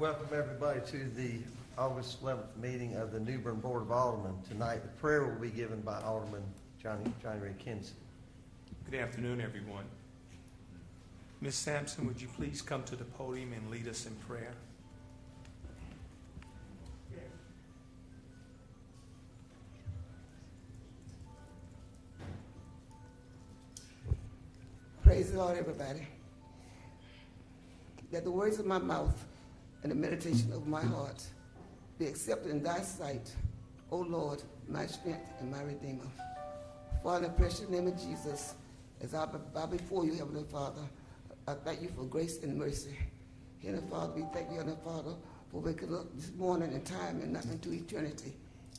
Welcome everybody to the August 11th meeting of the New Bern Board of Aldermen. Tonight the prayer will be given by Alderman Johnny Ray Kinsey. Good afternoon, everyone. Ms. Sampson, would you please come to the podium and lead us in prayer? Praise the Lord, everybody. That the words of my mouth and the meditation of my heart be accepted in thy sight, O Lord, my strength and my Redeemer. Father, in the precious name of Jesus, as I bow before you, Heavenly Father, I thank you for grace and mercy. Heavenly Father, we thank you, Heavenly Father, for waking up this morning in time and not into eternity.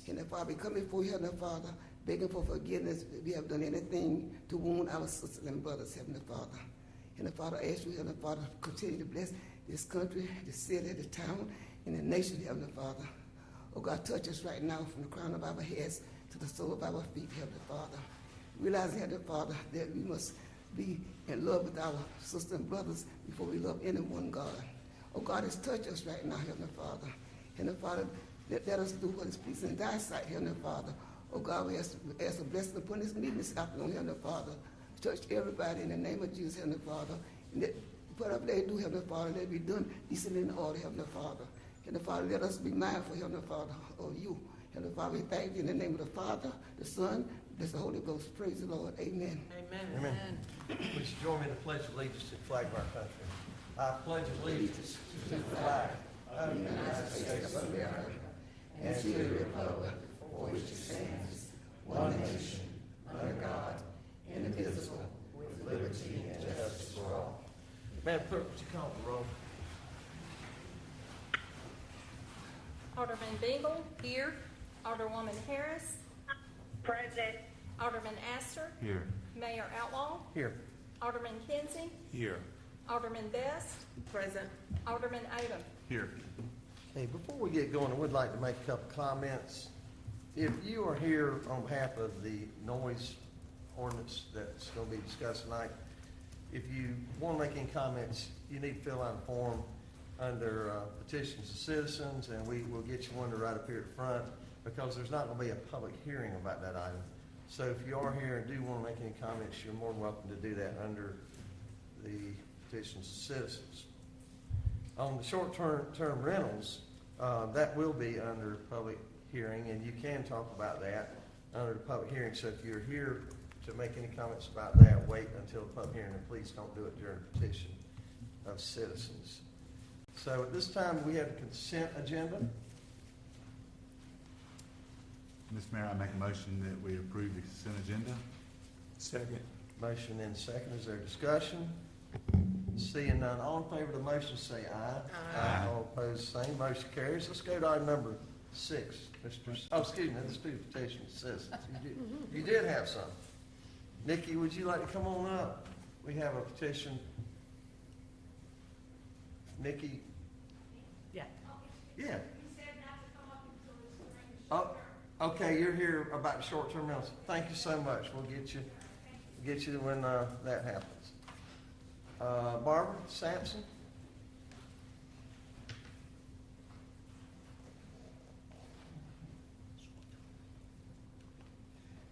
Heavenly Father, we come before you, Heavenly Father, begging for forgiveness if we have done anything to wound our sisters and brothers, Heavenly Father. Heavenly Father, I ask you, Heavenly Father, continue to bless this country, the city, the town, and the nation, Heavenly Father. Oh God, touch us right now from the crown of our heads to the sole of our feet, Heavenly Father. Realizing, Heavenly Father, that we must be in love with our sisters and brothers before we love anyone, God. Oh God, just touch us right now, Heavenly Father. Heavenly Father, let us do what is pleasing in thy sight, Heavenly Father. Oh God, we ask a blessing upon this meeting this afternoon, Heavenly Father. Touch everybody in the name of Jesus, Heavenly Father. And that whatever they do, Heavenly Father, let it be done decently in order, Heavenly Father. Heavenly Father, let us be mindful, Heavenly Father, of you. Heavenly Father, we thank you in the name of the Father, the Son, and the Holy Ghost. Praise the Lord. Amen. Amen. Amen. Please join me in the Pledge of Allegiance to the flag of our country. I pledge allegiance to the flag of the United States of America and to the republic for which it stands, one nation, under God, indivisible, with liberty and justice for all. Madam Clerk, would you call the roll? Alderman Bingle, here. Alderwoman Harris. Present. Alderman Astor. Here. Mayor Outlaw. Here. Alderman Kinsey. Here. Alderman Best. Present. Alderman Odom. Here. Hey, before we get going, I would like to make a couple comments. If you are here on behalf of the noise ordinance that's going to be discussed tonight, if you want to make any comments, you need to fill out a form under petitions of citizens, and we will get you one to right up here at front, because there's not going to be a public hearing about that item. So if you are here and do want to make any comments, you're more than welcome to do that under the petitions of citizens. On the short-term rentals, that will be under public hearing, and you can talk about that under the public hearing. So if you're here to make any comments about that, wait until the public hearing, and please don't do it during the petition of citizens. So at this time, we have a consent agenda. Mr. Mayor, I make a motion that we approve the consent agenda. Second. Motion and second. Is there discussion? Seeing none, all in favor of the motion say aye. Aye. All opposed, same. Motion carries. Let's go to item number 6. Excuse me, this is petition of citizens. You did have some. Nikki, would you like to come on up? We have a petition. Nikki? Yeah. Yeah. Oh, okay, you're here about the short-term rentals. Thank you so much. We'll get you when that happens. Barbara Sampson?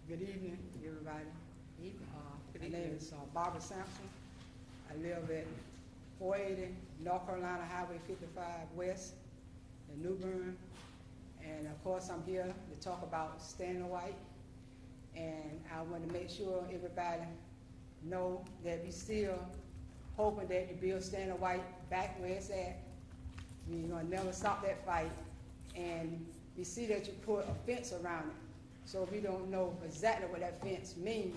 Good evening, everybody. My name is Barbara Sampson. I live at 480 North Carolina Highway 55 West in New Bern. And of course, I'm here to talk about Standing White. And I want to make sure everybody know that we still hoping that you build Standing White back where it's at. We're going to never stop that fight. And we see that you put a fence around it. So we don't know exactly what that fence means,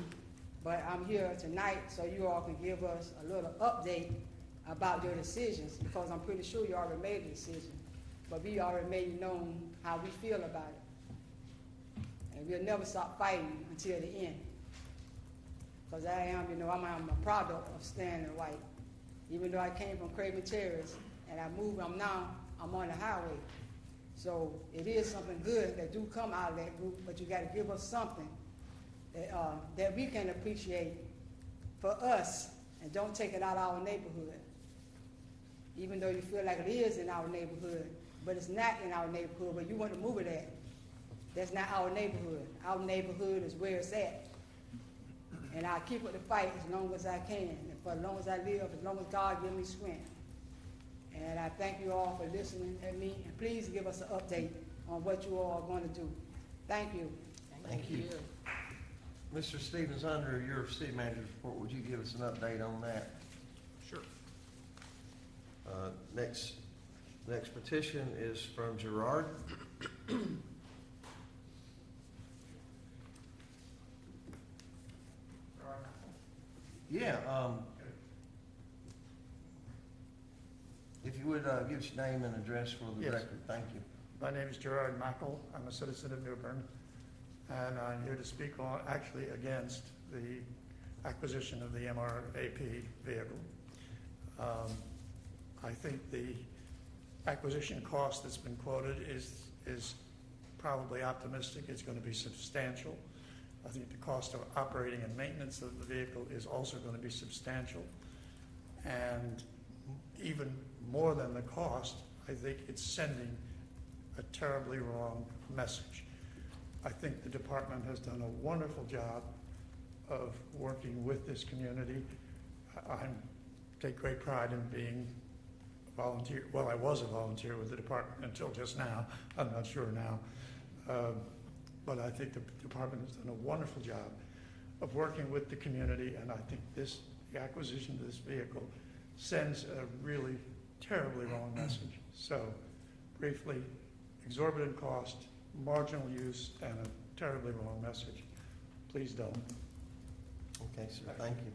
but I'm here tonight so you all can give us a little update about your decisions, because I'm pretty sure you already made a decision, but we already made known how we feel about it. And we'll never stop fighting until the end. Because I'm a product of Standing White. Even though I came from Craven Terrace and I'm on the highway. So it is something good that do come out of that group, but you got to give us something that we can appreciate for us, and don't take it out of our neighborhood. even though you feel like it is in our neighborhood, but it's not in our neighborhood, but you want to move it at. That's not our neighborhood. Our neighborhood is where it's at. And I'll keep up the fight as long as I can, and for as long as I live, as long as God gives me strength. And I thank you all for listening to me, and please give us an update on what you all are going to do. Thank you. Thank you. Mr. Stevens, under your city manager's report, would you give us an update on that? Sure. Next petition is from Gerard. Yeah, if you would give us your name and address for the Yes. record, thank you. My name is Gerard Mackel. I'm a citizen of New Bern, and I'm here to speak on, actually against the acquisition of the MRAP vehicle. I think the acquisition cost that's been quoted is probably optimistic. It's going to be substantial. I think the cost of operating and maintenance of the vehicle is also going to be substantial. And even more than the cost, I think it's sending a terribly wrong message. I think the department has done a wonderful job of working with this community. I take great pride in being a volunteer. Well, I was a volunteer with the department until just now. I'm not sure now. But I think the department has done a wonderful job of working with the community, and I think the acquisition of this vehicle sends a really terribly wrong message. So, briefly, exorbitant cost, marginal use, and a terribly wrong message. Please don't. Okay, sir, thank you.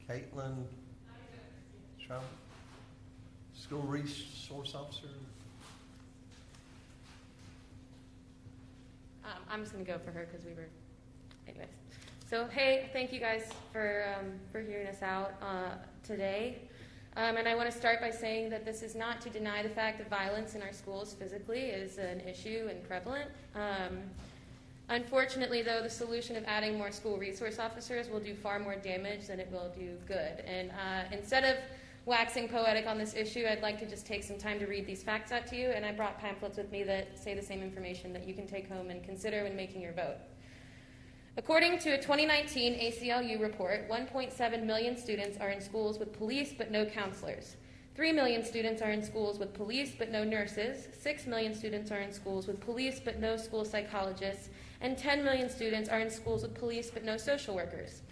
Caitlin Trump, School Resource Officer. I'm just going to go for her because we were, anyways. So, hey, thank you guys for hearing us out today. And I want to start by saying that this is not to deny the fact that violence in our schools physically is an issue and prevalent. Unfortunately, though, the solution of adding more school resource officers will do far more damage than it will do good. And instead of waxing poetic on this issue, I'd like to just take some time to read these facts out to you, and I brought pamphlets with me that say the same information that you can take home and consider when making your vote. According to a 2019 ACLU report, 1.7 million students are in schools with police but no counselors. 3 million students are in schools with police but no nurses. 6 million students are in schools with police but no school psychologists. And 10 million students are in schools with police but no social workers.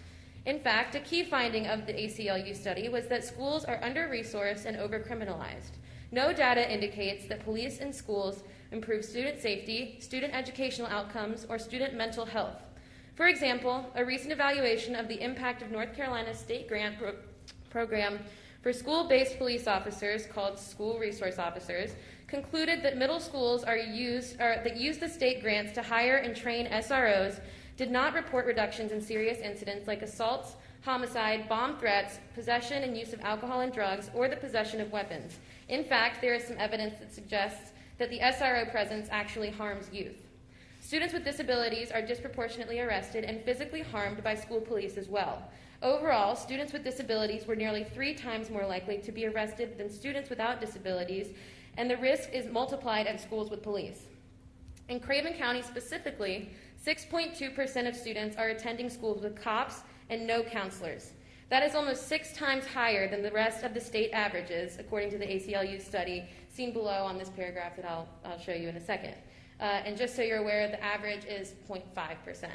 In fact, a key finding of the ACLU study was that schools are under-resourced and over-criminalized. No data indicates that police in schools improve student safety, student educational outcomes, or student mental health. For example, a recent evaluation of the impact of North Carolina's state grant program for school-based police officers, called School Resource Officers, concluded that middle schools that use the state grants to hire and train SROs did not report reductions in serious incidents like assaults, homicide, bomb threats, possession and use of alcohol and drugs, or the possession of weapons. In fact, there is some evidence that suggests that the SRO presence actually harms youth. Students with disabilities are disproportionately arrested and physically harmed by school police as well. Overall, students with disabilities were nearly 3 times more likely to be arrested than students without disabilities, and the risk is multiplied at schools with police. In Craven County specifically, 6.2% of students are attending schools with cops and no counselors. That is almost 6 times higher than the rest of the state averages, according to the ACLU study seen below on this paragraph that I'll show you in a second. And just so you're aware, the average is 0.5%.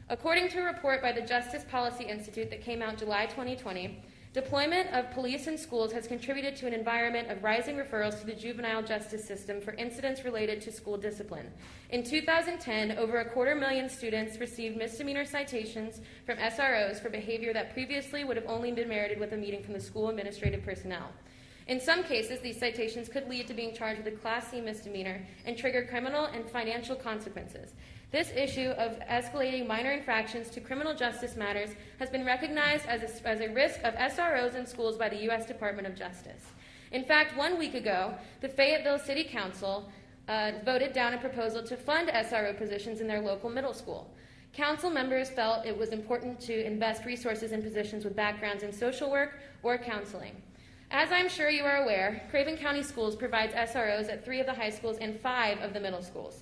According to a report by the Justice Policy Institute that came out July 2020, deployment of police in schools has contributed to an environment of rising referrals to the juvenile justice system for incidents related to school discipline. In 2010, over 250,000 students received misdemeanor citations from SROs for behavior that previously would have only been merited with a meeting from the school administrative personnel. In some cases, these citations could lead to being charged with a Class C misdemeanor and trigger criminal and financial consequences. This issue of escalating minor infractions to criminal justice matters has been recognized as a risk of SROs in schools by the U.S. Department of Justice. In fact, 1 week ago, the Fayetteville City Council voted down a proposal to fund SRO positions in their local middle school. Council members felt it was important to invest resources in positions with backgrounds in social work or counseling. As I'm sure you are aware, Craven County Schools provides SROs at 3 of the high schools and 5 of the middle schools.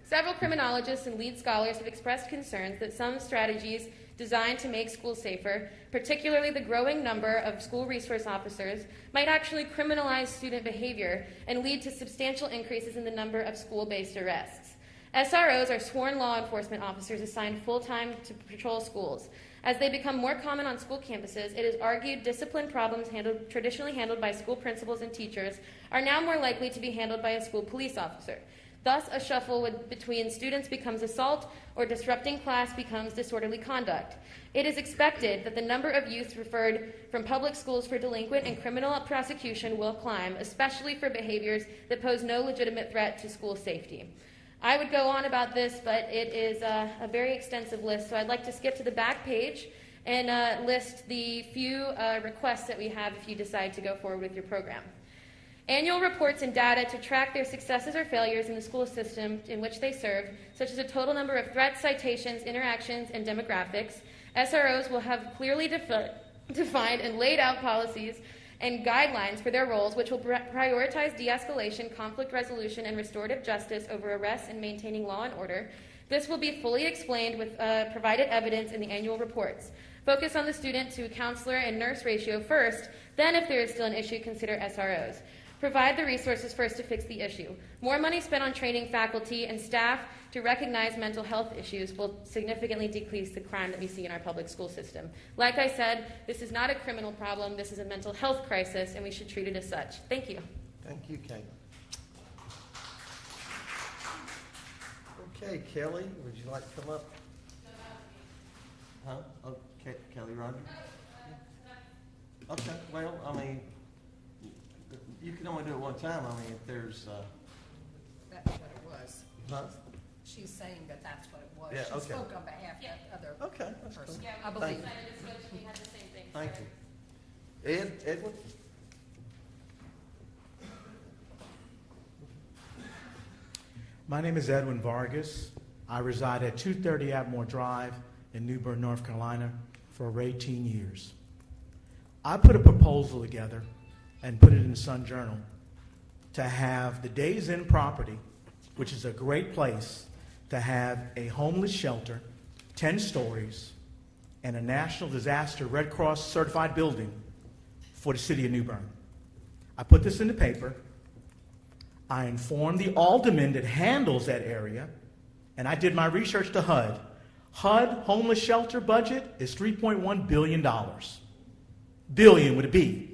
Several criminologists and lead scholars have expressed concerns that some strategies designed to make schools safer, particularly the growing number of school resource officers, might actually criminalize student behavior and lead to substantial increases in the number of school-based arrests. SROs are sworn law enforcement officers assigned full-time to patrol schools. As they become more common on school campuses, it is argued discipline problems traditionally handled by school principals and teachers are now more likely to be handled by a school police officer. Thus, a shuffle between students becomes assault, or disrupting class becomes disorderly conduct. It is expected that the number of youth referred from public schools for delinquent and criminal prosecution will climb, especially for behaviors that pose no legitimate threat to school safety. I would go on about this, but it is a very extensive list, so I'd like to skip to the back page and list the few requests that we have if you decide to go forward with your program. Annual reports and data to track their successes or failures in the school system in which they serve, such as a total number of threats, citations, interactions, and demographics. SROs will have clearly defined and laid out policies and guidelines for their roles, which will prioritize de-escalation, conflict resolution, and restorative justice over arrests and maintaining law and order. This will be fully explained with provided evidence in the annual reports. Focus on the student to counselor and nurse ratio first, then if there is still an issue, consider SROs. Provide the resources first to fix the issue. More money spent on training faculty and staff to recognize mental health issues will significantly decrease the crime that we see in our public school system. Like I said, this is not a criminal problem, this is a mental health crisis, and we should treat it as such. Thank you. Thank you, Kate. Okay, Kelly, would you like to come up? Huh? Okay, Kelly Roger? Okay, well, I mean, you can only do it one time. I mean, if there's, That's what it was. huh? She's saying that that's what it was. Yeah, She okay. spoke on behalf of the other Okay, that's cool. person. Yeah, I we believe. decided to switch, we had the same thing. Thank Sorry. you. Edwin? My name is Edwin Vargas. I reside at 230 Atmore Drive in New Bern, North Carolina for over 18 years. I put a proposal together and put it in the Sun Journal to have the Days Inn property, which is a great place to have a homeless shelter, 10 stories, and a National Disaster Red Cross certified building for the city of New Bern. I put this in the paper. I informed the Alderman that handles that area, and I did my research to HUD. HUD homeless shelter budget is $3.1 billion. Billion with a B.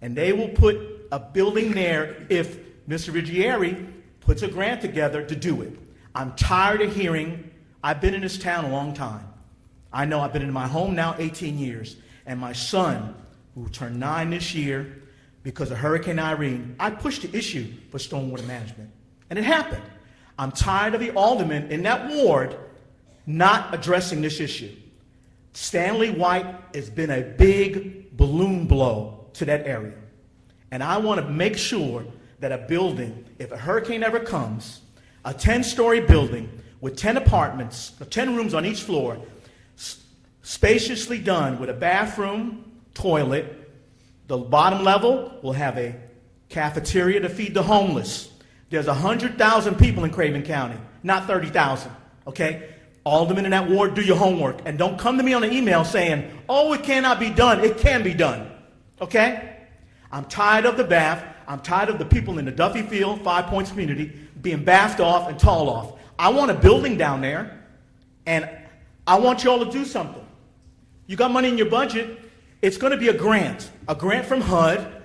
And they will put a building there if Mr. Ruggieri puts a grant together to do it. I'm tired of hearing, I've been in this town a long time. I know I've been in my home now 18 years, and my son, who turned 9 this year, because of Hurricane Irene, I pushed the issue for stormwater management, and it happened. I'm tired of the aldermen in that ward not addressing this issue. Stanley White has been a big balloon blow to that area, and I want to make sure that a building, if a hurricane ever comes, a 10-story building with 10 apartments, 10 rooms on each floor, spaciously done with a bathroom, toilet. The bottom level will have a cafeteria to feed the homeless. There's 100,000 people in Craven County, not 30,000, okay? Aldermen in that ward, do your homework. And don't come to me on an email saying, oh, it cannot be done. It can be done, okay? I'm tired of the bath. I'm tired of the people in the Duffy Field, 5 Points community, being bathed off and tall off. I want a building down there, and I want you all to do something. You got money in your budget. It's going to be a grant from HUD,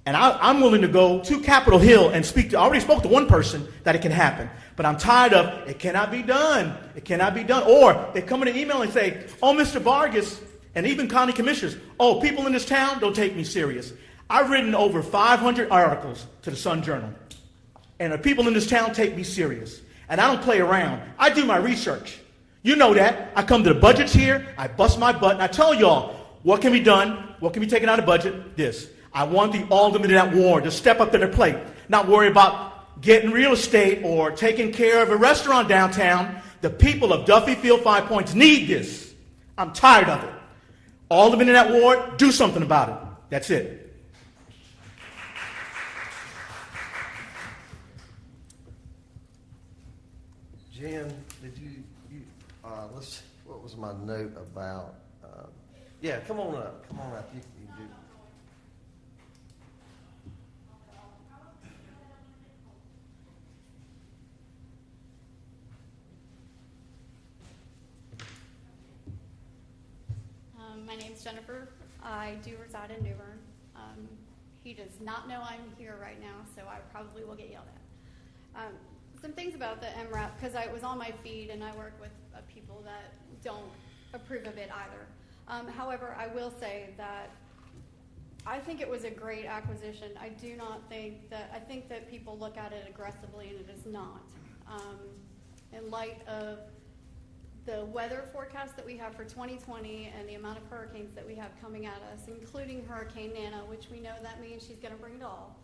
and I'm willing to go to Capitol Hill and speak to, I already spoke to one person that it can happen, but I'm tired of, it cannot be done, it cannot be done. Or they come in an email and say, oh, Mr. Vargas, and even county commissioners, oh, people in this town don't take me serious. I've written over 500 articles to the Sun Journal, and the people in this town take me serious, and I don't play around. I do my research. You know that. I come to the budgets here, I bust my butt, and I tell y'all, what can be done? What can be taken out of budget? This. I want the aldermen in that ward to step up to their plate, not worry about getting real estate or taking care of a restaurant downtown The people of Duffyfield, 5 Points need this. I'm tired of it. Aldermen in that ward, do something about it. That's it. Jen, did you what was my note about, yeah, come on up, you can do. My name's Jennifer. I do reside in New Bern. He does not know I'm here right now, so I probably will get yelled at. Some things about the MRAP, because it was on my feed and I work with people that don't approve of it either. However, I will say that I think it was a great acquisition. I think that people look at it aggressively and it is not. In light of the weather forecast that we have for 2020 and the amount of hurricanes that we have coming at us, including Hurricane Nana, which we know that means she's going to bring it all.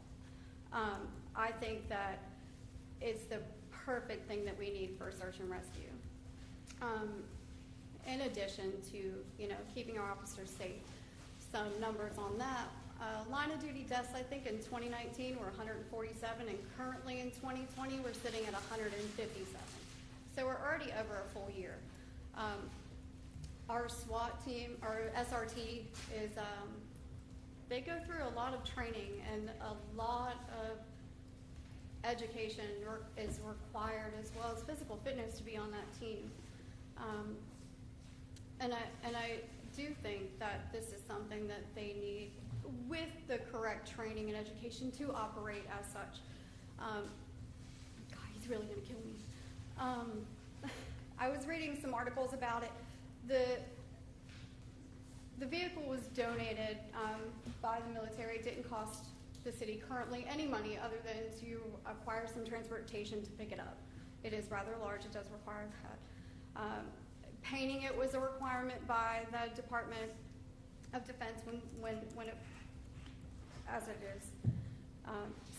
I think that it's the perfect thing that we need for search and rescue. In addition to, keeping our officers safe, some numbers on that. Line of duty deaths, I think in 2019 were 147, and currently in 2020 we're sitting at 157. So we're already over a full year. Our SWAT team, our SRT, is they go through a lot of training and a lot of education is required, as well as physical fitness, to be on that team. And I do think that this is something that they need, with the correct training and education, to operate as such. God, he's really going to kill me. I was reading some articles about it. The vehicle was donated by the military. It didn't cost the city currently any money other than to acquire some transportation to pick it up. It is rather large. It does require that. Painting it was a requirement by the Department of Defense when it, as it is.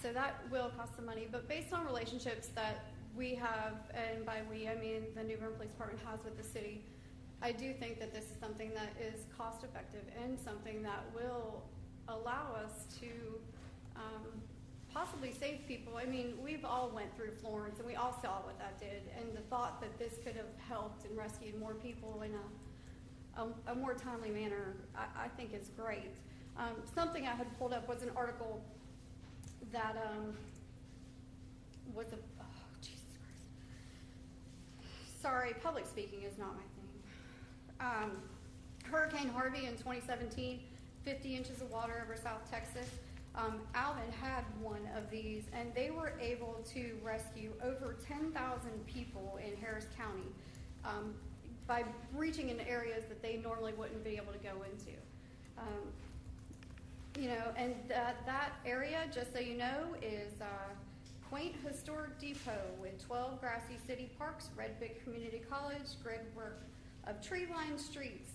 So that will cost some money. But based on relationships that we have, and by we I mean the New Bern Police Department has with the city, I do think that this is something that is cost effective and something that will allow us to possibly save people. I mean, we've all went through Florence and we all saw what that did, and the thought that this could have helped and rescued more people in a more timely manner, I think is great. Something I had pulled up was an article that was Jesus Christ. Sorry, public speaking is not my thing. Hurricane Harvey in 2017, 50 inches of water over South Texas. Alvin had one of these, and they were able to rescue over 10,000 people in Harris County by reaching into areas that they normally wouldn't be able to go into. And that area, just so you know, is quaint historic depot with 12 grassy city parks, Red Brick Community College, grid work of tree-lined streets,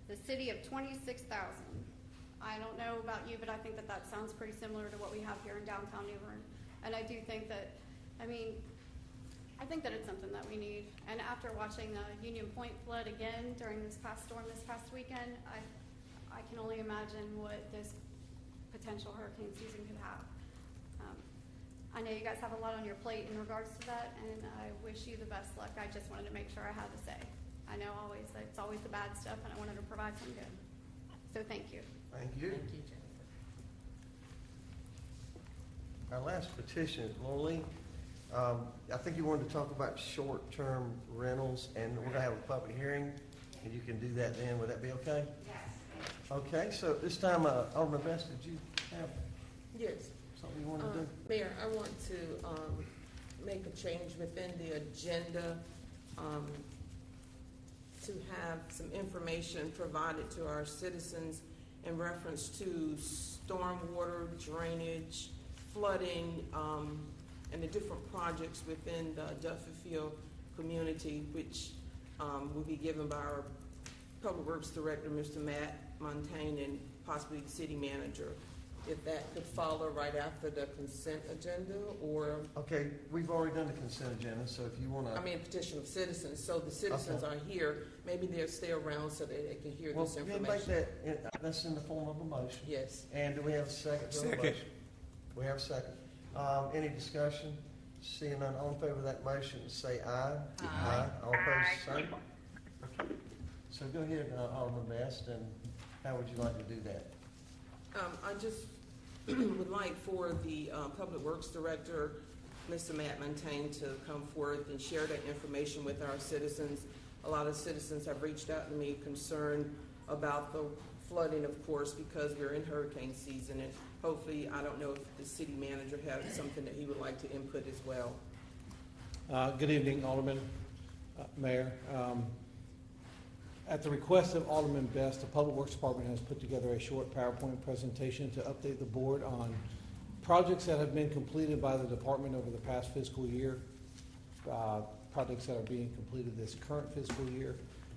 the city of 26,000. I don't know about you, but I think that sounds pretty similar to what we have here in downtown New Bern. And I do think that, I think that it's something that we need. And after watching the Union Point flood again during this past storm this past weekend, I can only imagine what this potential hurricane season could have. I know you guys have a lot on your plate in regards to that, and I wish you the best luck. I just wanted to make sure I had to say. I know it's always the bad stuff, and I wanted to provide some good. So thank you. Thank you. Thank you, Jennifer. Our last petition is Lily. I think you wanted to talk about short-term rentals, and we're going to have a public hearing, and you can do that then. Would that be okay? Yes. Okay, so this time, Alderman Best, did you have Yes. something you wanted to do? Mayor, I want to make a change within the agenda to have some information provided to our citizens in reference to stormwater, drainage, flooding, and the different projects within the Duffyfield community, which will be given by our Public Works Director, Mr. Matt Montaigne, and possibly the City Manager, if that could follow right after the consent agenda, or, Okay, we've already done the consent agenda, so if you want to. I mean, petition of citizens, so the citizens Okay. are here, maybe they'll stay around so that they can hear Well, this yeah, make information. that's in the form of a motion. Yes. And do we have a second to the Second. motion? We have a second. Any discussion? Seeing none, all in favor of that motion, say aye. Aye. All opposed, same. Okay. So go ahead, Alderman Best, and how would you like to do that? I just would like for the Public Works Director, Mr. Matt Montaigne, to come forth and share that information with our citizens. A lot of citizens have reached out to me concerned about the flooding, of course, because we're in hurricane season, and hopefully, I don't know if the city manager has something that he would like to input as well. Good evening, Alderman, Mayor. At the request of Alderman Best, the Public Works Department has put together a short PowerPoint presentation to update the board on projects that have been completed by the department over the past fiscal year, projects that are being completed this current fiscal year,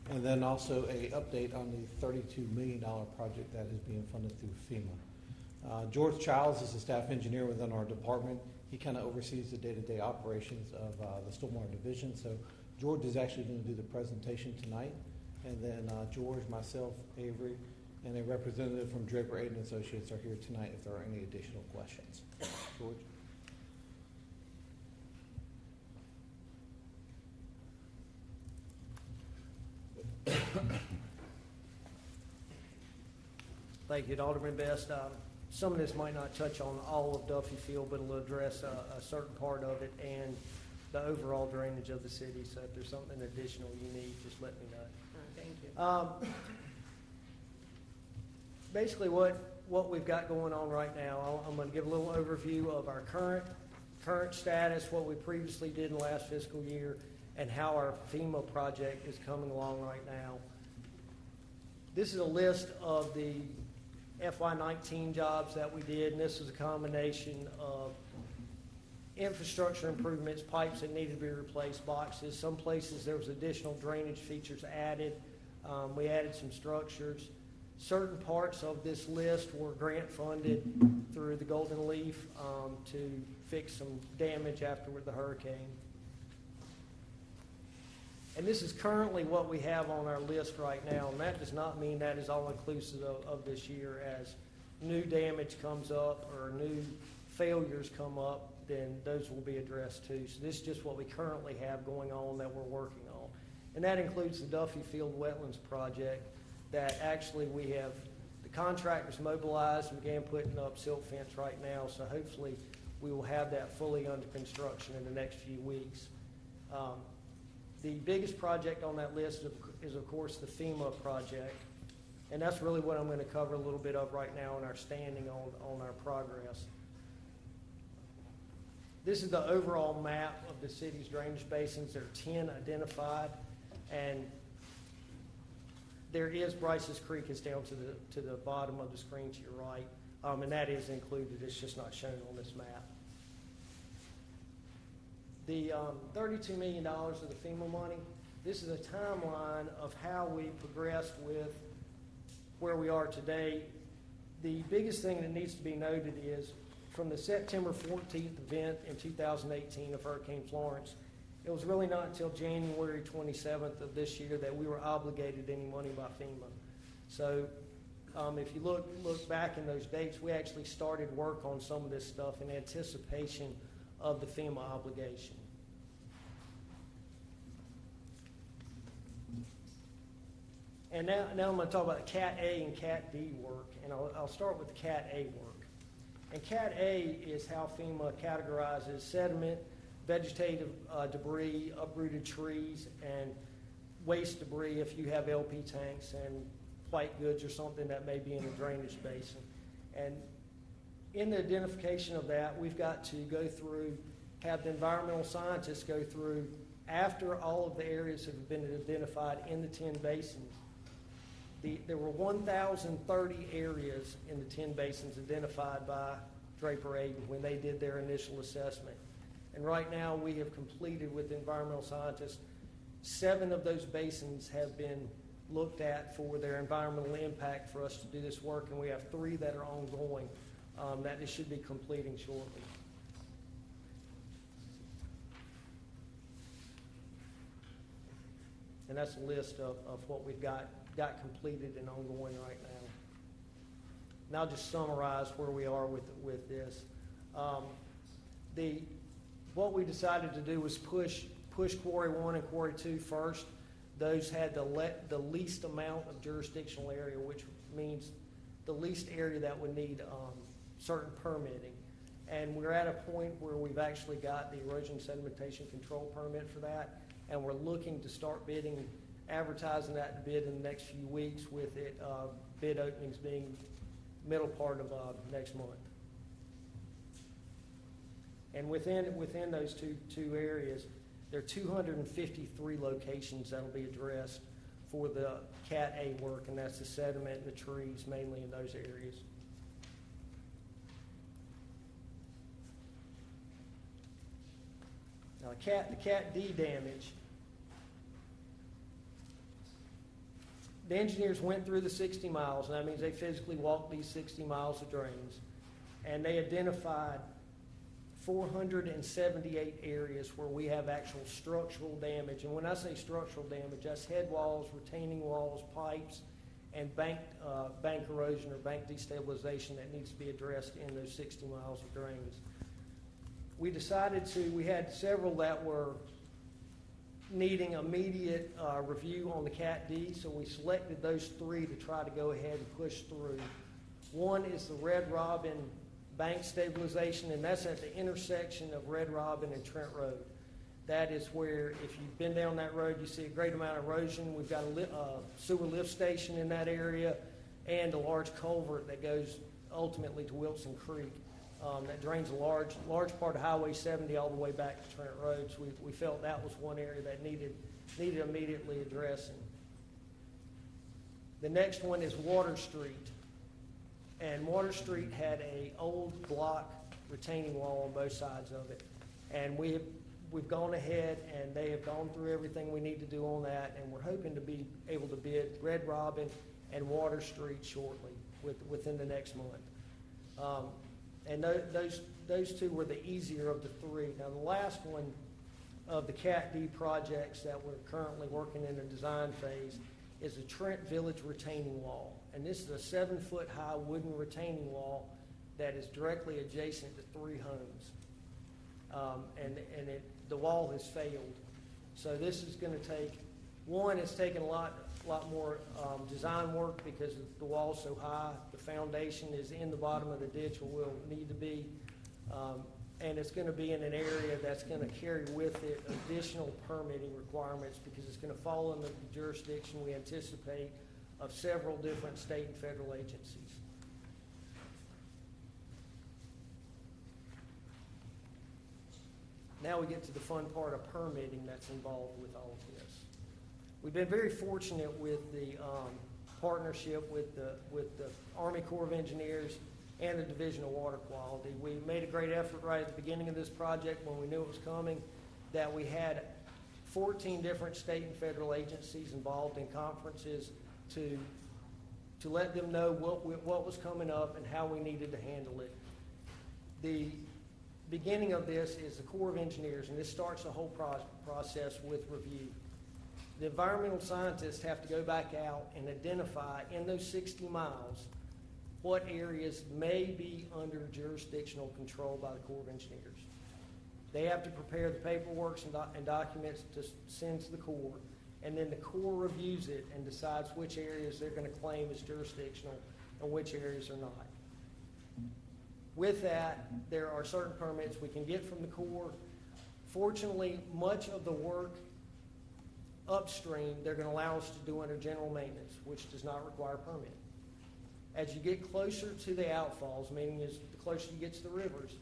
and then also a update on the $32 million project that is being funded through FEMA. George Childs is a staff engineer within our department. He kind of oversees the day-to-day operations of the Stormwater Division. So George is actually going to do the presentation tonight. And then George, myself, Avery, and a representative from Draper Aiden Associates are here tonight if there are any additional questions. George? Thank you, Alderman Best. Some of this might not touch on all of Duffy Field, but it'll address a certain part of it and the overall drainage of the city. So if there's something additional you need, just let me know. All right, thank you. Basically, what we've got going on right now, I'm going to give a little overview of our current status, what we previously did in the last fiscal year, and how our FEMA project is coming along right now. This is a list of the FY19 jobs that we did, and this is a combination of infrastructure improvements, pipes that needed to be replaced, boxes. Some places there was additional drainage features added. We added some structures. Certain parts of this list were grant funded through the Golden Leaf to fix some damage after the hurricane. And this is currently what we have on our list right now, and that does not mean that is all inclusive of this year. As new damage comes up or new failures come up, then those will be addressed too. So this is just what we currently have going on that we're working on. And that includes the Duffy Field Wetlands project that actually we have the contractors mobilized and began putting up silt fence right now. So hopefully we will have that fully under construction in the next few weeks. The biggest project on that list is, of course, the FEMA project. And that's really what I'm going to cover a little bit of right now in our standing on our progress. This is the overall map of the city's drainage basins. There are 10 identified. And there is Bryce's Creek is down to the bottom of the screen to your right. And that is included. It's just not shown on this map. The $32 million of the FEMA money, this is a timeline of how we progressed with where we are today. The biggest thing that needs to be noted is from the September 14th event in 2018 of Hurricane Florence, it was really not until January 27th of this year that we were obligated any money by FEMA. So if you look back in those dates, we actually started work on some of this stuff in anticipation of the FEMA obligation. And now I'm going to talk about Cat A and Cat D work, and I'll start with the Cat A work. And Cat A is how FEMA categorizes sediment, vegetative debris, uprooted trees, and waste debris if you have LP tanks and white goods or something that may be in a drainage basin. And in the identification of that, we've got to go through, have the environmental scientists go through after all of the areas have been identified in the 10 basins. There were 1,030 areas in the 10 basins identified by Draper Aiden when they did their initial assessment. And right now we have completed with the environmental scientists, 7 of those basins have been looked at for their environmental impact for us to do this work, and we have 3 that are ongoing. that it should be completing shortly. And that's a list of what we've got completed and ongoing right now. And I'll just summarize where we are with this. What we decided to do was push Quarry 1 and Quarry 2 first. Those had the least amount of jurisdictional area, which means the least area that would need certain permitting. And we're at a point where we've actually got the erosion sedimentation control permit for that, and we're looking to start advertising that bid in the next few weeks, with it bid openings being middle part of next month. And within those two areas, there are 253 locations that will be addressed for the Cat A work, and that's the sediment and the trees, mainly in those areas. Now, the Cat D damage, the engineers went through the 60 miles, and that means they physically walked these 60 miles of drains, and they identified 478 areas where we have actual structural damage. And when I say structural damage, that's head walls, retaining walls, pipes, and bank erosion or bank destabilization that needs to be addressed in those 60 miles of drains. We had several that were needing immediate review on the Cat D, so we selected those 3 to try to go ahead and push through. One is the Red Robin bank stabilization, and that's at the intersection of Red Robin and Trent Road. That is where, if you've been down that road, you see a great amount of erosion. We've got a sewer lift station in that area and a large culvert that goes ultimately to Wilson Creek. That drains a large part of Highway 70 all the way back to Trent Road. So we felt that was one area that needed immediately addressing. The next one is Water Street. And Water Street had an old block retaining wall on both sides of it. And we've gone ahead and they have gone through everything we need to do on that, and we're hoping to be able to bid Red Robin and Water Street shortly, within the next month. And those 2 were the easier of the 3. Now, the last one of the Cat D projects that we're currently working in the design phase is the Trent Village retaining wall. And this is a 7-foot high wooden retaining wall that is directly adjacent to 3 homes. The wall has failed. So this is going to take, it's taken a lot more design work because the wall's so high. The foundation is in the bottom of the ditch, or will need to be. And it's going to be in an area that's going to carry with it additional permitting requirements, because it's going to fall under the jurisdiction we anticipate of several different state and federal agencies. Now we get to the fun part of permitting that's involved with all of this. We've been very fortunate with the partnership with the Army Corps of Engineers and the Division of Water Quality. We made a great effort right at the beginning of this project, when we knew it was coming, that we had 14 different state and federal agencies involved in conferences to let them know what was coming up and how we needed to handle it. The beginning of this is the Corps of Engineers, and this starts the whole process with review. The environmental scientists have to go back out and identify in those 60 miles what areas may be under jurisdictional control by the Corps of Engineers. They have to prepare the paperwork and documents to send to the Corps, and then the Corps reviews it and decides which areas they're going to claim as jurisdictional and which areas are not. With that, there are certain permits we can get from the Corps. Fortunately, much of the work upstream they're going to allow us to do under general maintenance, which does not require a permit. As you get closer to the outfalls, meaning as the closer you get to the rivers,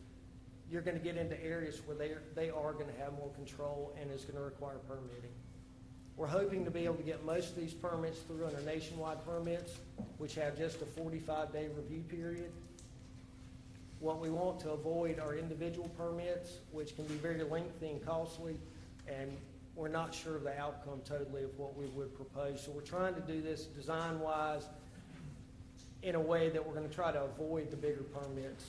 you're going to get into areas where they are going to have more control and is going to require permitting. We're hoping to be able to get most of these permits through under nationwide permits, which have just a 45-day review period. What we want to avoid are individual permits, which can be very lengthy and costly, and we're not sure of the outcome totally of what we would propose. So we're trying to do this design-wise in a way that we're going to try to avoid the bigger permits.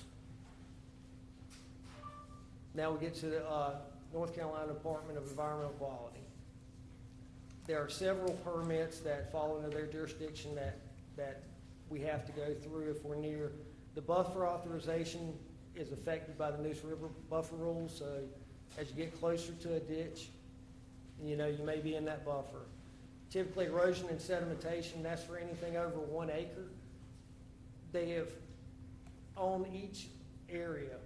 Now we get to the North Carolina Department of Environmental Quality. There are several permits that fall under their jurisdiction that we have to go through if we're near. The buffer authorization is affected by the Neuse River buffer rules, so as you get closer to a ditch, you may be in that buffer. Typically, erosion and sedimentation, that's for anything over 1 acre. They have, on each area,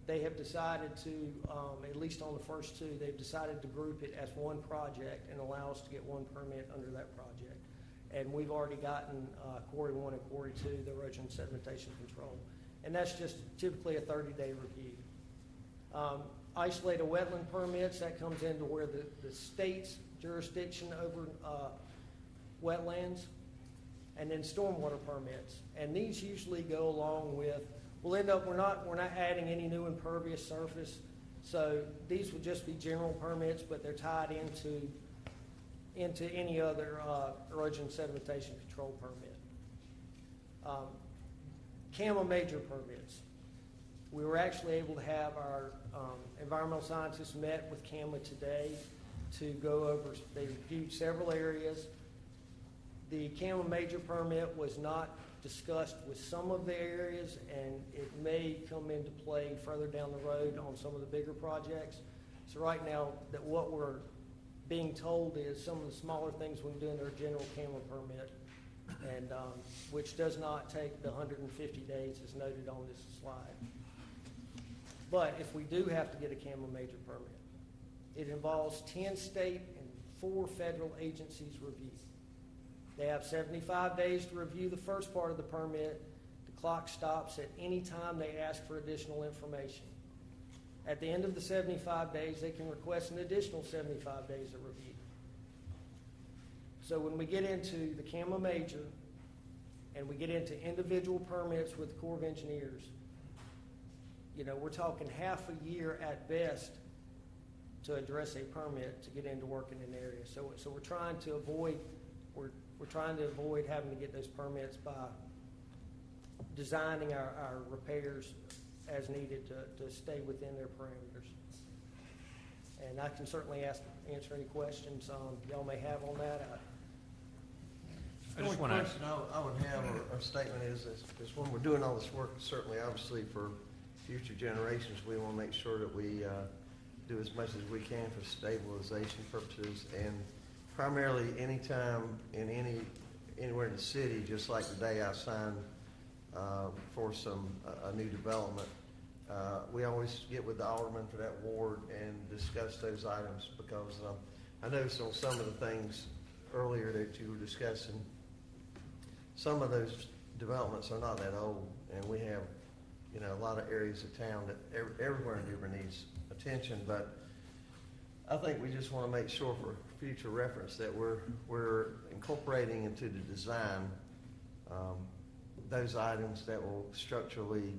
they have decided to, at least on the first two, they've decided to group it as one project and allow us to get one permit under that project. And we've already gotten Quarry 1 and Quarry 2, the erosion and sedimentation control. And that's just typically a 30-day review. Isolated wetland permits, that comes into where the state's jurisdiction over wetlands, and then stormwater permits. And these usually go along with, we'll end up, we're not adding any new impervious surface, so these would just be general permits, but they're tied into any other erosion sedimentation control permit. CAMA major permits. We were actually able to have our environmental scientists met with CAMA today to go over, they reviewed several areas. The CAMA major permit was not discussed with some of the areas, and it may come into play further down the road on some of the bigger projects. So right now, that what we're being told is some of the smaller things we can do in their general CAMA permit, and which does not take the 150 days as noted on this slide. But if we do have to get a CAMA major permit, it involves 10 state and 4 federal agencies review. They have 75 days to review the first part of the permit. The clock stops at any time they ask for additional information. At the end of the 75 days, they can request an additional 75 days of review. So when we get into the CAMA major and we get into individual permits with the Corps of Engineers, we're talking half a year at best to address a permit to get into working in an area. So we're trying to avoid having to get those permits by designing our repairs as needed to stay within their parameters. And I can certainly answer any questions y'all may have on that. I just The want only to. question I would have or statement is when we're doing all this work, certainly obviously for future generations, we want to make sure that we do as much as we can for stabilization purposes, and primarily anytime in anywhere in the city, just like today I signed for a new development. We always get with the alderman for that ward and discuss those items, because I noticed on some of the things earlier that you were discussing, some of those developments are not that old, and we have a lot of areas of town that everywhere in Newbern needs attention. But I think we just want to make sure for future reference that we're incorporating into the design those items that will structurally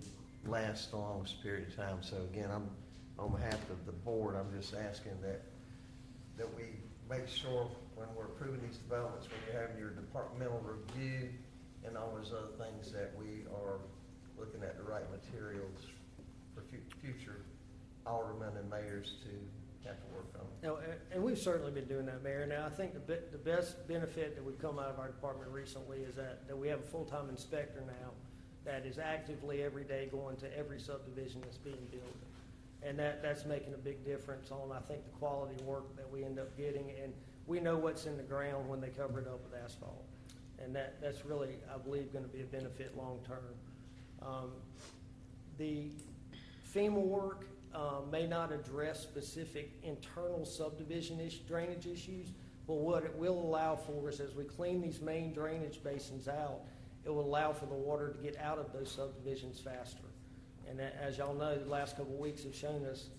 last the longest period of time. So again, on behalf of the board, I'm just asking that we make sure when we're approving these developments, when you're having your departmental review and all those other things, that we are looking at the right materials for future aldermen and mayors to have to work on. Now, and we've certainly been doing that, Mayor. Now, I think the best benefit that would come out of our department recently is that we have a full-time inspector now that is actively every day going to every subdivision that's being built. And that's making a big difference on, I think, the quality of work that we end up getting. And we know what's in the ground when they cover it up with asphalt. And that's really, I believe, going to be a benefit long-term. The FEMA work may not address specific internal subdivision drainage issues, but what it will allow for is, as we clean these main drainage basins out, it will allow for the water to get out of those subdivisions faster. And as y'all know, the last couple of weeks have shown us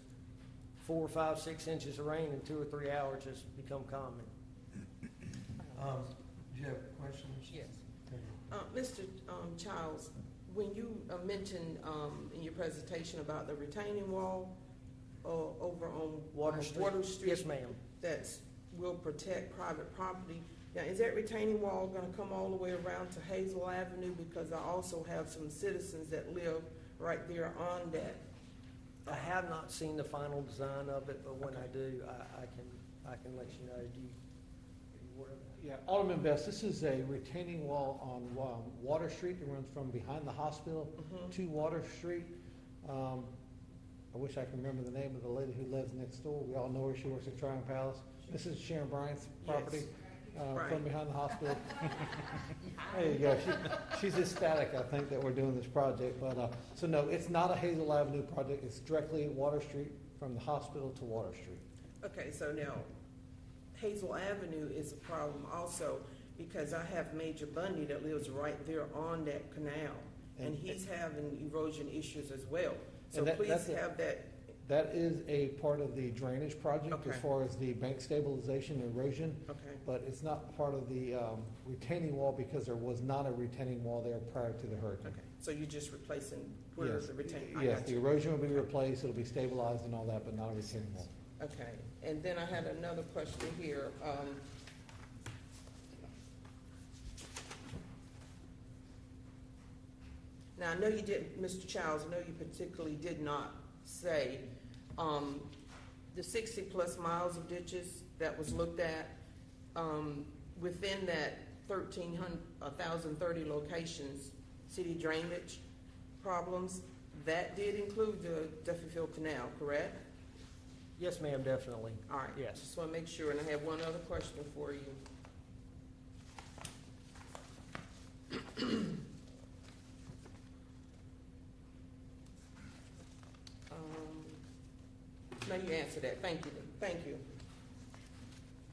4, 5, 6 inches of rain in 2 or 3 hours has become common. Do you have questions? Yes. Mr. Childs, when you mentioned in your presentation about the retaining wall over on Water Street. Street, Yes, ma'am. that will protect private property, Now, is that retaining wall gonna come all the way around to Hazel Avenue? Because I also have some citizens that live right there on that. I have not seen the final design of it, but when I do, I can let you know. Are you aware of that? Yeah, Alderman Best, this is a retaining wall on Water Street that runs from behind the hospital to Water Street. I wish I could remember the name of the lady who lives next door. We all know her. She works at Tryon Palace. This is Sharon Bryant's property. Right. From behind the hospital. There you go. She's ecstatic, I think, that we're doing this project. But so no, it's not a Hazel Avenue project. It's directly Water Street from the hospital to Water Street. Okay, so now, Hazel Avenue is a problem also, because I have Major Bundy that lives right there on that canal, and he's having erosion issues as well. So please have that. That is a part of the drainage project Okay. as far as the bank stabilization and erosion. Okay. But it's not part of the retaining wall because there was not a retaining wall there prior to the hurricane. Okay, so you're just replacing where Yes. the retaining? I Yes, got the you. erosion will be replaced, it'll be stabilized and all that, but not a retaining wall. Okay, and then I had another question here. Now, I know you didn't, Mr. Childs, I know you particularly did not say, the 60-plus miles of ditches that was looked at, within that 1,030 locations, city drainage problems, that did include the Duffyfield Canal, correct? Yes, ma'am, definitely. All right. Yes. Just want to make sure, and I have one other question for you. No, you answered that. Thank you. Thank you.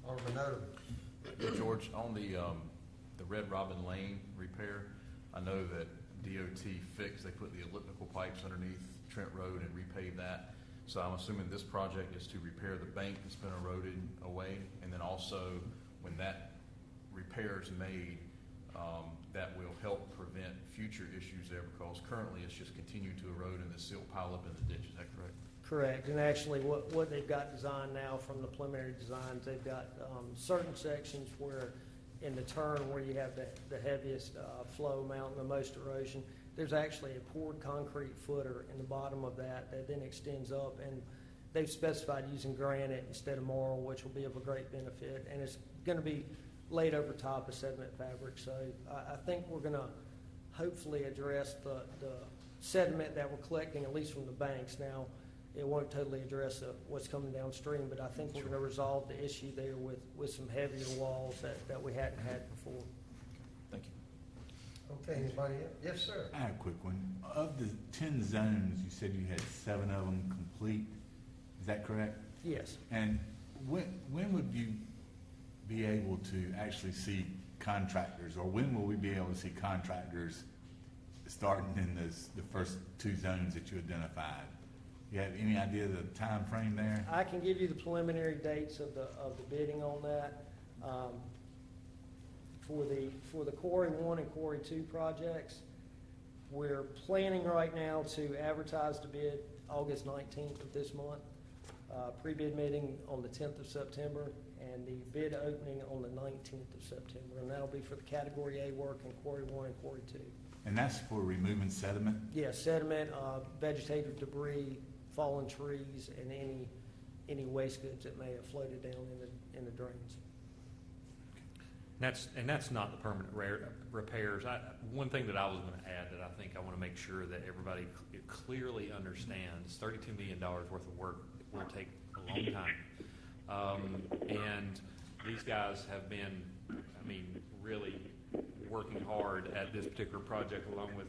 Alderman Odom. George, on the Red Robin Lane repair, I know that DOT fixed, they put the elliptical pipes underneath Trent Road and repaved that. So I'm assuming this project is to repair the bank that's been eroded away, and then also when that repair is made, that will help prevent future issues there, because currently it's just continued to erode and the silt pile up in the ditch. Is that correct? Correct, and actually what they've got designed now from the preliminary designs, they've got certain sections where in the turn where you have the heaviest flow amount and the most erosion, there's actually a poured concrete footer in the bottom of that then extends up, and they've specified using granite instead of marl, which will be of a great benefit, and it's going to be laid over top of sediment fabric. So I think we're going to hopefully address the sediment that we're collecting, at least from the banks. Now, it won't totally address what's coming downstream, but I think we're going to resolve the issue there with some heavier walls that we hadn't had before. Thank you. Okay, anybody else? Yes, sir. I have a quick one. Of the 10 zones, you said you had 7 of them complete. Is that correct? Yes. And when would you be able to actually see contractors, or when will we be able to see contractors starting in the first 2 zones that you identified? You have any idea of the time frame there? I can give you the preliminary dates of the bidding on that. For the Quarry 1 and Quarry 2 projects, we're planning right now to advertise the bid August 19th of this month. Pre-bid meeting on the 10th of September, and the bid opening on the 19th of September. And that'll be for the Category A work in Quarry 1 and Quarry 2. And that's for removing sediment? Yes, sediment, vegetative debris, fallen trees, and any waste goods that may have floated down in the drains. That's not the permanent repairs. One thing that I was going to add that I think I want to make sure that everybody clearly understands: $32 million worth of work will take a long time, and these guys have been, really working hard at this particular project, along with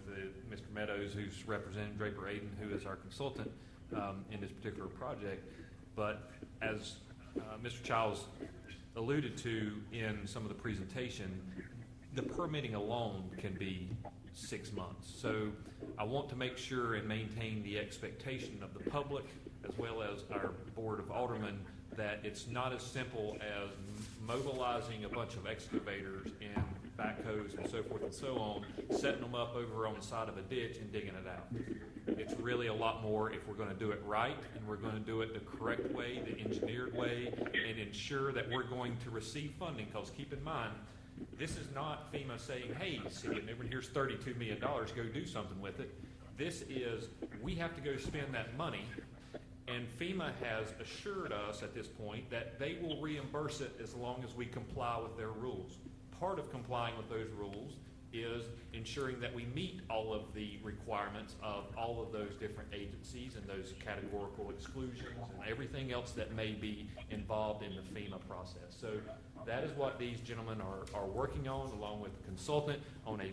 Mr. Meadows, who's representing Draper Aiden, who is our consultant in this particular project. But as Mr. Childs alluded to in some of the presentation, the permitting alone can be 6 months. So I want to make sure and maintain the expectation of the public as well as our Board of Aldermen that it's not as simple as mobilizing a bunch of excavators and backhoes and so forth and so on, setting them up over on the side of a ditch and digging it out. It's really a lot more if we're going to do it right, and we're going to do it the correct way, the engineered way, and ensure that we're going to receive funding, because keep in mind, this is not FEMA saying, hey, city of New Bern, here's $32 million, go do something with it. This is, we have to go spend that money, and FEMA has assured us at this point that they will reimburse it as long as we comply with their rules. Part of complying with those rules is ensuring that we meet all of the requirements of all of those different agencies and those categorical exclusions and everything else that may be involved in the FEMA process. So that is what these gentlemen are working on, along with the consultant, on a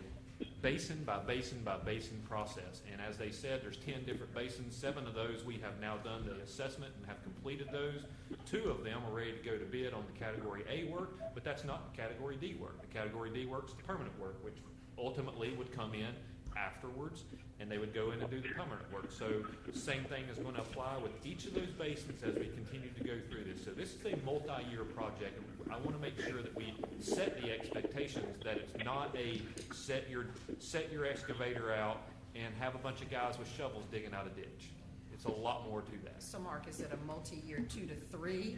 basin by basin by basin process. And as they said, there's 10 different basins. 7 of those we have now done the assessment and have completed those. 2 of them are ready to go to bid on the Category A work, but that's not the Category D work. The Category D work is the permanent work, which ultimately would come in afterwards, and they would go in and do the permanent work. So the same thing is going to apply with each of those basins as we continue to go through this. So this is a multi-year project, and I want to make sure that we set the expectations that it's not a set your excavator out and have a bunch of guys with shovels digging out a ditch. It's a lot more to that. So Mark, is it a multi-year 2 to 3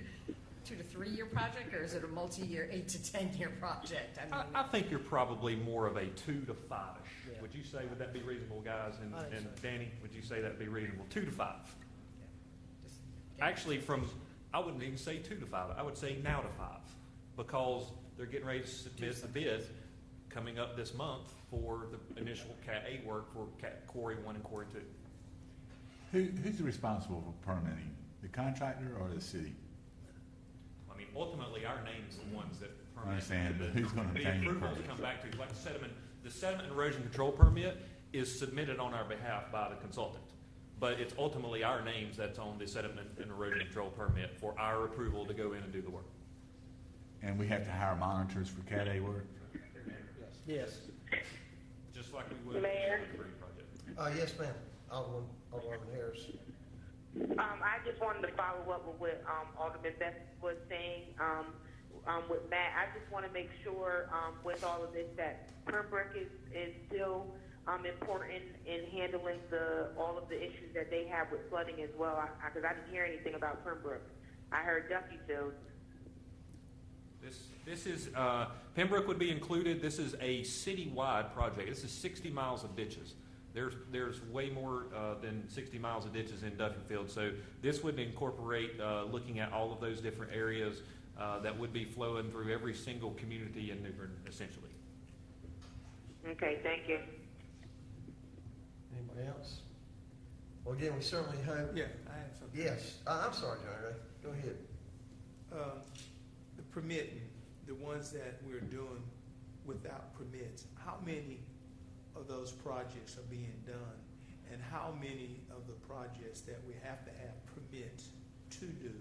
year project, or is it a multi-year 8 to 10 year project? I think you're probably more of a 2 to 5-ish. Yeah. Would you say, would that be reasonable, guys? I think And so. Danny, would you say that'd be reasonable? 2 to 5. Just- Actually, I wouldn't even say 2 to 5. I would say now to 5, because they're getting ready to submit the bid coming up this month for the initial Cat A work for Quarry 1 and Quarry 2. Who's responsible for permitting, the contractor or the city? I mean, ultimately, our name's the ones that permit. I understand, but who's going to obtain the approvals permit? come back to, like the sediment and erosion control permit is submitted on our behalf by the consultant. But it's ultimately our names that's on the sediment and erosion control permit for our approval to go in and do the work. And we have to hire monitors for Cat A work? Yes. Just like we would Mayor? with the project. Yes, ma'am. Alderman Harris. I just wanted to follow up with what Alderman Best was saying with Matt. I just want to make sure with all of this that Pembroke is still important in handling all of the issues that they have with flooding as well, because I didn't hear anything about Pembroke. I heard Duffyfield. This is, Pembroke would be included. This is a citywide project. This is 60 miles of ditches. There's way more than 60 miles of ditches in Duffyfield. So this would incorporate looking at all of those different areas that would be flowing through every single community in New Bern, essentially. Okay, thank you. Anybody else? Well, again, we certainly hope. Yeah, I have something. Yes. I'm sorry, John Ray. Go ahead. The permitting, the ones that we're doing without permits, how many of those projects are being done, and how many of the projects that we have to have permits to do?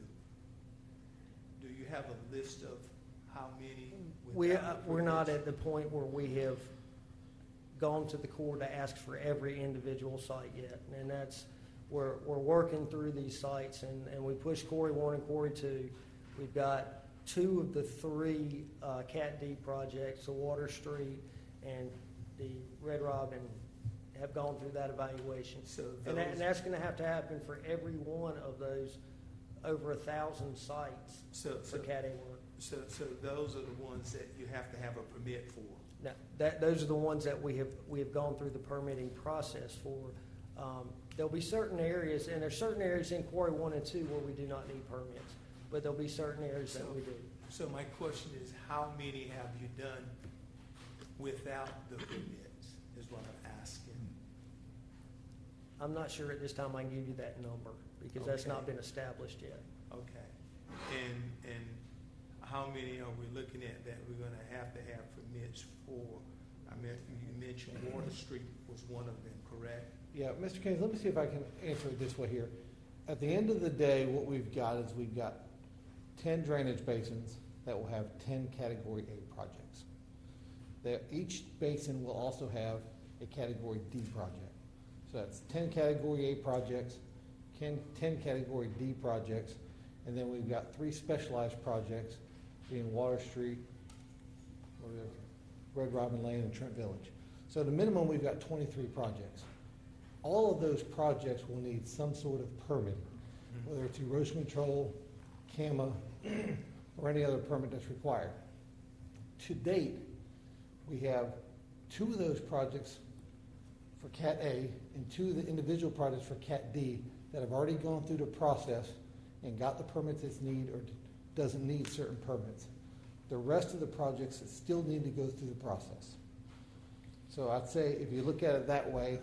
Do you have a list of how many? We're not at the point where we have gone to the court to ask for every individual site yet, and that's, we're working through these sites, and we pushed Quarry 1 and Quarry 2. We've got 2 of the 3 Cat D projects, the Water Street and the Red Robin, have gone through that evaluation. So And that's going to happen for every one of those over 1,000 sites for Cat A work. So those are the ones that you have to have a permit for. Now, those are the ones that we have gone through the permitting process for. There'll be certain areas, and there's certain areas in Quarry 1 and 2 where we do not need permits, but there'll be certain areas that we do. So my question is, how many have you done without the permits, is what I'm asking. I'm not sure at this time I can give you that number, because that's not Okay. been established yet. Okay. And how many are we looking at that we're gonna have permits for? I mean, you mentioned Water Street was one of them, correct? Yeah, Mr. Kinsey, let me see if I can answer it this way here. At the end of the day, what we've got is we've got 10 drainage basins that will have 10 Category A projects. Each basin will also have a Category D project. So that's 10 Category A projects, 10 Category D projects, and then we've got 3 specialized projects being Water Street, Red Robin Lane, and Trent Village. So the minimum, we've got 23 projects. All of those projects will need some sort of permit, whether it's erosion control, CAMA, or any other permit that's required. To date, we have 2 of those projects for Cat A and 2 of the individual projects for Cat D that have already gone through the process and got the permits it's need or doesn't need certain permits. The rest of the projects still need to go through the process. So I'd say if you look at it that way,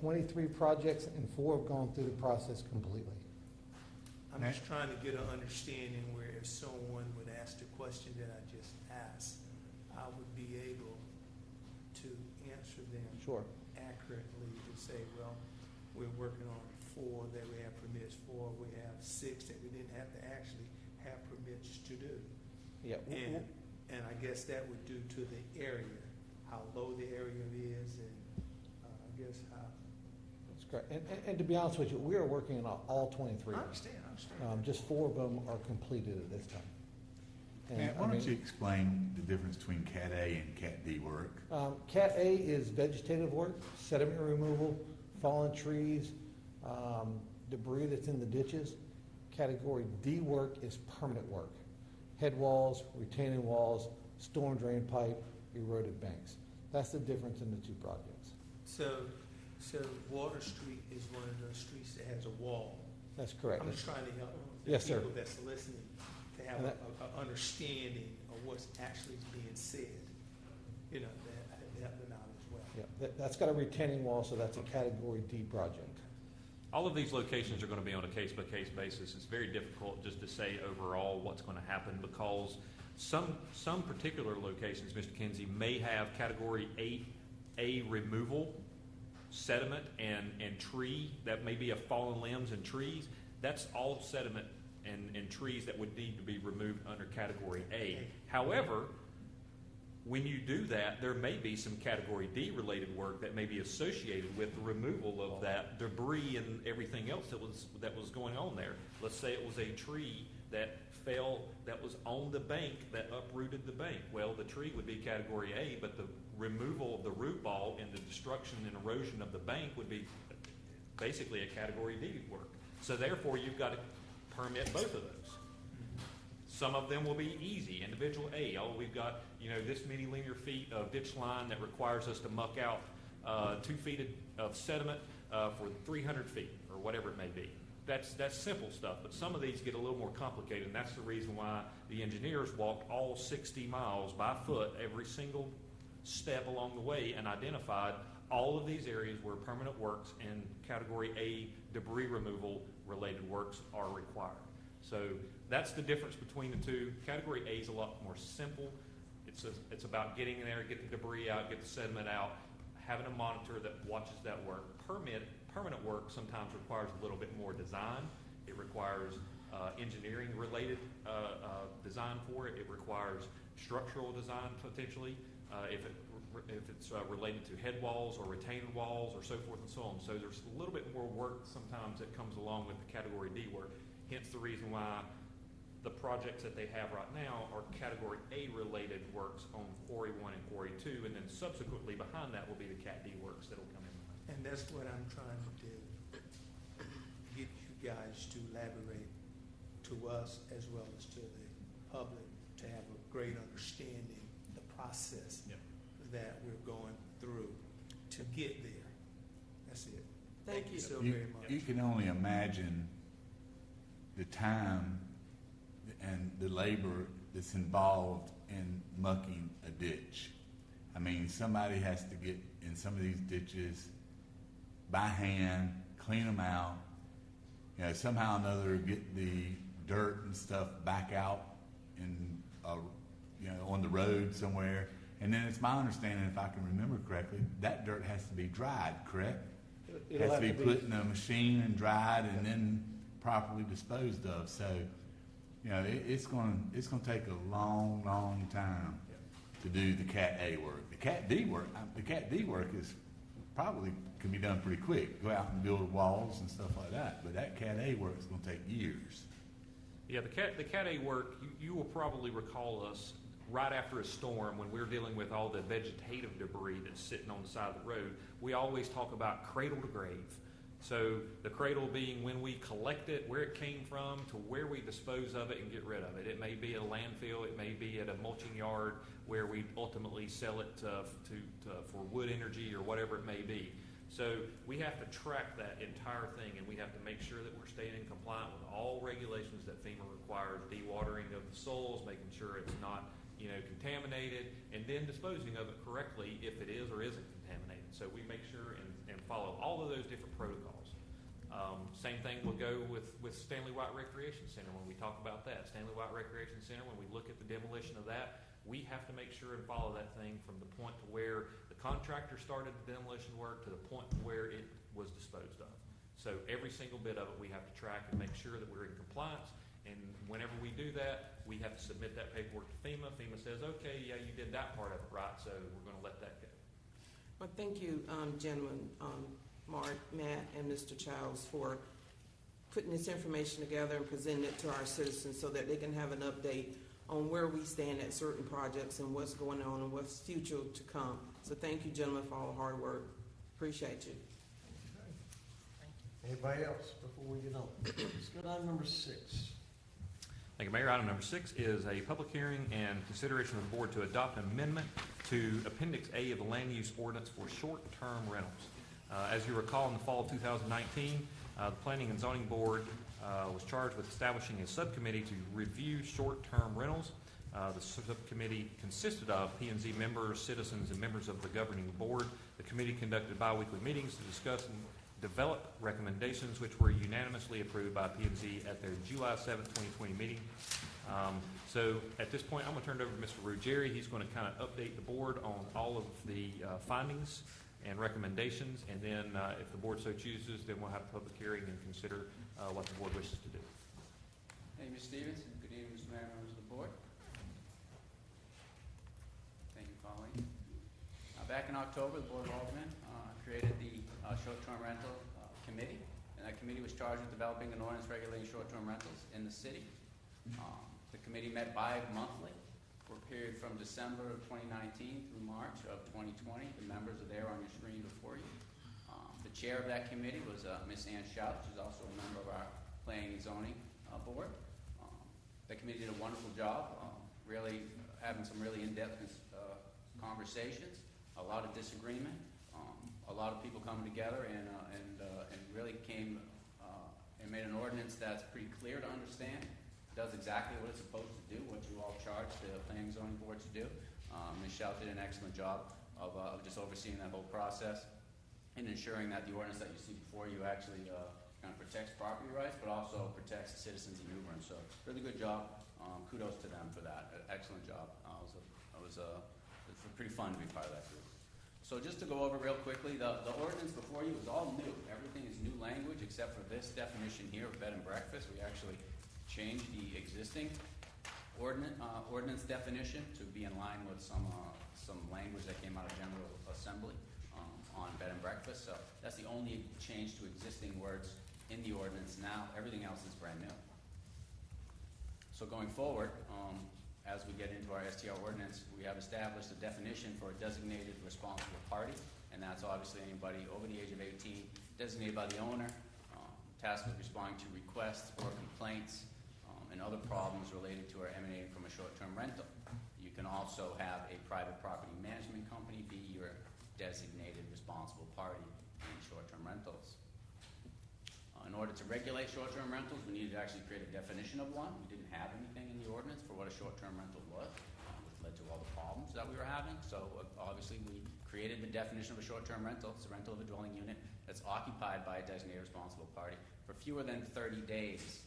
23 projects and 4 have gone through the process completely. I'm just trying to get an understanding where if someone would ask the question that I just asked, I would be able to answer them Sure. accurately to say, well, we're working on 4 that we have permits for, we have 6 that we didn't have to actually have permits to do. Yeah. And I guess that would do to the area, how low the area is, and I guess how. That's correct. And to be honest with you, we are working on all 23. I understand. Just 4 of them are completed at this time. And, Matt, why don't you explain the difference between Cat A and Cat D work? Cat A is vegetative work, sediment removal, fallen trees, debris that's in the ditches. Category D work is permanent work. Head walls, retaining walls, storm drain pipe, eroded banks. That's the difference in the 2 projects. So Water Street is one of those streets that has a wall. That's correct. I'm just trying to help the Yes, sir. people that's listening to have And an understanding of what's actually being said. You know, that help them out as well. Yeah, that's got a retaining wall, so that's a Category D project. All of these locations are going to be on a case-by-case basis. It's very difficult just to say overall what's going to happen because some particular locations, Mr. Kinsey, may have Category 8A removal, sediment and tree. That may be a fallen limbs and trees. That's all sediment and trees that would need to be removed under Category A. However, when you do that, there may be some Category D related work that may be associated with the removal of that debris and everything else that was going on there. Let's say it was a tree that fell, that was on the bank, that uprooted the bank. Well, the tree would be Category A, but the removal of the root ball and the destruction and erosion of the bank would be basically a Category D work. So therefore, you've got to permit both of those. Some of them will be easy. Individual A, we've got this many linear feet of ditch line that requires us to muck out 2 feet of sediment for 300 feet or whatever it may be. That's simple stuff, but some of these get a little more complicated, and that's the reason why the engineers walked all 60 miles by foot every single step along the way and identified all of these areas where permanent works and Category A debris removal related works are required. So that's the difference between the 2. Category A is a lot more simple. It's about getting in there, get the debris out, get the sediment out, having a monitor that watches that work. Permanent work sometimes requires a little bit more design. It requires engineering related design for it. It requires structural design potentially if it's related to head walls or retaining walls or so forth and so on. So there's a little bit more work sometimes that comes along with the Category D work. Hence the reason why the projects that they have right now are Category A related works on Quarry 1 and Quarry 2, and then subsequently behind that will be the Cat D works that will come in. And that's what I'm trying to do, get you guys to elaborate to us as well as to the public to have a great understanding of the process that we're going through to get there. That's it. Thank you so very much. You can only imagine the time and the labor that's involved in mucking a ditch. I mean, somebody has to get in some of these ditches by hand, clean them out, somehow or another get the dirt and stuff back out in, on the road somewhere. And then it's my understanding, if I can remember correctly, that dirt has to be dried, correct? It has to be put in a machine and dried and then properly disposed of. So, it's going to take a long, long time to do the Cat A work. The Cat D work is probably can be done pretty quick. Go out and build walls and stuff like that. But that Cat A work is going to take years. Yeah, the Cat A work, you will probably recall us right after a storm, when we're dealing with all the vegetative debris that's sitting on the side of the road, we always talk about cradle to grave. So the cradle being when we collect it, where it came from, to where we dispose of it and get rid of it. It may be at a landfill, it may be at a mulching yard where we ultimately sell it for wood energy or whatever it may be. So we have to track that entire thing, and we have to make sure that we're staying in compliance with all regulations that FEMA requires, dewatering of the soils, making sure it's not, contaminated, and then disposing of it correctly if it is or isn't contaminated. So we make sure and follow all of those different protocols. Same thing will go with Stanley White Recreation Center when we talk about that. Stanley White Recreation Center, when we look at the demolition of that, we have to make sure and follow that thing from the point to where the contractor started the demolition work to the point where it was disposed of. So every single bit of it we have to track and make sure that we're in compliance. And whenever we do that, we have to submit that paperwork to FEMA. FEMA says, okay, yeah, you did that part of it right, so we're going to let that go. Well, thank you, gentlemen, Mark, Matt, and Mr. Childs, for putting this information together and presenting it to our citizens so that they can have an update on where we stand at certain projects and what's going on and what's future to come. So thank you, gentlemen, for all the hard work. Appreciate you. Anybody else before we get on? Let's go to item number 6. Thank you, Mayor. Item number 6 is a public hearing and consideration of the board to adopt an amendment to Appendix A of the Land Use Ordinance for short-term rentals. As you recall, in the fall of 2019, the Planning and Zoning Board was charged with establishing a subcommittee to review short-term rentals. The subcommittee consisted of P&Z members, citizens, and members of the governing board. The committee conducted bi-weekly meetings to discuss and develop recommendations, which were unanimously approved by P&Z at their July 7th, 2020 meeting. So at this point, I'm going to turn it over to Mr. Ruggieri. He's going to kind of update the board on all of the findings and recommendations, and then if the board so chooses, then we'll have a public hearing and consider what the board wishes to do. Hey, Ms. Stevens. Good evening, Mr. Mayor, members of the board. Thank you, Colleen. Back in October, the Board of Aldermen created the short-term rental committee, and that committee was charged with developing an ordinance regulating short-term rentals in the city. The committee met bi-monthly for a period from December of 2019 through March of 2020. The members are there on your screen before you. The chair of that committee was Ms. Ann Shout. She's also a member of our Planning and Zoning Board. The committee did a wonderful job, really having some really in-depth conversations, a lot of disagreement, a lot of people coming together and really came and made an ordinance that's pretty clear to understand. Does exactly what it's supposed to do, what you all charged the Planning and Zoning Board to do. Ms. Shout did an excellent job of just overseeing that whole process and ensuring that the ordinance that you see before you actually kind of protects property rights, but also protects the citizens of New Bern. So really good job. Kudos to them for that. Excellent job. It's pretty fun to be part of that group. So just to go over real quickly, the ordinance before you is all new. Everything is new language except for this definition here of bed and breakfast. We actually changed the existing ordinance definition to be in line with some language that came out of General Assembly on bed and breakfast. So that's the only change to existing words in the ordinance now. Everything else is brand new. So going forward, as we get into our STR ordinance, we have established a definition for a designated responsible party, and that's obviously anybody over the age of 18, designated by the owner, tasked with responding to requests or complaints and other problems related to or emanating from a short-term rental. You can also have a private property management company be your designated responsible party in short-term rentals. In order to regulate short-term rentals, we needed to actually create a definition of one. We didn't have anything in the ordinance for what a short-term rental was, which led to all the problems that we were having. So obviously we created the definition of a short-term rental. It's a rental of a dwelling unit that's occupied by a designated responsible party for fewer than 30 days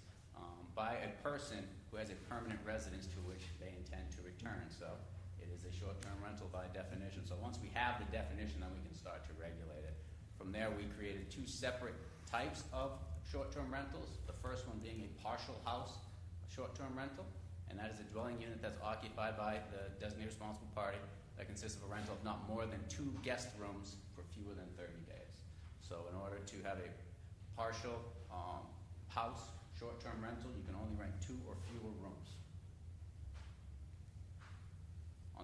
by a person who has a permanent residence to which they intend to return. So it is a short-term rental by definition. So once we have the definition, then we can start to regulate it. From there, we created two separate types of short-term rentals. The first one being a partial house short-term rental, and that is a dwelling unit that's occupied by the designated responsible party that consists of a rental of not more than 2 guest rooms for fewer than 30 days. So in order to have a partial house short-term rental, you can only rent 2 or fewer rooms.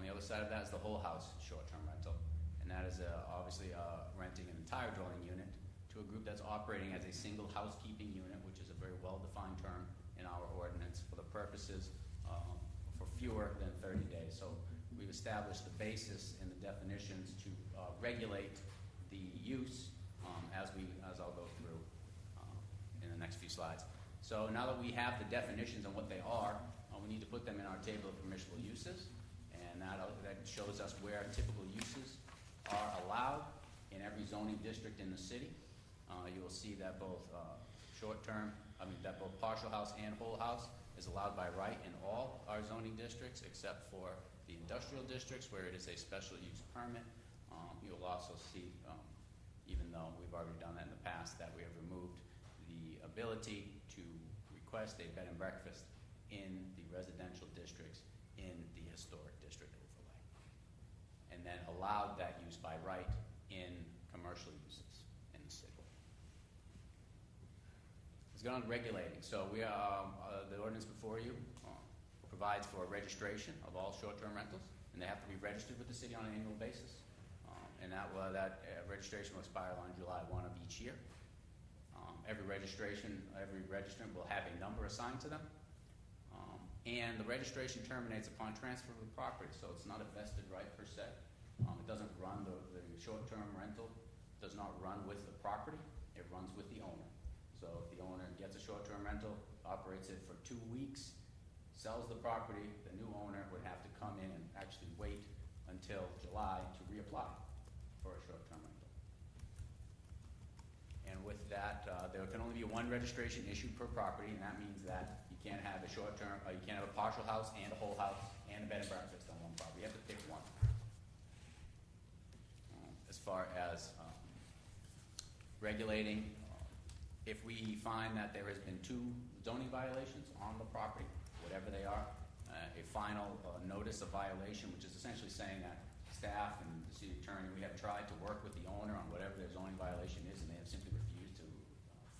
On the other side of that is the whole house short-term rental, and that is obviously renting an entire dwelling unit to a group that's operating as a single housekeeping unit, which is a very well-defined term in our ordinance for the purposes for fewer than 30 days. So we've established the basis in the definitions to regulate the use as I'll go through in the next few slides. So now that we have the definitions on what they are, we need to put them in our table of permissible uses, and that shows us where typical uses are allowed in every zoning district in the city. You will see that both that both partial house and whole house is allowed by right in all our zoning districts, except for the industrial districts where it is a special use permit. You'll also see, even though we've already done that in the past, that we have removed the ability to request a bed and breakfast in the residential districts in the historic district overlay, and then allowed that use by right in commercial uses in the city. Let's go on to regulating. So we are, the ordinance before you provides for a registration of all short-term rentals, and they have to be registered with the city on an annual basis. And that registration will expire on July 1 of each year. Every registrant will have a number assigned to them. And the registration terminates upon transfer of the property, so it's not a vested right per se. It doesn't run, the short-term rental does not run with the property, it runs with the owner. So if the owner gets a short-term rental, operates it for 2 weeks, sells the property, the new owner would have to come in and actually wait until July to reapply for a short-term rental. And with that, there can only be one registration issued per property, and that means that you can't have a short-term, you can't have a partial house and a whole house and a bed and breakfast on one property. You have to pick one. As far as regulating, if we find that there has been 2 zoning violations on the property, whatever they are, a final notice of violation, which is essentially saying that staff and the city attorney, we have tried to work with the owner on whatever their zoning violation is, and they have simply refused to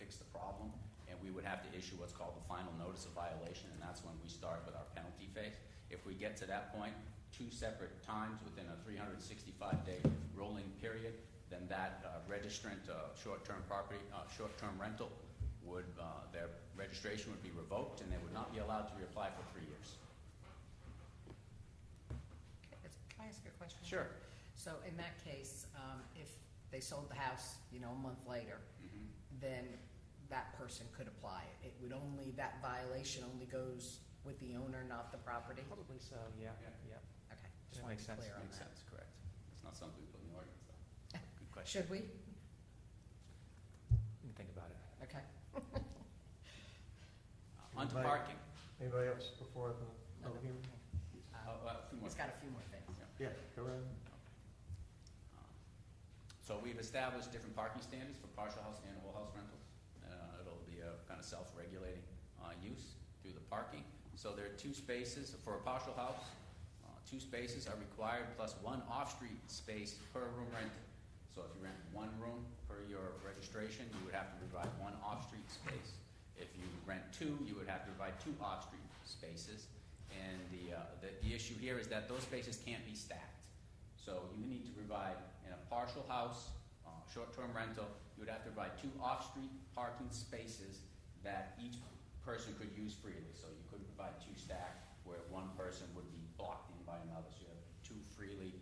fix the problem, and we would have to issue what's called the final notice of violation, and that's when we start with our penalty phase. If we get to that point 2 separate times within a 365-day rolling period, then that registrant short-term rental would, their registration would be revoked, and they would not be allowed to reapply for 3 years. Can I ask a question? Sure. So in that case, if they sold the house, a month later, then that person could apply. It would only, that violation only goes with the owner, not the property? Probably so, yeah. Okay, just That want makes to be sense. clear on Makes that. sense, correct. It's not something we put in the ordinance, though. Good question. Should we? Let me think about it. Okay. Onto Anybody- parking. Anybody else before the No, no. public hearing? A few more. It's got a few more things. Yeah, go ahead. So we've established different parking standards for partial house and whole house rentals. It'll be a kind of self-regulating use through the parking. So there are 2 spaces for a partial house. 2 spaces are required plus 1 off-street space per room rented. So if you rent 1 room per your registration, you would have to provide 1 off-street space. If you rent 2, you would have to provide 2 off-street spaces. And the issue here is that those spaces can't be stacked. So you need to provide, in a partial house, short-term rental, you would have to provide 2 off-street parking spaces that each person could use freely. So you couldn't provide 2 stacked where one person would be blocked in by another. So you have 2 freely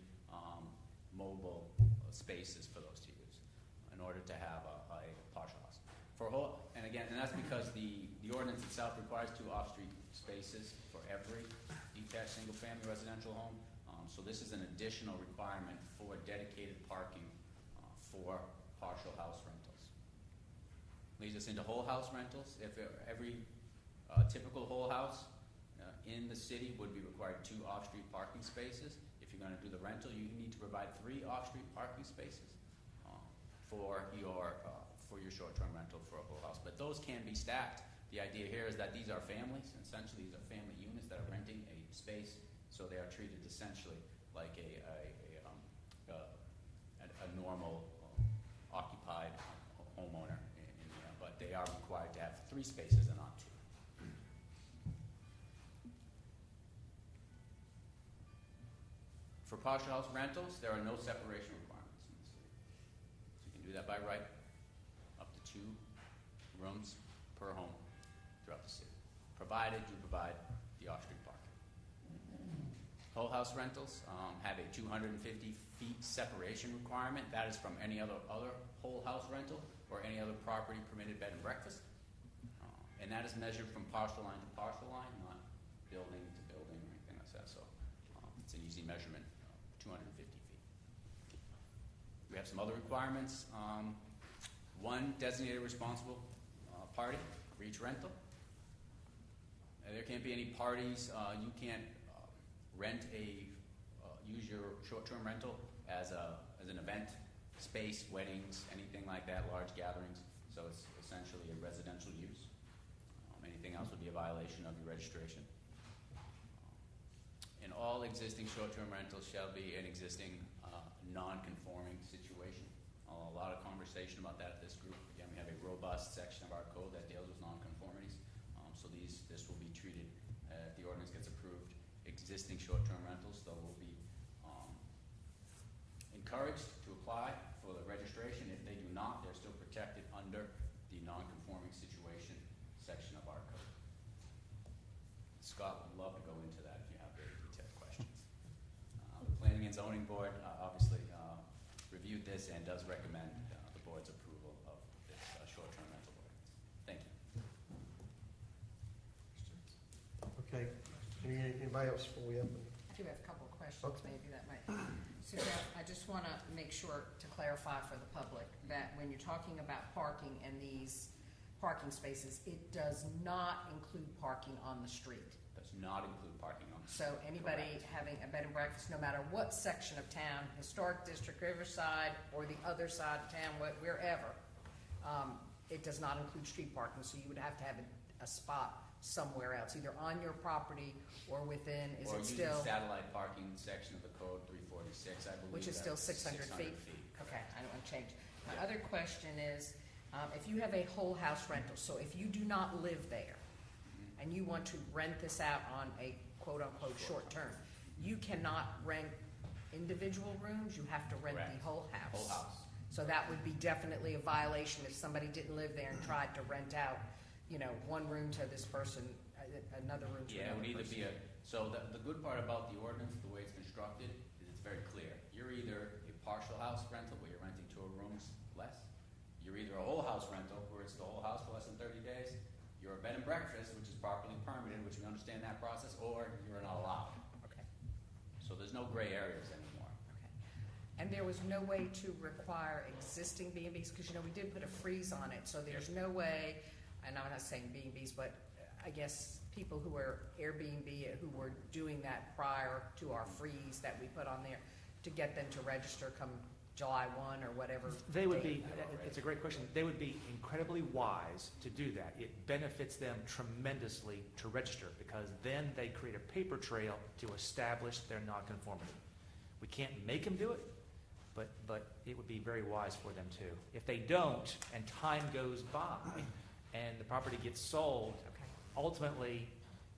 mobile spaces for those to use in order to have a partial house. And that's because the ordinance itself requires 2 off-street spaces for every detached single-family residential home. So this is an additional requirement for dedicated parking for partial house rentals. Leads us into whole house rentals. If every typical whole house in the city would be required 2 off-street parking spaces. If you're going to do the rental, you need to provide 3 off-street parking spaces for your short-term rental for a whole house. But those can be stacked. The idea here is that these are families. Essentially, these are family units that are renting a space, so they are treated essentially like a normal occupied homeowner. But they are required to have 3 spaces and not 2. partial house rentals, there are no separation requirements in the city. So you can do that by right, up to 2 rooms per home throughout the city, provided you provide the off-street parking. Whole house rentals have a 250 feet separation requirement. That is from any other whole house rental or any other property permitted bed and breakfast. And that is measured from parcel line to parcel line, not building to building or anything like that. So it's an easy measurement, 250 feet. We have some other requirements. 1 designated responsible party for each rental. There can't be any parties. You can't use your short-term rental as an event space, weddings, anything like that, large gatherings. So it's essentially a residential use. Anything else would be a violation of your registration. And all existing short-term rentals shall be an existing non-conforming situation. A lot of conversation about that at this group. Again, we have a robust section of our code that deals with non-conformities. So this will be treated, if the ordinance gets approved, existing short-term rentals, though, will be encouraged to apply for the registration. If they do not, they're still protected under the non-conforming situation section of our code. Scott would love to go into that if you have very detailed questions. The Planning and Zoning Board obviously reviewed this and does recommend the board's approval of this short-term rental ordinance. Thank you. Okay, anybody else before we open? I do have a couple of questions, Okay. maybe that might. So Jeff, I just want to make sure to clarify for the public that when you're talking about parking and these parking spaces, it does not include parking on the street. Does not include parking on the So anybody having a bed and breakfast, no matter what section of town, historic district, Riverside, or the other side of town, wherever, it does not include street parking. So you would have to have a spot somewhere else, either on your property or within. Is or it using still satellite parking section of the code 346, I believe. which is still 600 feet? Okay, I don't want to change. My other question is, if you have a whole house rental, so if you do not live there and you want to rent this out on a quote-unquote short term, you cannot rent individual rooms, you have to rent Correct. the whole house. Whole house. So that would be definitely a violation if somebody didn't live there and tried to rent out, one room to this person, another room to Yeah, it another would either person. be so the good part about the ordinance, the way it's constructed, is it's very clear. You're either a partial house rental where you're renting 2 rooms less. You're either a whole house rental where it's the whole house for less than 30 days. You're a bed and breakfast, which is properly permitted, which we understand that process, or you're not allowed. Okay. So there's no gray areas anymore. Okay. And there was no way to require existing B&Bs, because, we did put a freeze on it, so there's no way, and I'm not saying B&Bs, but I guess people who are Airbnb, who were doing that prior to our freeze that we put on there, to get them to register come July 1 or whatever. They would date. be, it's a great question, they would be incredibly wise to do that. It benefits them tremendously to register, because then they create a paper trail to establish their nonconformity. We can't make them do it, but it would be very wise for them to. If they don't, and time goes by, and the property gets sold, Okay. ultimately,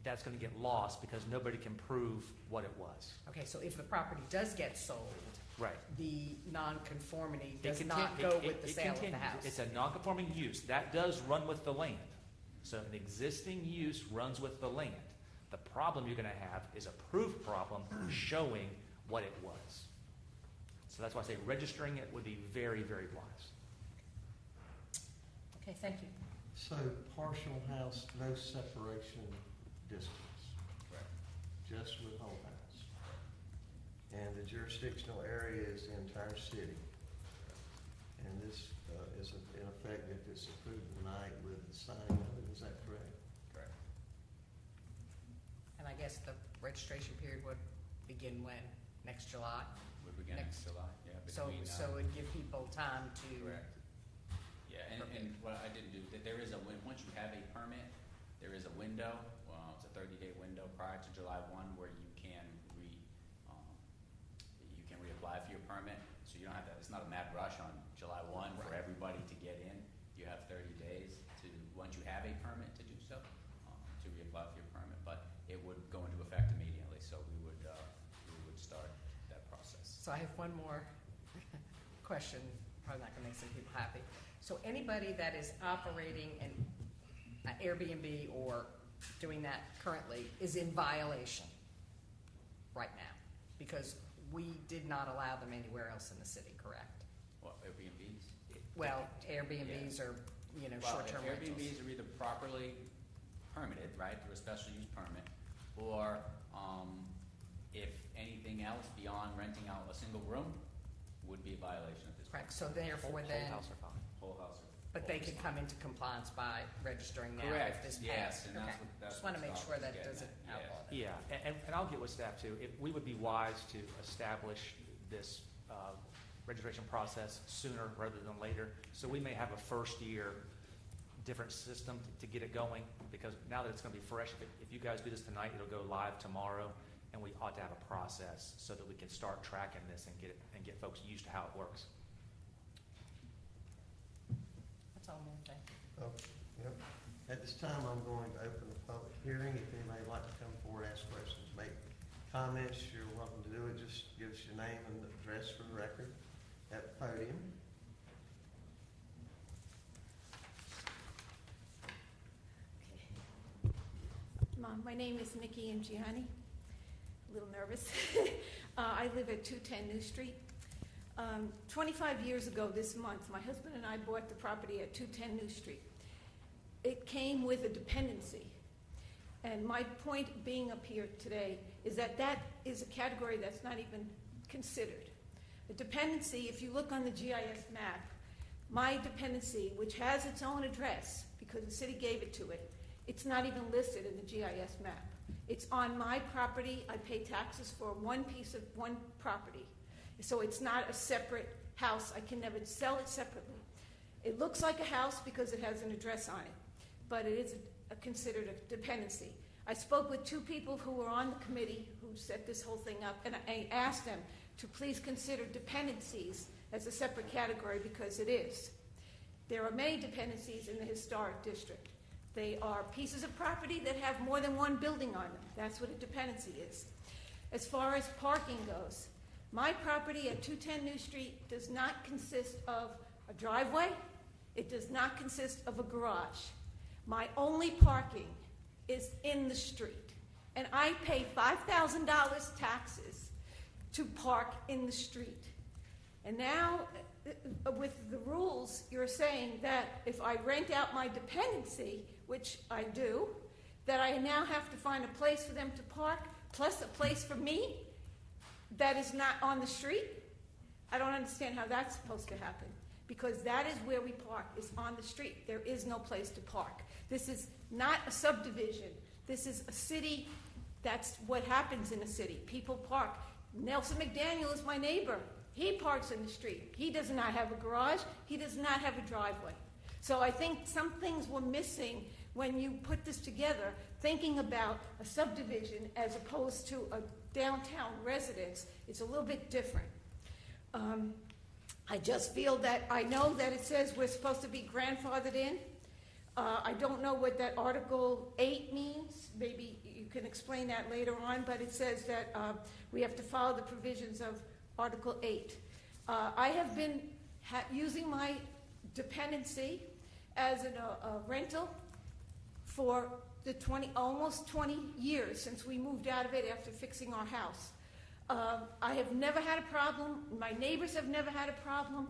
that's going to get lost because nobody can prove what it was. Okay, so if the property does get sold, Right. the nonconformity It does contin- not it- go it- with the it sale of the continues. house. It's a non-conforming use. That does run with the land. So an existing use runs with the land. The problem you're going to have is a proof problem showing what it was. So that's why I say registering it would be very, very wise. Okay, thank you. So partial house, no separation distance, Correct. just with whole house. And the jurisdictional area is the entire city. And this is in effect, if it's approved tonight with the signing of it, is that correct? Correct. And I guess the registration period would begin when? Next July? Would begin next July, yeah. So it'd give people time to. Correct. Yeah, and what I didn't do, there is once you have a permit, there is a window, it's a 30-day window prior to July 1 where you can reapply for your permit. So you don't have to, it's not a mad rush on July 1 for everybody to get in. You have 30 days once you have a permit to do so, to reapply for your permit. But it would go into effect immediately, so we would start that process. so I have one more question, probably not gonna make some people happy. So anybody that is operating an Airbnb or doing that currently is in violation right now, because we did not allow them anywhere else in the city, correct? What, Airbnbs? Well, Airbnbs are, short-term Well, rentals. Airbnbs are either properly permitted, right, through a special use permit, or if anything else beyond renting out a single room would be a violation at this point. Correct, so therefore then, Whole house are fine. Whole house. but they could come into compliance by registering now if Correct, this yes, passed. and that's Okay. what- that's Just want to what make Scott sure was that getting doesn't at, outlaw that. Yeah, and I'll get with staff too. We would be wise to establish this registration process sooner rather than later. So we may have a first year different system to get it going, because now that it's going to be fresh, if you guys do this tonight, it'll go live tomorrow, and we ought to have a process so that we can start tracking this and get folks used to how it works. That's all, man, thank you. Okay, yep. At this time, I'm going to open the public hearing. If anybody would like to come forward, ask questions, make comments, you're welcome to do it. Just give us your name and address for the record at the podium. My name is Nikki Ingiani. A little nervous. I live at 210 New Street. 25 years ago this month, my husband and I bought the property at 210 New Street. It came with a dependency. And my point being up here today is that that is a category that's not even considered. The dependency, if you look on the GIS map, my dependency, which has its own address because the city gave it to it, it's not even listed in the GIS map. It's on my property. I pay taxes for one piece of one property. So it's not a separate house. I can never sell it separately. It looks like a house because it has an address on it, but it is considered a dependency. I spoke with two people who were on the committee who set this whole thing up, and I asked them to please consider dependencies as a separate category because it is. There are many dependencies in the historic district. They are pieces of property that have more than one building on them. That's what a dependency is. As far as parking goes, my property at 210 New Street does not consist of a driveway. It does not consist of a garage. My only parking is in the street. And I pay $5,000 taxes to park in the street. And now, with the rules, you're saying that if I rent out my dependency, which I do, that I now have to find a place for them to park, plus a place for me that is not on the street? I don't understand how that's supposed to happen, because that is where we park, is on the street. There is no place to park. This is not a subdivision. This is a city. That's what happens in a city. People park. Nelson McDaniel is my neighbor. He parks in the street. He does not have a garage. He does not have a driveway. So I think some things were missing when you put this together, thinking about a subdivision as opposed to a downtown residence. It's a little bit different. I just feel that I know that it says we're supposed to be grandfathered in. I don't know what that Article 8 means. Maybe you can explain that later on, but it says that we have to follow the provisions of Article 8. I have been using my dependency as a rental for the almost 20 years since we moved out of it after fixing our house. I have never had a problem. My neighbors have never had a problem.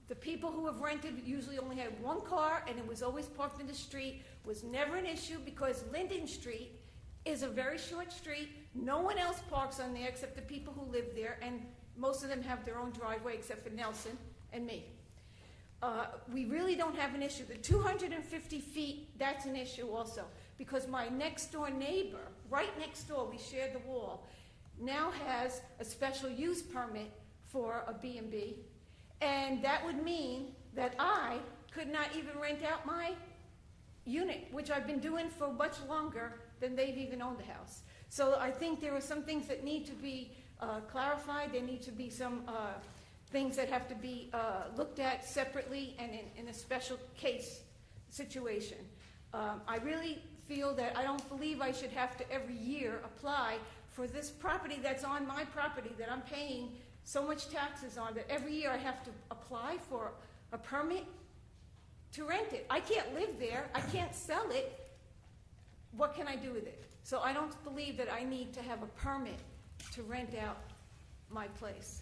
The people who have rented usually only had one car, and it was always parked in the street. Was never an issue because Linden Street is a very short street. No one else parks on there except the people who live there, and most of them have their own driveway except for Nelson and me. We really don't have an issue. The 250 feet, that's an issue also, because my next door neighbor, right next door, we share the wall, now has a special use permit for a B&B, and that would mean that I could not even rent out my unit, which I've been doing for much longer than they've even owned the house. So I think there are some things that need to be clarified. There need to be some things that have to be looked at separately and in a special case situation. I really feel that I don't believe I should have to every year apply for this property that's on my property that I'm paying so much taxes on that every year I have to apply for a permit to rent it. I can't live there. I can't sell it. What can I do with it? So I don't believe that I need to have a permit to rent out my place.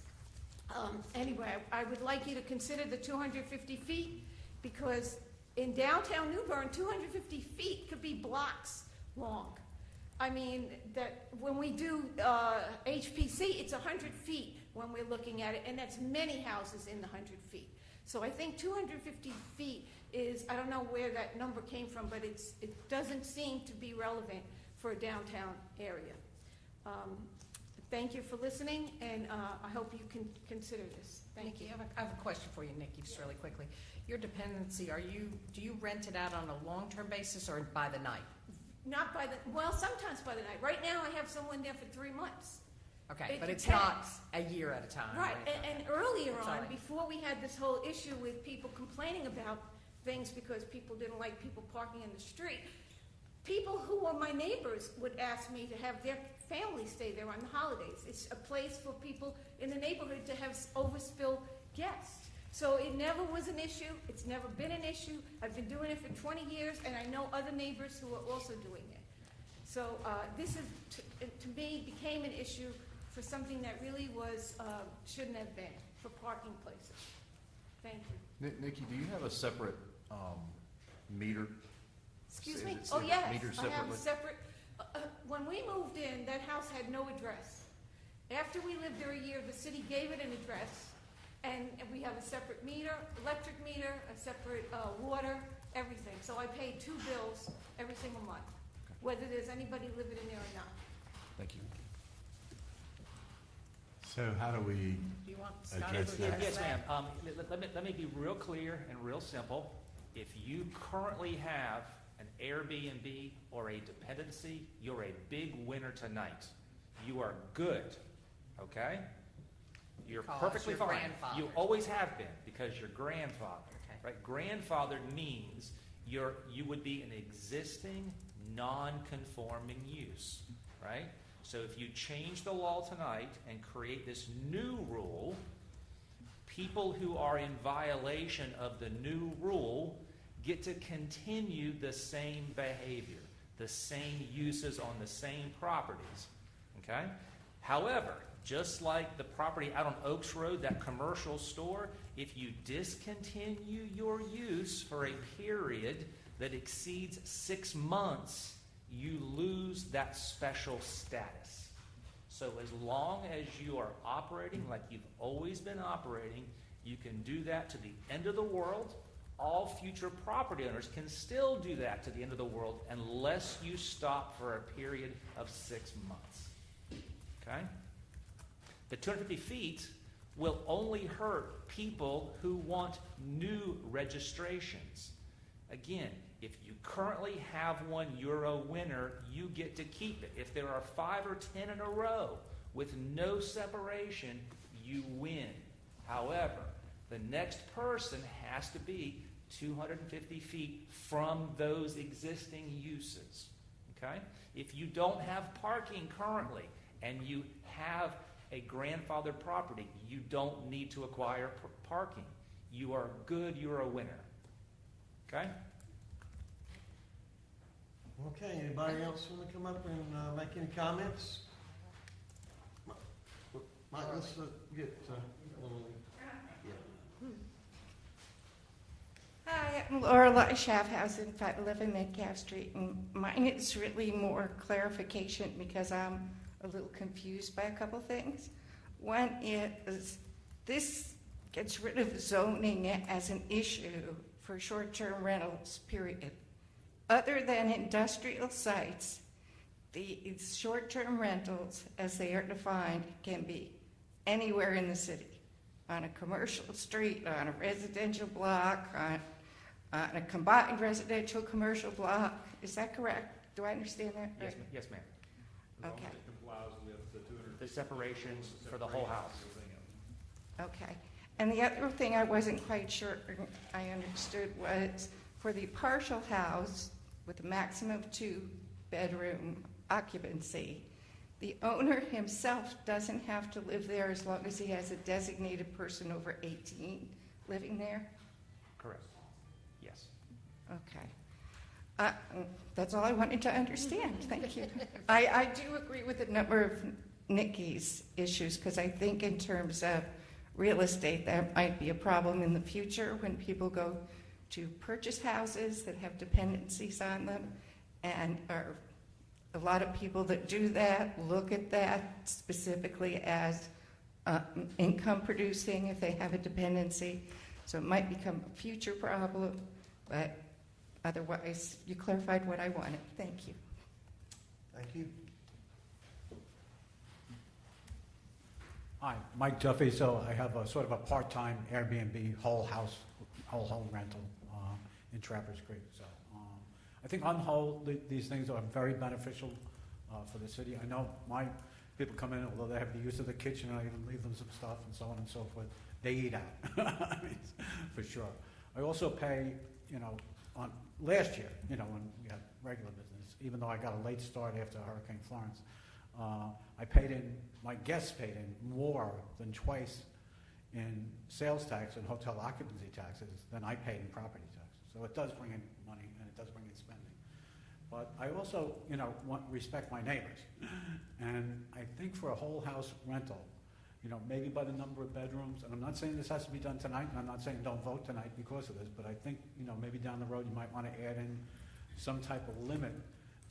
Anyway, I would like you to consider the 250 feet, because in downtown New Bern, 250 feet could be blocks long. I mean, that when we do HPC, it's 100 feet when we're looking at it, and that's many houses in the 100 feet. So I think 250 feet is, I don't know where that number came from, but it doesn't seem to be relevant for a downtown area. Thank you for listening, and I hope you can consider this. Thank you. I have a question for you, Nikki, just really quickly. Your dependency, do you rent it out on a long-term basis or by the night? Not by the, well, sometimes by the night. Right now, I have someone there for 3 months. Okay, It but it's depends. not a year at a time. Right, and earlier Sorry. on, before we had this whole issue with people complaining about things because people didn't like people parking in the street, people who were my neighbors would ask me to have their family stay there on the holidays. It's a place for people in the neighborhood to have overspill guests. So it never was an issue. It's never been an issue. I've been doing it for 20 years, and I know other neighbors who are also doing it. So this is, to me, became an issue for something that really was, shouldn't have been, for parking places. Thank you. Nikki, do you have a separate meter? Excuse Is me? it Oh, yes, metered I have a separately? separate, when we moved in, that house had no address. After we lived there a year, the city gave it an address, and we have a separate meter, electric meter, a separate water, everything. So I pay 2 bills every single month, whether there's anybody living in there or not. Thank you. So how do we Do you want Scott to address that? address Yes, that? ma'am. Let me be real clear and real simple. If you currently have an Airbnb or a dependency, you're a big winner tonight. You are good, okay? You're Because perfectly you're fine. grandfathered. You always have been, because you're grandfathered, Okay. right? Grandfathered means you would be an existing, non-conforming use, right? So if you change the law tonight and create this new rule, people who are in violation of the new rule get to continue the same behavior, the same uses on the same properties, okay? However, just like the property out on Oaks Road, that commercial store, if you discontinue your use for a period that exceeds 6 months, you lose that special status. So as long as you are operating like you've always been operating, you can do that to the end of the world. All future property owners can still do that to the end of the world unless you stop for a period of 6 months. Okay? The 250 feet will only hurt people who want new registrations. Again, if you currently have one, you're a winner. You get to keep it. If there are 5 or 10 in a row with no separation, you win. However, the next person has to be 250 feet from those existing uses. Okay? If you don't have parking currently and you have a grandfathered property, you don't need to acquire parking. You are good, you're a winner. Okay? Okay, anybody else want to come up and make any comments? Mike, let's get, Hi, I'm Laura Schaffhausen, 511 Metcalf Street, and mine is really more clarification because I'm a little confused by a couple things. One is this gets rid of zoning as an issue for short-term rentals, period. Other than industrial sites, the short-term rentals, as they are defined, can be anywhere in the city, on a commercial street, on a residential block, on a combined residential commercial block. Is that correct? Do I understand that right? Yes, ma'am. Okay. The separations for the whole house. Okay. And the other thing I wasn't quite sure I understood was for the partial house with a maximum of 2-bedroom occupancy, The owner himself doesn't have to live there as long as he has a designated person over 18 living there? Correct. Yes. Okay. That's all I wanted to understand. Thank you. I do agree with a number of Nikki's issues, because I think in terms of real estate, that might be a problem in the future when people go to purchase houses that have dependencies on them, and a lot of people that do that look at that specifically as income producing if they have a dependency. So it might become a future problem, but otherwise, you clarified what I wanted. Thank you. Thank you. Hi, Mike Duffy. So I have a sort of a part-time Airbnb whole home rental in Trappers Creek. So I think on the whole, these things are very beneficial for the city. I know my people come in, although they have the use of the kitchen, I even leave them some stuff and so on and so forth. They eat out, I mean, for sure. I also pay, on last year, when we had regular business, even though I got a late start after Hurricane Florence, my guests paid in more than twice in sales tax and hotel occupancy taxes than I paid in property taxes. So it does bring in money and it does bring in spending. But I also, respect my neighbors. And I think for a whole house rental, maybe by the number of bedrooms, and I'm not saying this has to be done tonight, and I'm not saying don't vote tonight because of this, but I think, maybe down the road you might want to add in some type of limit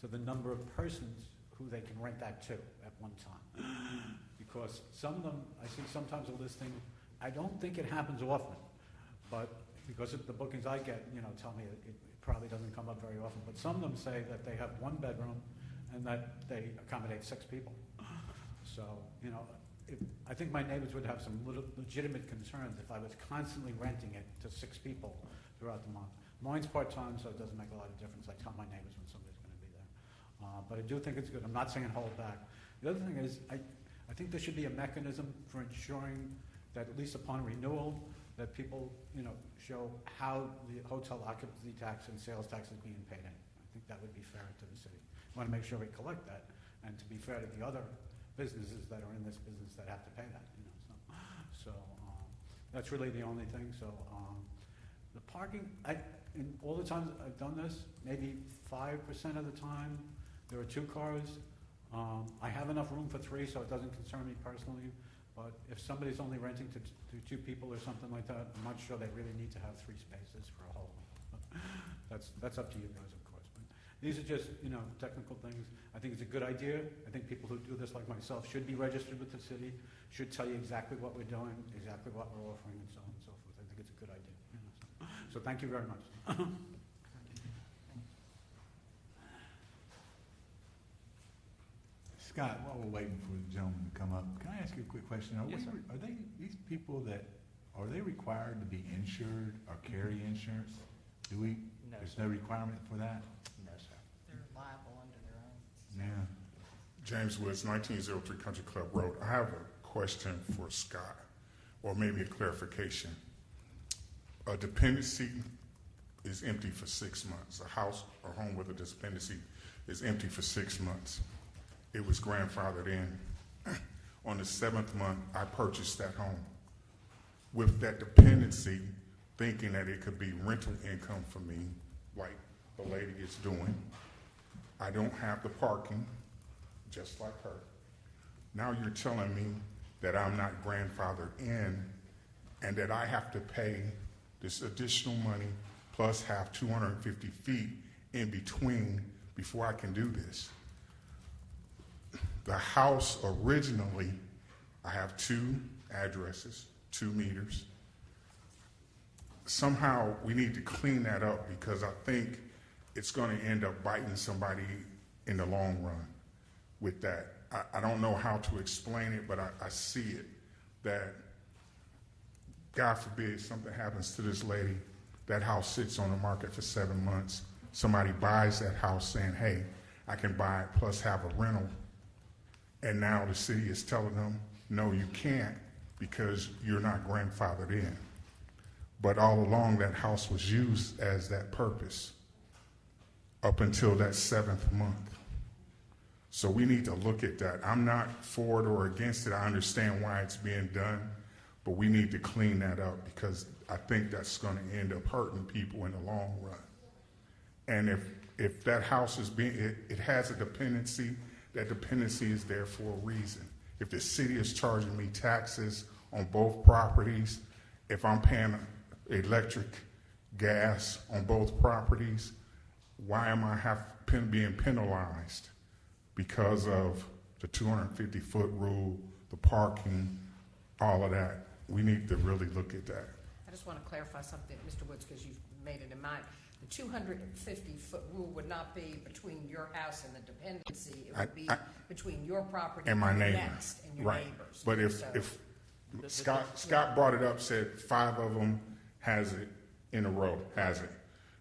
to the number of persons who they can rent that to at one time. Because some of them, I see sometimes a listing, I don't think it happens often, but because of the bookings I get, tell me it probably doesn't come up very often, but some of them say that they have one bedroom and that they accommodate 6 people. So, I think my neighbors would have some legitimate concerns if I was constantly renting it to 6 people throughout the month. Mine's part-time, so it doesn't make a lot of difference. I tell my neighbors when somebody's going to be there. But I do think it's good. I'm not saying hold back. The other thing is, I think there should be a mechanism for ensuring that at least upon renewal, that people, show how the hotel occupancy tax and sales tax is being paid in. I think that would be fair to the city. We want to make sure we collect that, and to be fair to the other businesses that are in this business that have to pay that. So that's really the only thing. So the parking, in all the times I've done this, maybe 5% of the time there are 2 cars. I have enough room for 3, so it doesn't concern me personally. But if somebody's only renting to 2 people or something like that, I'm not sure they really need to have 3 spaces for a whole. That's up to you guys, of course. But these are just technical things. I think it's a good idea. I think people who do this, like myself, should be registered with the city. Should tell you exactly what we're doing, exactly what we're offering, and so on and so forth. I think it's a good idea. So thank you very much. Scott, while we're waiting for the gentleman to come up, can I ask you a quick question? Yes, sir. Are these people are they required to be insured or carry insurance? No, There's no requirement for that? No, sir. They're liable under their own. Yeah. James Woods, 1903 Country Club Road. I have a question for Scott, or maybe a clarification. A dependency is empty for 6 months. A house or home with a dependency is empty for 6 months. It was grandfathered in. On the 7th month, I purchased that home. With that dependency, thinking that it could be rental income for me, like the lady is doing. I don't have the parking, just like her. Now you're telling me that I'm not grandfathered in and that I have to pay this additional money plus have 250 feet in between before I can do this. The house originally, I have 2 addresses, 2 meters. Somehow we need to clean that up because I think it's going to end up biting somebody in the long run with that. I don't know how to explain it, but I see it, that God forbid something happens to this lady, that house sits on the market for 7 months. Somebody buys that house saying, hey, I can buy it plus have a rental. And now the city is telling them, no, you can't because you're not grandfathered in. But all along that house was used as that purpose up until that 7th month. So we need to look at that. I'm not for it or against it. I understand why it's being done, but we need to clean that up because I think that's going to end up hurting people in the long run. And if that house is it has a dependency, that dependency is there for a reason. If the city is charging me taxes on both properties, if I'm paying electric, gas on both properties, why am I being penalized because of the 250-foot rule, the parking, all of that? We need to really look at that. I just want to clarify something, Mr. Woods, because you've made it in mind. The 250-foot rule would not be between your house and the dependency. It would be between your property and my neighbor. Next and your Right. neighbors. But if Scott brought it up, said 5 of them has it in a row, has it.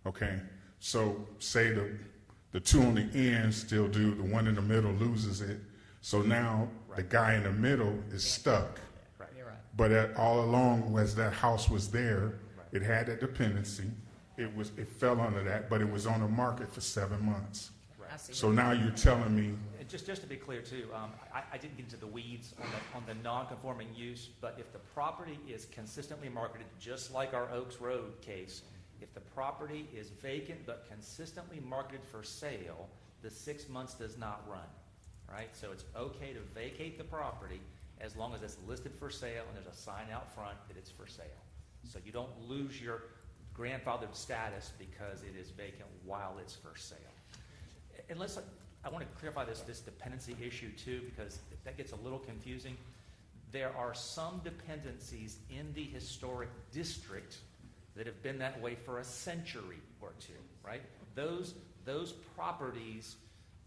Okay? So say the 2 on the end still do, the one in the middle loses it. So now the guy in the middle is stuck. Right. You're right. But all along, as that house was there, it had that dependency. It fell under that, but it was on the market for 7 months. I see. So now you're telling me, And just to be clear too, I didn't get into the weeds on the non-conforming use, but if the property is consistently marketed, just like our Oaks Road case, if the property is vacant but consistently marketed for sale, the 6 months does not run, right? So it's okay to vacate the property as long as it's listed for sale and there's a sign out front that it's for sale. So you don't lose your grandfathered status because it is vacant while it's for sale. And I want to clarify this dependency issue too, because that gets a little confusing. There are some dependencies in the historic district that have been that way for a century or two, right? Those properties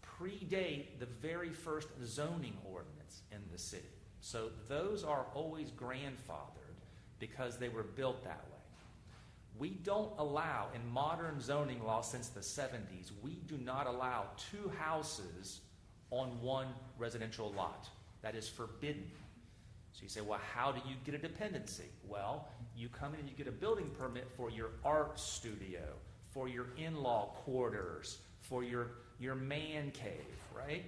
predate the very first zoning ordinance in the city. So those are always grandfathered because they were built that way. We don't allow, in modern zoning law since the 70s, we do not allow 2 houses on one residential lot. That is forbidden. So you say, well, how do you get a dependency? Well, you come in and you get a building permit for your art studio, for your in-law quarters, for your man cave, right?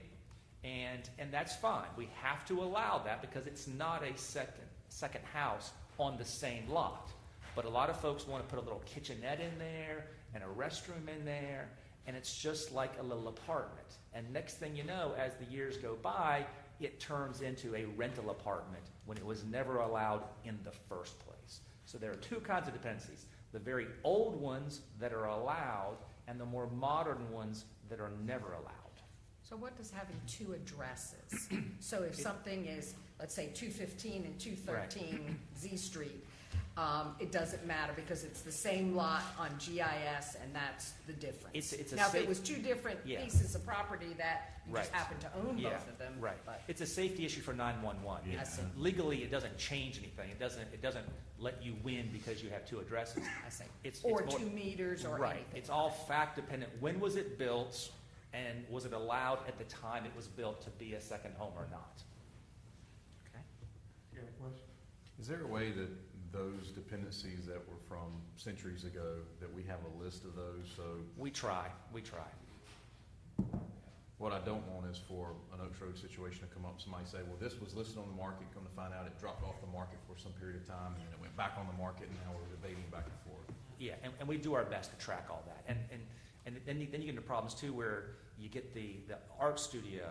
And that's fine. We have to allow that because it's not a second house on the same lot. But a lot of folks want to put a little kitchenette in there and a restroom in there, and it's just like a little apartment. And next thing you know, as the years go by, it turns into a rental apartment when it was never allowed in the first place. So there are 2 kinds of dependencies: the very old ones that are allowed and the more modern ones that are never allowed. So what does having 2 addresses? So if something is, let's say, 215 and 213 Z Street, it doesn't matter because it's the same lot on GIS, and that's the difference. Now, if it was 2 different pieces of property that you just happen to own both of them, right? But It's a safety issue for 911. I see. Legally, it doesn't change anything. It doesn't let you win because you have 2 addresses. I see. It's Or more, 2 meters or right. anything. It's all fact dependent. When was it built, and was it allowed at the time it was built to be a second home or not? Okay. You have a question? Is there a way that those dependencies that were from centuries ago, that we have a list of those? So We try. what I don't want is for an Oaks Road situation to come up, somebody say, well, this was listed on the market, come to find out it dropped off the market for some period of time, and then it went back on the market, and now we're debating back and forth. Yeah, and we do our best to track all that. And then you get into problems too, where you get the art studio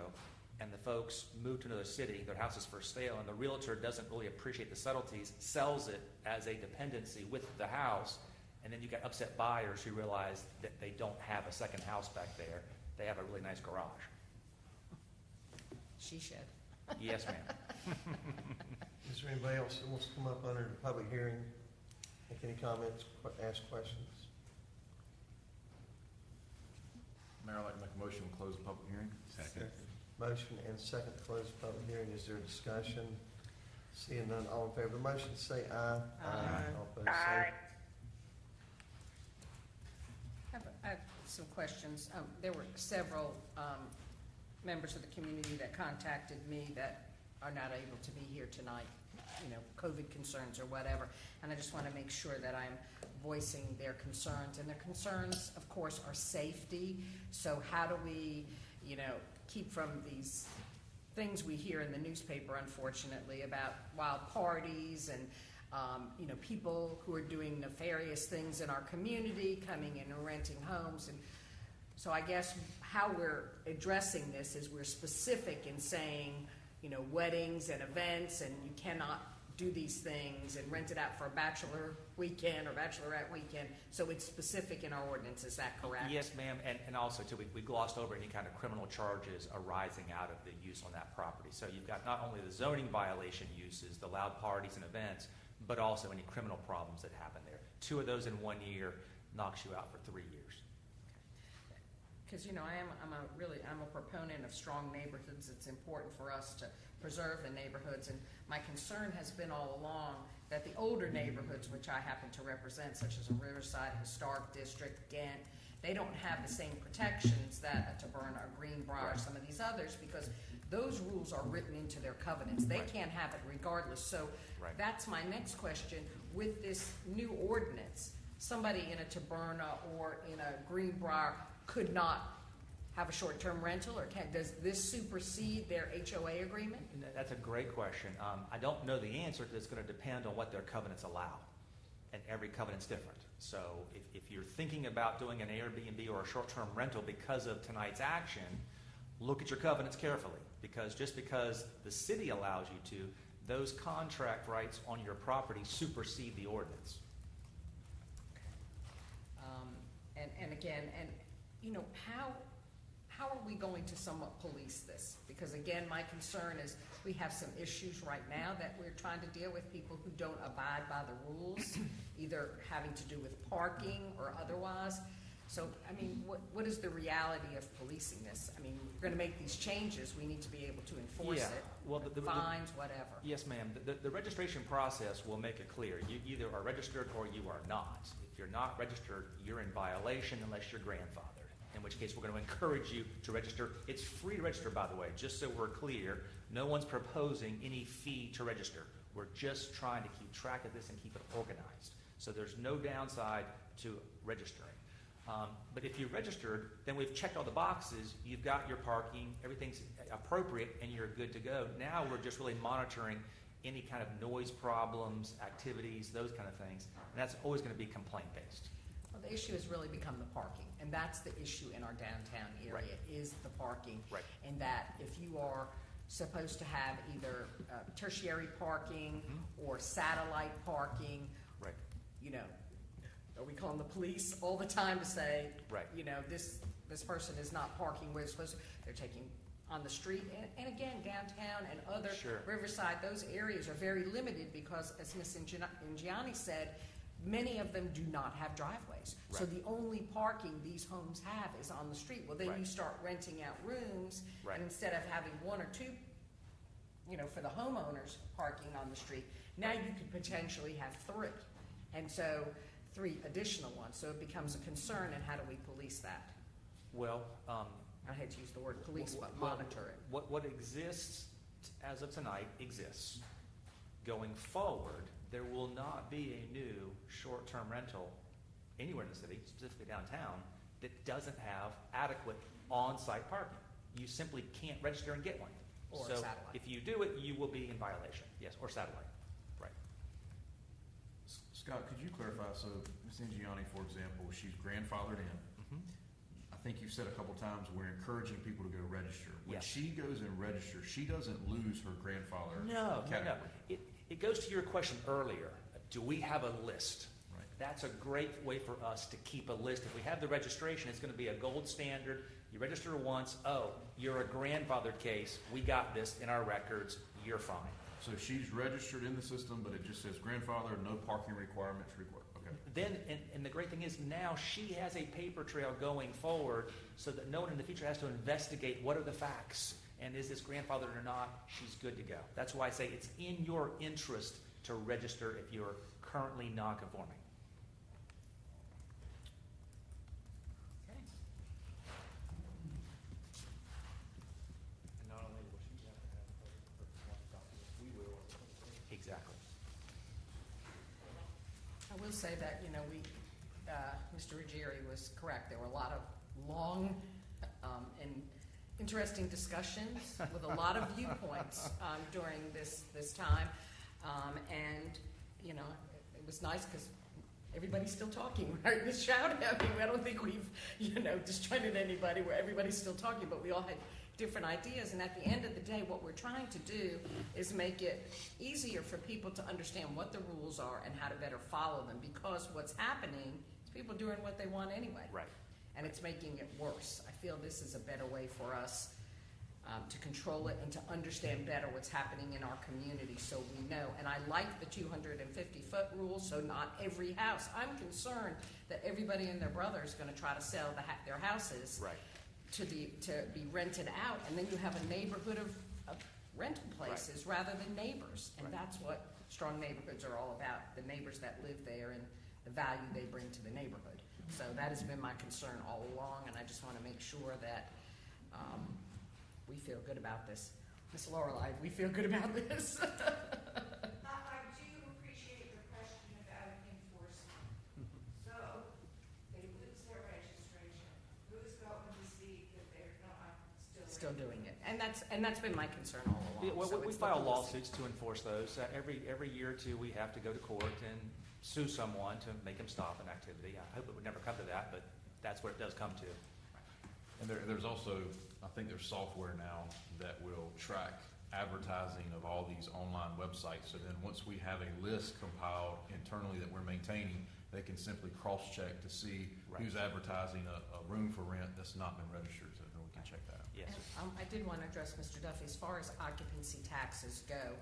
and the folks move to another city, their house is for sale, and the realtor doesn't really appreciate the subtleties, sells it as a dependency with the house, and then you got upset buyers who realize that they don't have a second house back there. They have a really nice garage. She should. Yes, ma'am. Is there anybody else that wants to come up under the public hearing, make any comments, ask questions? Mayor, I'd like to make a motion to close the public hearing. Second. Motion and second to close the public hearing. Is there discussion? Seeing none, all in favor of the motion, say aye. All opposed, say. I have some questions. There were several members of the community that contacted me that are not able to be here tonight, COVID concerns or whatever. And I just want to make sure that I'm voicing their concerns. And their concerns, of course, are safety. So how do we, keep from these things we hear in the newspaper, unfortunately, about wild parties and people who are doing nefarious things in our community, coming in and renting homes. And so I guess how we're addressing this is we're specific in saying, weddings and events, and you cannot do these things and rent it out for a bachelor weekend or bachelorette weekend. So it's specific in our ordinance. Is that correct? Yes, ma'am. And also, too, we glossed over any kind of criminal charges arising out of the use on that property. So you've got not only the zoning violation uses, the loud parties and events, but also any criminal problems that happen there. 2 of those in 1 year knocks you out for 3 years. Because I'm a proponent of strong neighborhoods. It's important for us to preserve the neighborhoods, and my concern has been all along that the older neighborhoods, which I happen to represent, such as a Riverside Historic District, Ghent, they don't have the same protections that a Bern or Greenbrier or some of these others, because those rules are written into their covenants. They can't have it regardless. So that's my next question. With this new ordinance, somebody in a Taberna or in a Greenbrier could not have a short-term rental, or does this supersede their HOA agreement? That's a great question. I don't know the answer, because it's going to depend on what their covenants allow, and every covenant's different. So if you're thinking about doing an Airbnb or a short-term rental because of tonight's action, look at your covenants carefully, because just because the city allows you to, those contract rights on your property supersede the ordinance. How are we going to somewhat police this? Because again, my concern is we have some issues right now that we're trying to deal with, people who don't abide by the rules, either having to do with parking or otherwise. So, what is the reality of policing this? We're going to make these changes. We need to be able to enforce it. Well, fines, whatever. Yes, ma'am. The registration process will make it clear. You either are registered or you are not. If you're not registered, you're in violation unless you're grandfathered, in which case we're going to encourage you to register. It's free to register, by the way, just so we're clear. No one's proposing any fee to register. We're just trying to keep track of this and keep it organized. So there's no downside to registering. But if you're registered, then we've checked all the boxes. You've got your parking, everything's appropriate, and you're good to go. Now we're just really monitoring any kind of noise problems, activities, those kind of things. And that's always going to be complaint-based. Well, the issue has really become the parking, and that's the issue in our downtown area, is the parking. Right. And that if you are supposed to have either tertiary parking or satellite parking, are we calling the police all the time to say, this person is not parking where they're supposed to? They're taking on the street, and again, downtown and other Riverside, those areas are very limited because, as Ms. Ingiani said, many of them do not have driveways. So the only parking these homes have is on the street. Well, then you start renting out rooms, and instead of having 1 or 2, for the homeowners parking on the street, now you could potentially have 3. And so 3 additional ones. So it becomes a concern, and how do we police that? Well, I hate to use the word police, but monitor it. What exists as of tonight exists. Going forward, there will not be a new short-term rental anywhere in the city, specifically downtown, that doesn't have adequate on-site parking. You simply can't register and get one. Or so satellite. If you do it, you will be in violation. Yes, or satellite. Right. Scott, could you clarify? So Ms. Ingiani, for example, she's grandfathered in. I think you've said a couple times we're encouraging people to go register. When she goes and registers, she doesn't lose her grandfather category. No. It goes to your question earlier. Do we have a list? Right. That's a great way for us to keep a list. If we have the registration, it's going to be a gold standard. You register once. Oh, you're a grandfathered case. We got this in our records. You're fine. So she's registered in the system, but it just says grandfather, no parking requirements required. Okay. Then, and the great thing is now she has a paper trail going forward so that no one in the future has to investigate what are the facts and is this grandfathered or not. She's good to go. That's why I say it's in your interest to register if you're currently non-conforming. Okay. And not only will she have to have her documents, we will. Exactly. I will say that, Mr. Ruggieri was correct. There were a lot of long and interesting discussions with a lot of viewpoints during this time. And, you know, it was nice because everybody's still talking, right? The shout out, I don't think we've, you know, disjointed anybody where everybody's still talking, but we all had different ideas. And at the end of the day, what we're trying to do is make it easier for people to understand what the rules are and how to better follow them, because what's happening is people doing what they want anyway. Right. And it's making it worse. I feel this is a better way for us to control it and to understand better what's happening in our community so we know. And I like the 250-foot rule, so not every house. I'm concerned that everybody and their brother is going to try to sell their houses Right. to be rented out, and then you have a neighborhood of rental places rather than neighbors. And that's what strong neighborhoods are all about, the neighbors that live there and the value they bring to the neighborhood. So that has been my concern all along, and I just want to make sure that we feel good about this. Ms. Lorelei, we feel good about this. I do appreciate the question about enforcement. So, they lose their registration. Who's going to see that they're not Still doing it. And that's been my concern all along. Yeah, So we it's the file policy. lawsuits to enforce those. Every year or two, we have to go to court and sue someone to make them stop an activity. I hope it would never come to that, but that's what it does come to. And there's also, I think there's software now that will track advertising of all these online websites. So then once we have a list compiled internally that we're maintaining, they can simply cross-check to see who's advertising a room for rent that's not been registered. So then we can check that out. Yes. And, I did want to address Mr. Duffy, as far as occupancy taxes go.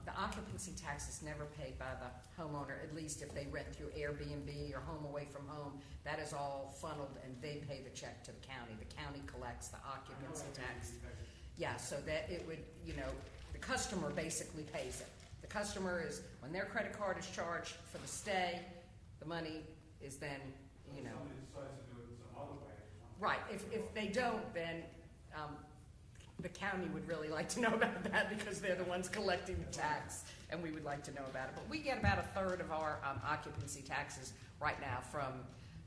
The occupancy tax is never paid by the homeowner, at least if they rent through Airbnb or Home Away from Home. That is all funneled, and they pay the check to the county. The county collects the occupancy tax. Yeah, so that it would, you know, the customer basically pays it. The customer is, when their credit card is charged for the stay, the money is then, you know. Right, if they don't, then the county would really like to know about that because they're the ones collecting the tax, and we would like to know about it. But we get about a third of our occupancy taxes right now from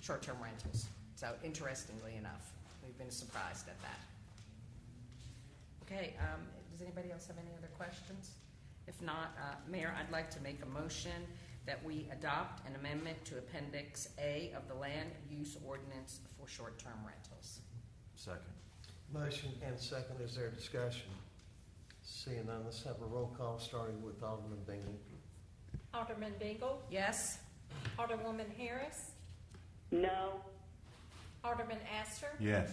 short-term rentals. So interestingly enough, we've been surprised at that. Okay, does anybody else have any other questions? If not, Mayor, I'd like to make a motion that we adopt an amendment to Appendix A of the Land Use Ordinance for short-term rentals. Second. Motion and second, is there discussion? Seeing none, let's have a roll call, starting with Alderman Bingham. Alderman Bingle, Yes? Alderwoman Harris, No. Alderman Astor, Yes.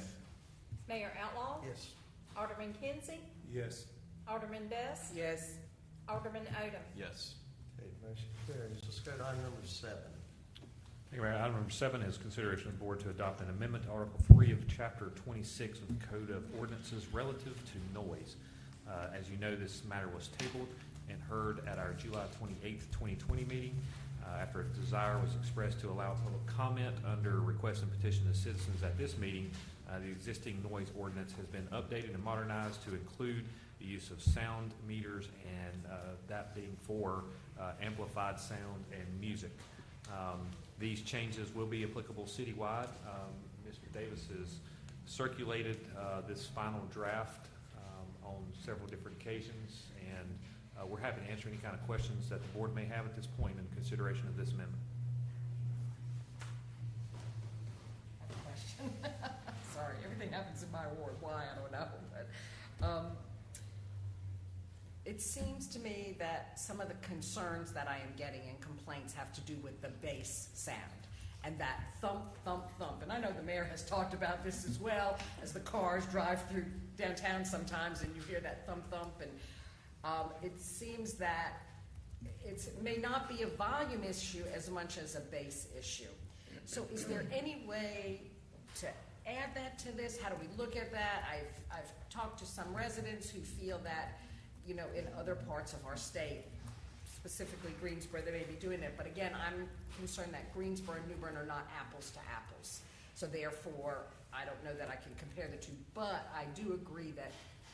Mayor Outlaw, Yes. Alderman Kinsey, Yes. Alderman Best, Yes. Alderman Odom. Yes. Okay, motion carries. Let's go to item number 7. Thank you, Mayor. Item number 7 is consideration of the board to adopt an amendment to Article 3 of Chapter 26 of the Code of Ordinances relative to noise. As you know, this matter was tabled and heard at our July 28th, 2020 meeting after a desire was expressed to allow public comment under request and petition of citizens at this meeting. The existing noise ordinance has been updated and modernized to include the use of sound meters and that being for amplified sound and music. These changes will be applicable citywide. Mr. Davis has circulated this final draft on several different occasions, and we're happy to answer any kind of questions that the board may have at this point in consideration of this amendment. I have a question. Sorry, everything happens in my ward. Why, I don't know. But it seems to me that some of the concerns that I am getting and complaints have to do with the bass sound and that thump, thump, thump. And I know the mayor has talked about this as well as the cars drive through downtown sometimes and you hear that thump, thump. And it seems that it may not be a volume issue as much as a bass issue. So is there any way to add that to this? How do we look at that? I've talked to some residents who feel that, you know, in other parts of our state, specifically Greensboro, they may be doing it. But again, I'm concerned that Greensboro and New Bern are not apples to apples. So therefore, I don't know that I can compare the two. But I do agree that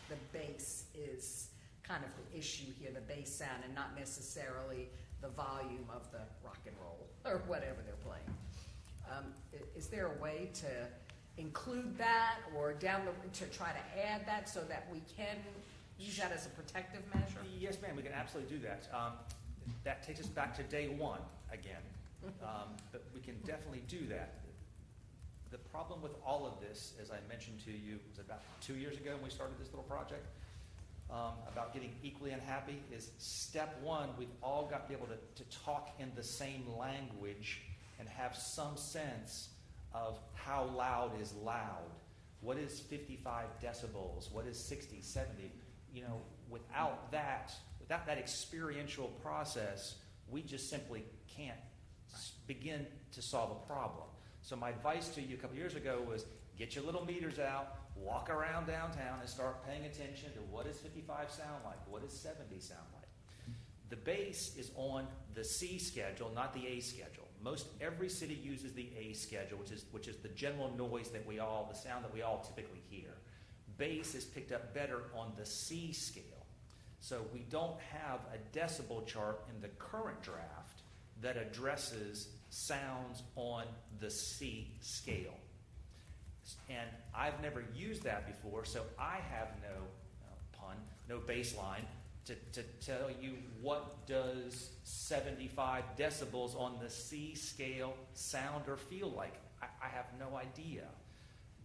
the bass is kind of the issue here, the bass sound, and not necessarily the volume of the rock and roll or whatever they're playing. Is there a way to include that or to try to add that so that we can use that as a protective measure? Yes, ma'am, we can absolutely do that. That takes us back to day one again, but we can definitely do that. The problem with all of this, as I mentioned to you, was about 2 years ago when we started this little project, about getting equally unhappy, is step one, we've all got to be able to talk in the same language and have some sense of how loud is loud. What is 55 decibels? What is 60, 70? Without that experiential process, we just simply can't begin to solve a problem. So my advice to you a couple years ago was get your little meters out, walk around downtown and start paying attention to what does 55 sound like, what does 70 sound like. The base is on the C schedule, not the A schedule. Most every city uses the A schedule, which is the general noise the sound that we all typically hear. Bass is picked up better on the C scale. So we don't have a decibel chart in the current draft that addresses sounds on the C scale. And I've never used that before, so I have no baseline to tell you what does 75 decibels on the C scale sound or feel like. I have no idea.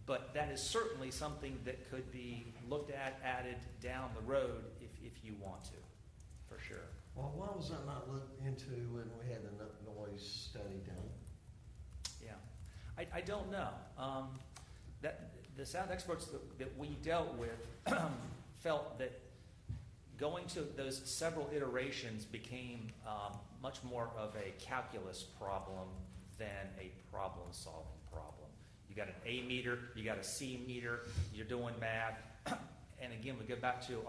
But that is certainly something that could be looked at, added down the road if you want to, for sure. Well, why was that not looked into when we had the noise study done? Yeah, I don't know. That the sound experts that we dealt with felt that going to those several iterations became much more of a calculus problem than a problem-solving problem. You got an A meter, you got a C meter, you're doing math. And again, we go back to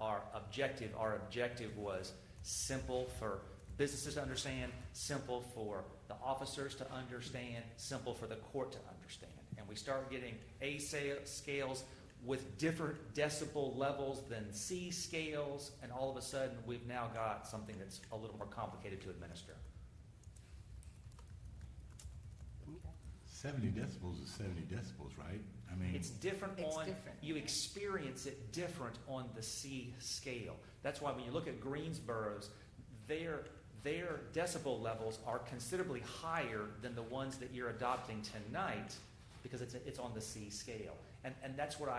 our objective. Our objective was simple for businesses to understand, simple for the officers to understand, simple for the court to understand. And we start getting A scales with different decibel levels than C scales, and all of a sudden we've now got something that's a little more complicated to administer. 70 decibels is 70 decibels, right? I mean, It's different. You yeah. experience it different on the C scale. That's why when you look at Greensboro's, their decibel levels are considerably higher than the ones that you're adopting tonight because it's on the C scale. And that's what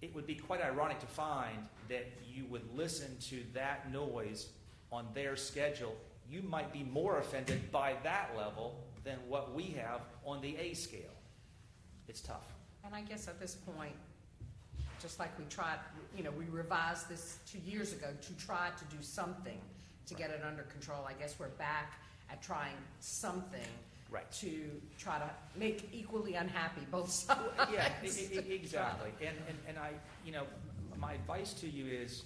it would be quite ironic to find that you would listen to that noise on their schedule. You might be more offended by that level than what we have on the A scale. It's tough. And I guess at this point, just like we tried, we revised this 2 years ago to try to do something to get it under control. I guess we're back at trying something to try to make equally unhappy both sides. Yeah, exactly. And I, my advice to you is,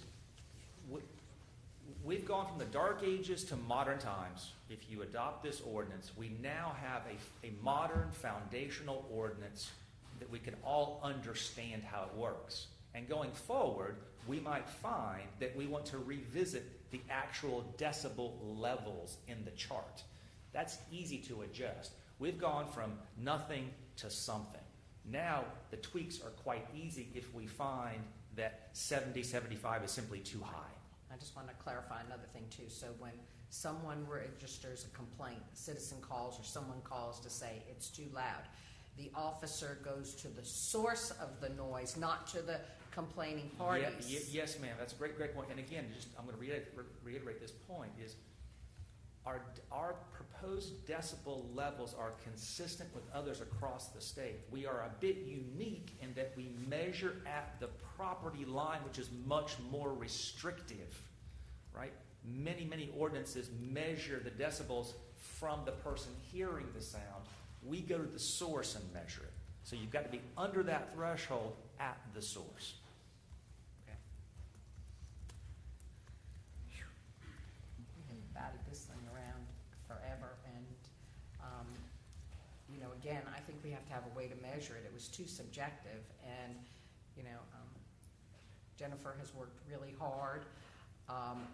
we've gone from the dark ages to modern times. If you adopt this ordinance, we now have a modern foundational ordinance that we can all understand how it works. And going forward, we might find that we want to revisit the actual decibel levels in the chart. That's easy to adjust. We've gone from nothing to something. Now, the tweaks are quite easy if we find that 70, 75 is simply too high. I just want to clarify another thing too. So when someone registers a complaint, a citizen calls or someone calls to say it's too loud, the officer goes to the source of the noise, not to the complaining parties. Yes, ma'am. That's a great point. And again, I'm going to reiterate this point, is our proposed decibel levels are consistent with others across the state. We are a bit unique in that we measure at the property line, which is much more restrictive, right? Many ordinances measure the decibels from the person hearing the sound. We go to the source and measure it. So you've got to be under that threshold at the source. Okay. We have batted this thing around forever, and again, I think we have to have a way to measure it. It was too subjective, and Jennifer has worked really hard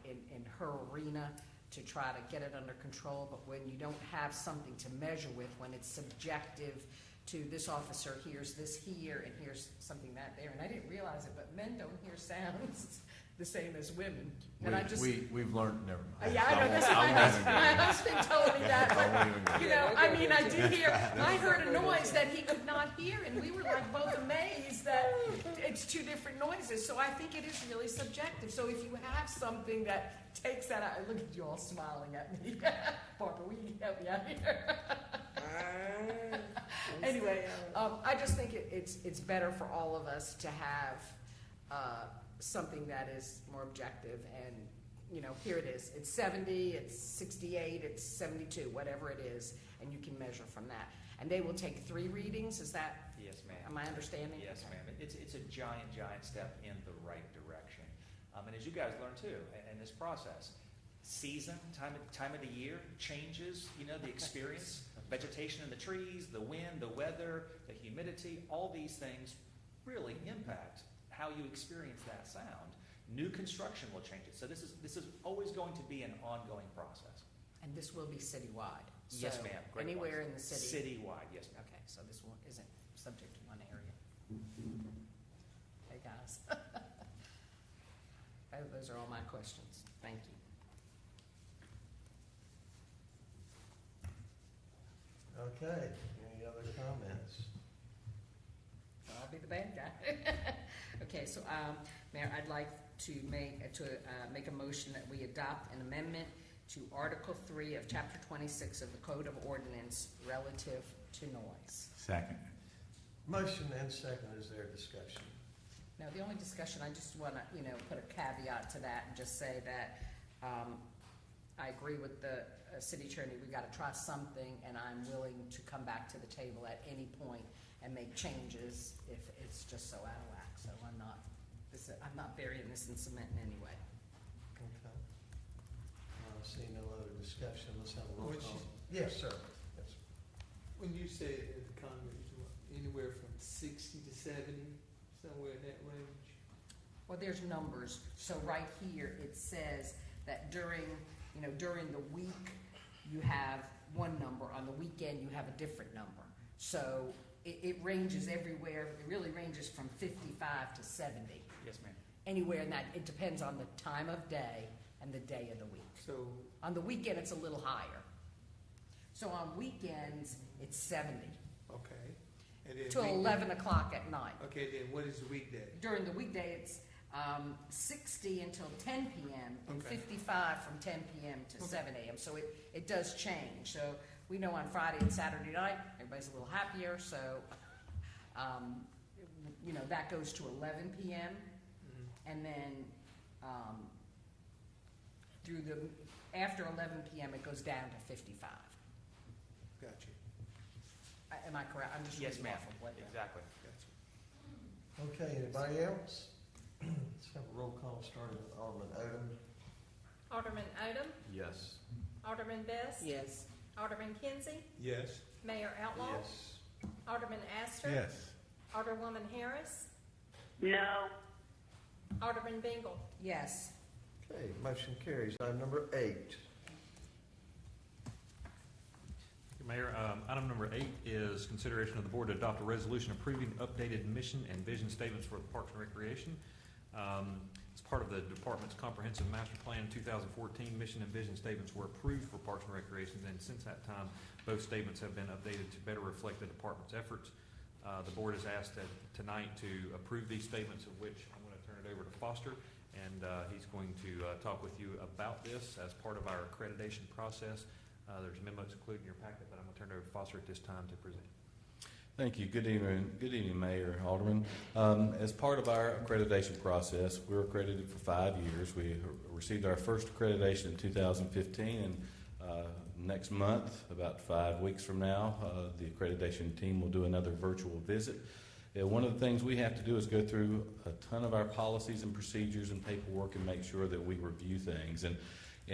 in her arena to try to get it under control, but when you don't have something to measure with, when it's subjective to this officer hears this here and hears something that there. And I didn't realize it, but men don't hear sounds the same as women. And We've learned, never mind. yeah, I know, that's my husband told me that, but, you know, I mean, I did hear, I heard a noise that he could not hear, and we were like both amazed that it's two different noises, so I think it is really subjective. So if you have something that takes that out, look at you all smiling at me. Barbara, will you help me out here? Anyway, I just think it's better for all of us to have something that is more objective, and you know, here it is. It's 70, it's 68, it's 72, whatever it is, and you can measure from that. And they will take 3 readings. Is that? Yes, ma'am. Am I understanding? Yes, ma'am. It's a giant step in the right direction. And as you guys learn too, in this process, season, time of the year changes. You know, the experience, vegetation in the trees, the wind, the weather, the humidity. All these things really impact how you experience that sound. New construction will change it. So this is always going to be an ongoing process. And this will be citywide. Yes, So ma'am. Great anywhere point. in the city. Citywide, yes, ma'am. Okay, so this one isn't subject to one area. Hey, guys. Those are all my questions. Thank you. Okay, any other comments? I'll be the bad guy. Okay, so, Mayor, I'd like to make a motion that we adopt an amendment to Article 3 of Chapter 26 of the Code of Ordinance relative to noise. Second. Motion and second, is there discussion? Now, the only discussion, I just want to, put a caveat to that and just say that I agree with the city attorney. We've got to try something, and I'm willing to come back to the table at any point and make changes if it's just so out of whack. So I'm not burying this in cement in any way. Okay. See no other discussion, let's have a roll Would call. you- Yes, sir. Yes, sir. When you say in the comment, anywhere from 60 to 70, somewhere in that range? Well, there's numbers. So right here, it says that during the week, you have one number. On the weekend, you have a different number. So it ranges everywhere. It really ranges from 55 to 70. Yes, ma'am. Anywhere in that. It depends on the time of day and the day of the week. So, On the weekend, it's a little higher. So on weekends, it's 70 okay. And then to 11 o'clock at night. Okay, then what is the weekday? During the weekday, it's 60 until 10 p.m. and Okay. 55 from 10 p.m. to Okay. 7 a.m. So it does change. So we know on Friday and Saturday night, everybody's a little happier. So, that goes to 11 p.m. Mhm. And then after 11 p.m., it goes down to 55. Got you. Am I correct? I'm just Yes, reading ma'am. off of what. Exactly. Got you. Okay, anybody else? Let's have a roll call starting with Alderman Odom. Alderman Odom, Yes. Alderman Best. Yes. Alderman Kinsey, Yes. Mayor Outlaw. Yes. Alderman Astor. Yes. Alderwoman Harris, No. Alderman Bingle. Yes. Okay, motion carries. Item number 8. Mayor, item number 8 is consideration of the board to adopt a resolution approving updated mission and vision statements for the Parks and Recreation. As part of the department's comprehensive master plan 2014, mission and vision statements were approved for Parks and Recreation, and since that time, both statements have been updated to better reflect the department's efforts. The board is asked tonight to approve these statements, of which I'm going to turn it over to Foster, and he's going to talk with you about this as part of our accreditation process. There's memos included in your packet, but I'm going to turn it over to Foster at this time to present. Thank you. Good evening, Mayor, Alderman. As part of our accreditation process, we're accredited for 5 years. We received our first accreditation in 2015, and next month, about 5 weeks from now, the accreditation team will do another virtual visit. One of the things we have to do is go through a ton of our policies and procedures and paperwork and make sure that we review things. And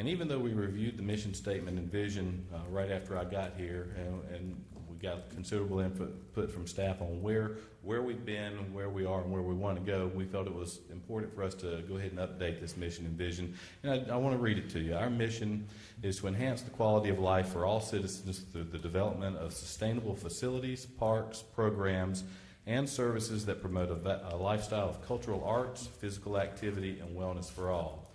even though we reviewed the mission statement and vision right after I got here, and we got considerable input from staff on where we've been, where we are, and where we want to go. We felt it was important for us to go ahead and update this mission and vision. And I want to read it to you. Our mission is to enhance the quality of life for all citizens through the development of sustainable facilities, parks, programs, and services that promote a lifestyle of cultural arts, physical activity, and wellness for all.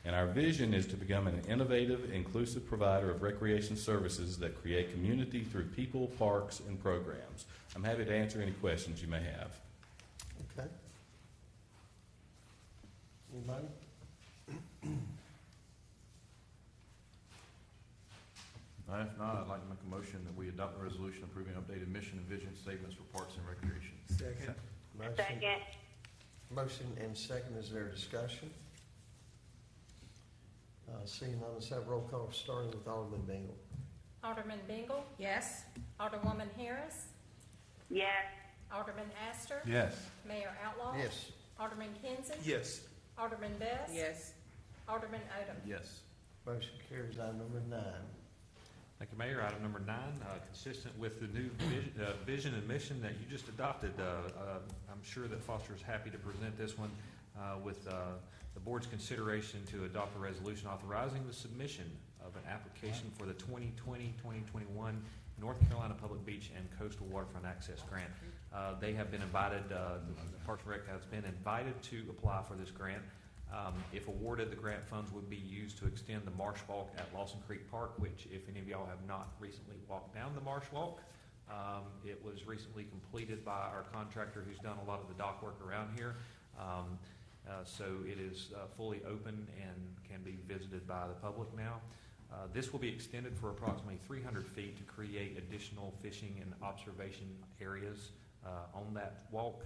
And our vision is to become an innovative, inclusive provider of recreation services that create community through people, parks, and programs. I'm happy to answer any questions you may have. Okay. Anybody? If not, I'd like to make a motion that we adopt a resolution approving updated mission and vision statements for parks and recreation. Second. Second. Motion and second. Is there discussion? Seeing none, let's have roll call starting with Alderman Bingle. Alderman Bingle, Yes? Alderwoman Harris, Yes. Alderman Astor, Yes. Mayor Outlaw. Yes. Alderman Kinsey. Yes. Alderman Best. Yes. Alderman Odom. Yes. Motion carries. Item number 9. Thank you, Mayor. Item number 9, consistent with the new vision and mission that you just adopted. I'm sure that Foster is happy to present this one with the board's consideration to adopt a resolution authorizing the submission of an application for the 2020-2021 North Carolina Public Beach and Coastal Waterfront Access Grant. They have been invited, the Parks and Rec has been invited to apply for this grant. If awarded, the grant funds would be used to extend the marsh walk at Lawson Creek Park, which if any of y'all have not recently walked down the marsh walk, it was recently completed by our contractor who's done a lot of the dock work around here. So it is fully open and can be visited by the public now. This will be extended for approximately 300 feet to create additional fishing and observation areas on that walk.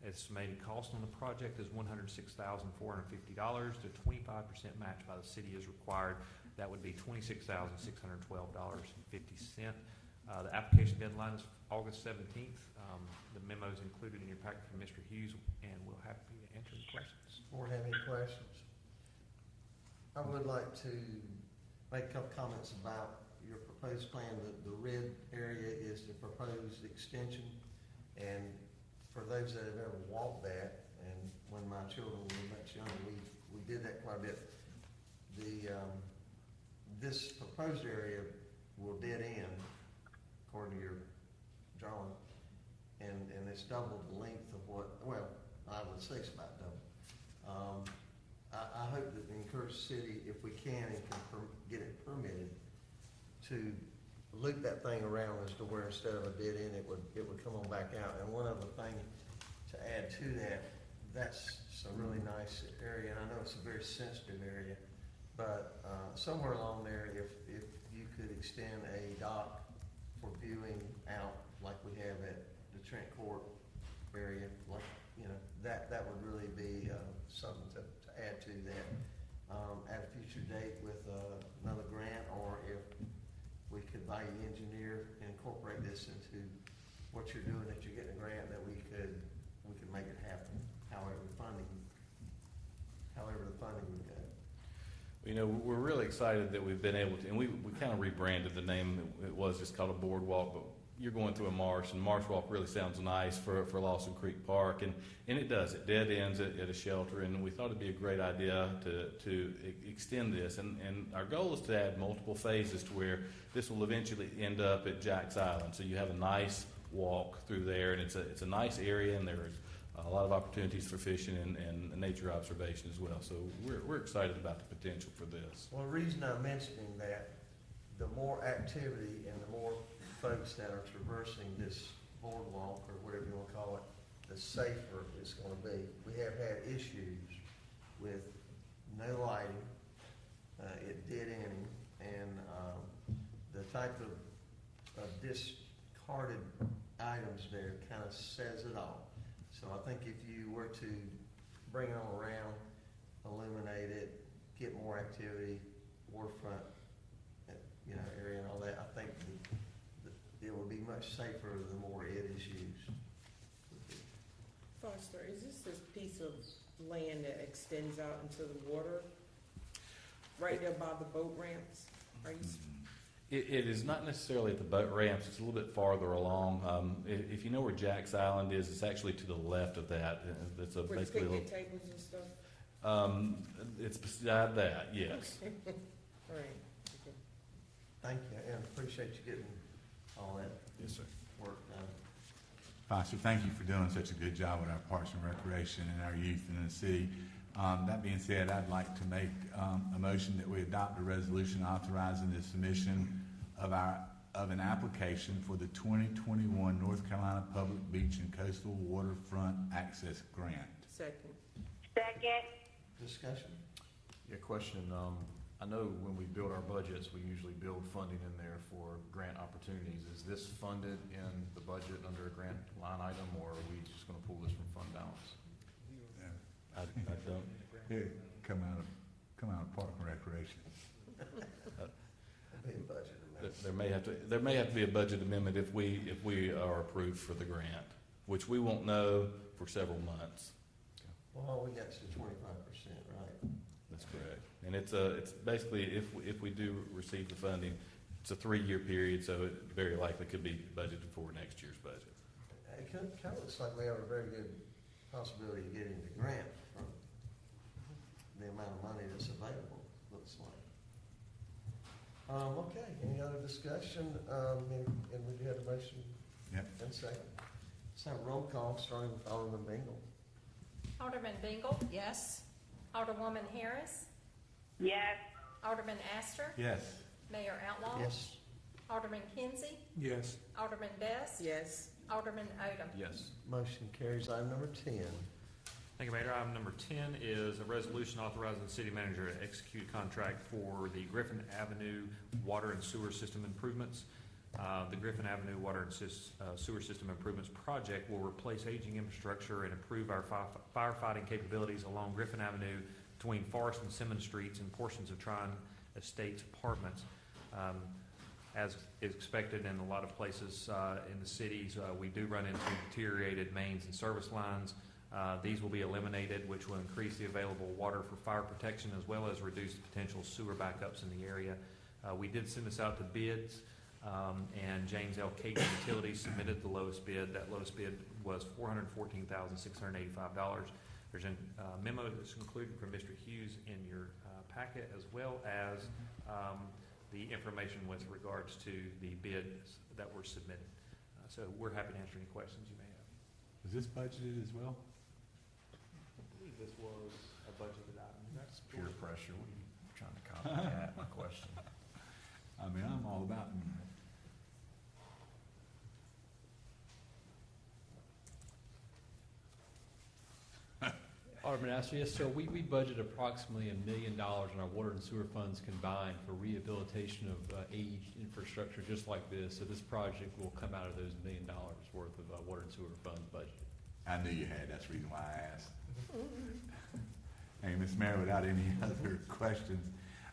Estimated cost on the project is $106,450. The 25% match by the city is required. That would be $26,612.50. The application deadline is August 17th. The memo is included in your packet from Mr. Hughes, and we'll happy to answer any questions. Board have any questions? I would like to make a couple comments about your proposed plan. The red area is the proposed extension, and for those that have ever walked that, and when my children were much younger, we did that quite a bit. This proposed area will dead end, according to your drawing, and it's double the length of what, well, I would say it's about double. I hope that we encourage the city, if we can and can get it permitted, to loop that thing around as to where instead of a dead end, it would come on back out. And one other thing to add to that, that's a really nice area, and I know it's a very sensitive area, but somewhere along there, if you could extend a dock for viewing out like we have at the Trent Court area, like, you know, that would really be something to add to that at a future date with another grant, or if we could value engineer and incorporate this into what you're doing, that you're getting a grant, that we could make it happen, however the funding would go. You know, we're really excited that we've been able to, and we kind of rebranded the name. It was just called a boardwalk, but you're going through a marsh, and marsh walk really sounds nice for Lawson Creek Park, and it does. It dead ends at a shelter, and we thought it'd be a great idea to extend this. And our goal is to add multiple phases to where this will eventually end up at Jack's Island. So you have a nice walk through there, and it's a nice area, and there's a lot of opportunities for fishing and nature observation as well. So we're excited about the potential for this. Well, the reason I'm mentioning that, the more activity and the more folks that are traversing this boardwalk, or whatever you want to call it, the safer it's going to be. We have had issues with no lighting, it dead ending, and the type of discarded items there kind of says it all. So I think if you were to bring it on around, illuminate it, get more activity, waterfront, area and all that, I think it will be much safer the more it is used. Foster, is this piece of land that extends out into the water, right there by the boat ramps? It is not necessarily at the boat ramps. It's a little bit farther along. If you know where Jack's Island is, it's actually to the left of that. It's a With basically a picnic little, tables and stuff? it's beside that. Yes. All right. Okay. Thank you, and appreciate you getting all that Yes, sir. work done. Foster, thank you for doing such a good job with our Parks and Recreation and our youth in the city. That being said, I'd like to make a motion that we adopt a resolution authorizing the submission of an application for the 2021 North Carolina Public Beach and Coastal Waterfront Access Grant. Second. Second. Discussion? Yeah, question. I know when we build our budgets, we usually build funding in there for grant opportunities. Is this funded in the budget under a grant line item, or are we just going to pull this from fund balance? I don't. Yeah, come out of Park and Recreation. Be a budget amendment. There may have to be a budget amendment if we are approved for the grant, which we won't know for several months. Well, all we got is 25%, right? That's correct. And it's basically if we do receive the funding, it's a 3-year period, so it very likely could be budgeted for next year's budget. It kind of looks like we have a very good possibility of getting the grant from the amount of money that's available, looks like. Okay, any other discussion? And we do have a motion. Yep. And second. Let's have a roll call, starting with Alderman Bingle. Alderman Bingle. Yes? Alderwoman Harris. Yes. Alderman Astor. Yes. Mayor Outlaw. Yes. Alderman Kinsey. Yes. Alderman Best. Yes. Alderman Odom. Yes. Motion carries. Item number 10. Thank you, Mayor. Item number 10 is a resolution authorizing the city manager to execute a contract for the Griffin Avenue water and sewer system improvements. The Griffin Avenue water and sewer system improvements project will replace aging infrastructure and improve our firefighting capabilities along Griffin Avenue between Forest and Simmons Streets and portions of Tryon Estates Apartments. As is expected in a lot of places in the cities, we do run into deteriorated mains and service lines. These will be eliminated, which will increase the available water for fire protection as well as reduce the potential sewer backups in the area. We did send this out to bids, and James L. Caton Utilities submitted the lowest bid. That lowest bid was $414,685. There's a memo that's included from Mr. Hughes in your packet, as well as the information with regards to the bids that were submitted. So we're happy to answer any questions you may have. Was this budgeted as well? I believe this was a budgeted item. That's peer pressure. What are you trying to copycat my question? I mean, I'm all about. Alderman Astor, yes, so we budget approximately $1 million in our water and sewer funds combined for rehabilitation of aged infrastructure just like this. So this project will come out of those $1 million worth of water and sewer funds budget. I knew you had. That's the reason why I asked. Hey, Ms. Mayor, without any other questions,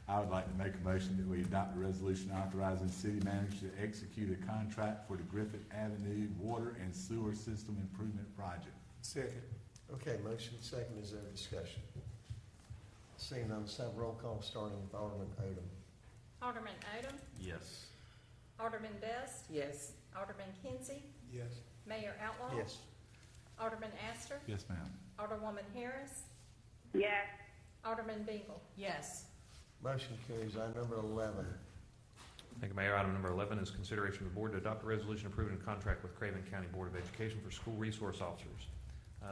I would like to make a motion that we adopt a resolution authorizing the city manager to execute a contract for the Griffith Avenue Water and Sewer System Improvement Project. Second. Okay, motion second. Is there discussion? Seeing none, let's have a roll call, starting with Alderman Odom. Alderman Odom. Yes. Alderman Best. Yes. Alderman Kinsey. Yes. Mayor Outlaw. Yes. Alderman Astor. Yes, ma'am. Alderwoman Harris. Yes. Alderman Bingle. Yes. Motion carries. Item number 11. Thank you, Mayor. Item number 11 is consideration of the board to adopt a resolution approving a contract with Craven County Board of Education for school resource officers.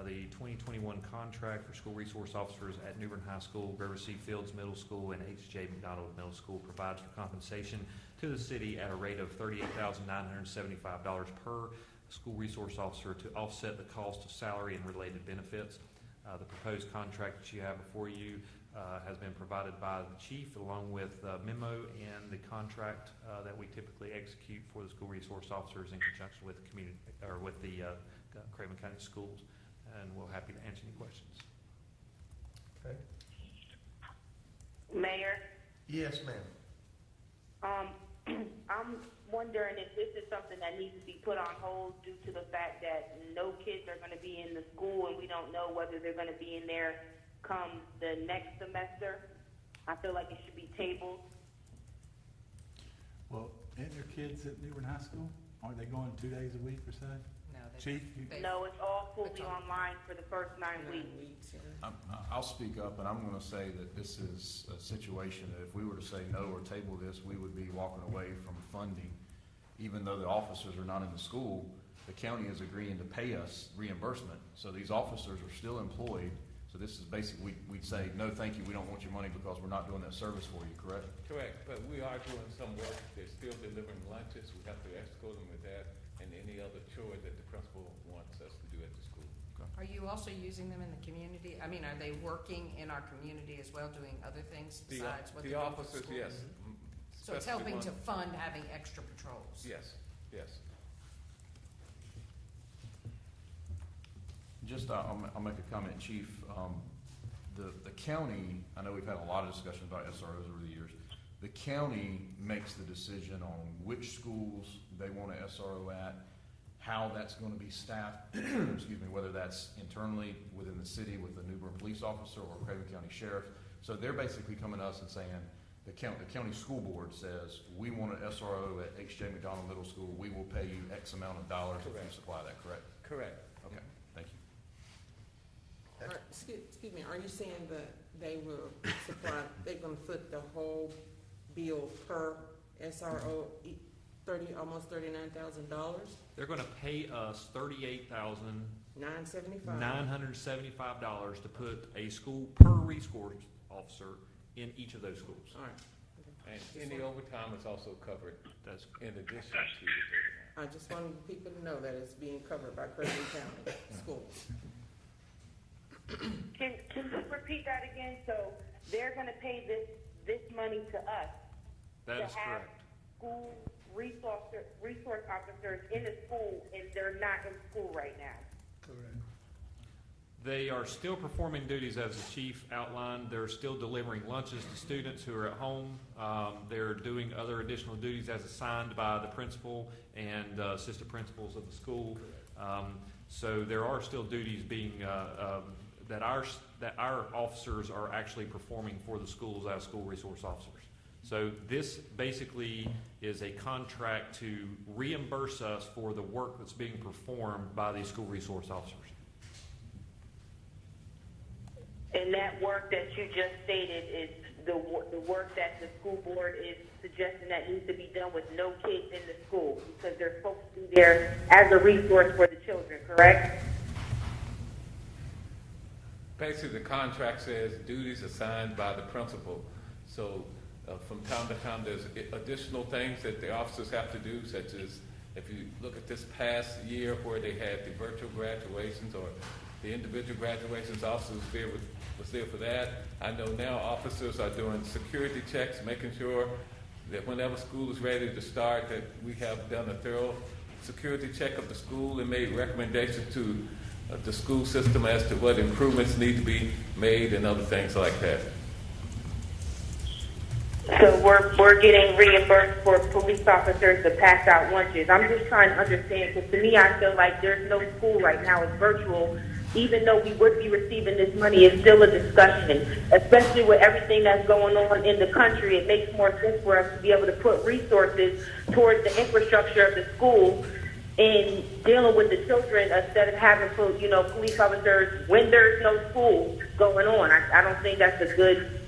The 2021 contract for school resource officers at New Bern High School, River C. Fields Middle School, and H.J. McDonald Middle School provides for compensation to the city at a rate of $38,975 per school resource officer to offset the cost of salary and related benefits. The proposed contract that you have before you has been provided by the chief, along with a memo and the contract that we typically execute for the school resource officers in conjunction with the community or with the Craven County Schools. And we're happy to answer any questions. Okay. Mayor, Yes, ma'am. I'm wondering if this is something that needs to be put on hold due to the fact that no kids are going to be in the school and we don't know whether they're going to be in there come the next semester. I feel like it should be tabled. Well, ain't your kids at New Bern High School? Aren't they going 2 days a week or so? No, Chief? No, it's all fully online for the first 9 weeks. I'll speak up, and I'm going to say that this is a situation that if we were to say no or table this, we would be walking away from funding. Even though the officers are not in the school, the county is agreeing to pay us reimbursement. So these officers are still employed. So this is basically, we'd say, no, thank you, we don't want your money because we're not doing that service for you, correct? Correct, but we are doing some work. They're still delivering lunches. We have to escort them with that and any other chore that the principal wants us to do at the school. Are you also using them in the community? I mean, are they working in our community as well, doing other things besides what The they're doing for officers, school? yes. So it's helping to fund having extra patrols? Yes, yes. Just, I'll make a comment, Chief. The county, I know we've had a lot of discussions about SROs over the years. The county makes the decision on which schools they want an SRO at, how that's going to be staffed, excuse me, whether that's internally within the city with the New Bern police officer or Craven County Sheriff. So they're basically coming to us and saying, the county school board says, we want an SRO at H.J. McDonald Middle School. We will pay you X amount of dollars if you supply that, correct? Correct. Okay, thank you. Excuse me, are you saying that they will supply, they're gonna foot the whole bill per SRO, almost $39,000? They're going to pay us $975. $38,975 to put a school per resource officer in each of those schools. All right. And any overtime is also covered That's in addition to the I just wanted people to know that it's being covered by Craven County Schools. Can you repeat that again? So they're going to pay this money to us That to is have correct. school resource officers in the school, and they're not in school right now. Correct. They are still performing duties as the chief outlined. They're still delivering lunches to students who are at home. They're doing other additional duties as assigned by the principal and assistant principals of the school. So there are still duties being that our officers are actually performing for the schools as school resource officers. So this basically is a contract to reimburse us for the work that's being performed by these school resource officers. And that work that you just stated is the work that the school board is suggesting that needs to be done with no kids in the school because they're supposed to be there as a resource for the children, correct? basically the contract says duties assigned by the principal. So from time to time, there's additional things that the officers have to do, such as if you look at this past year where they had the virtual graduations or the individual graduations, officers was there for that. I know now officers are doing security checks, making sure that whenever school is ready to start, that we have done a thorough security check of the school and made recommendations to the school system as to what improvements need to be made and other things like that. So we're getting reimbursed for police officers to pass out lunches. I'm just trying to understand, because to me, I feel like there's no school right now. It's virtual. Even though we would be receiving this money, it's still a discussion, especially with everything that's going on in the country. It makes more sense for us to be able to put resources towards the infrastructure of the school in dealing with the children instead of having, police officers when there's no school going on. I don't think that's a good,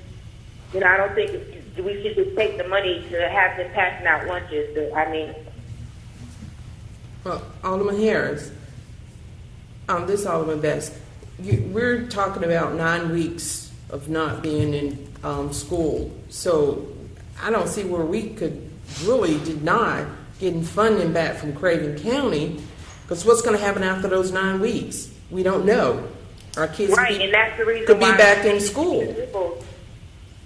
I don't think we should just take the money to have them passing out lunches. Well, Alderman Harris, this Alderman Best, we're talking about 9 weeks of not being in school. So I don't see where we could really deny getting funding back from Craven County, because what's going to happen after those 9 weeks? We don't know. Our kids and that's the reason could be why back in school.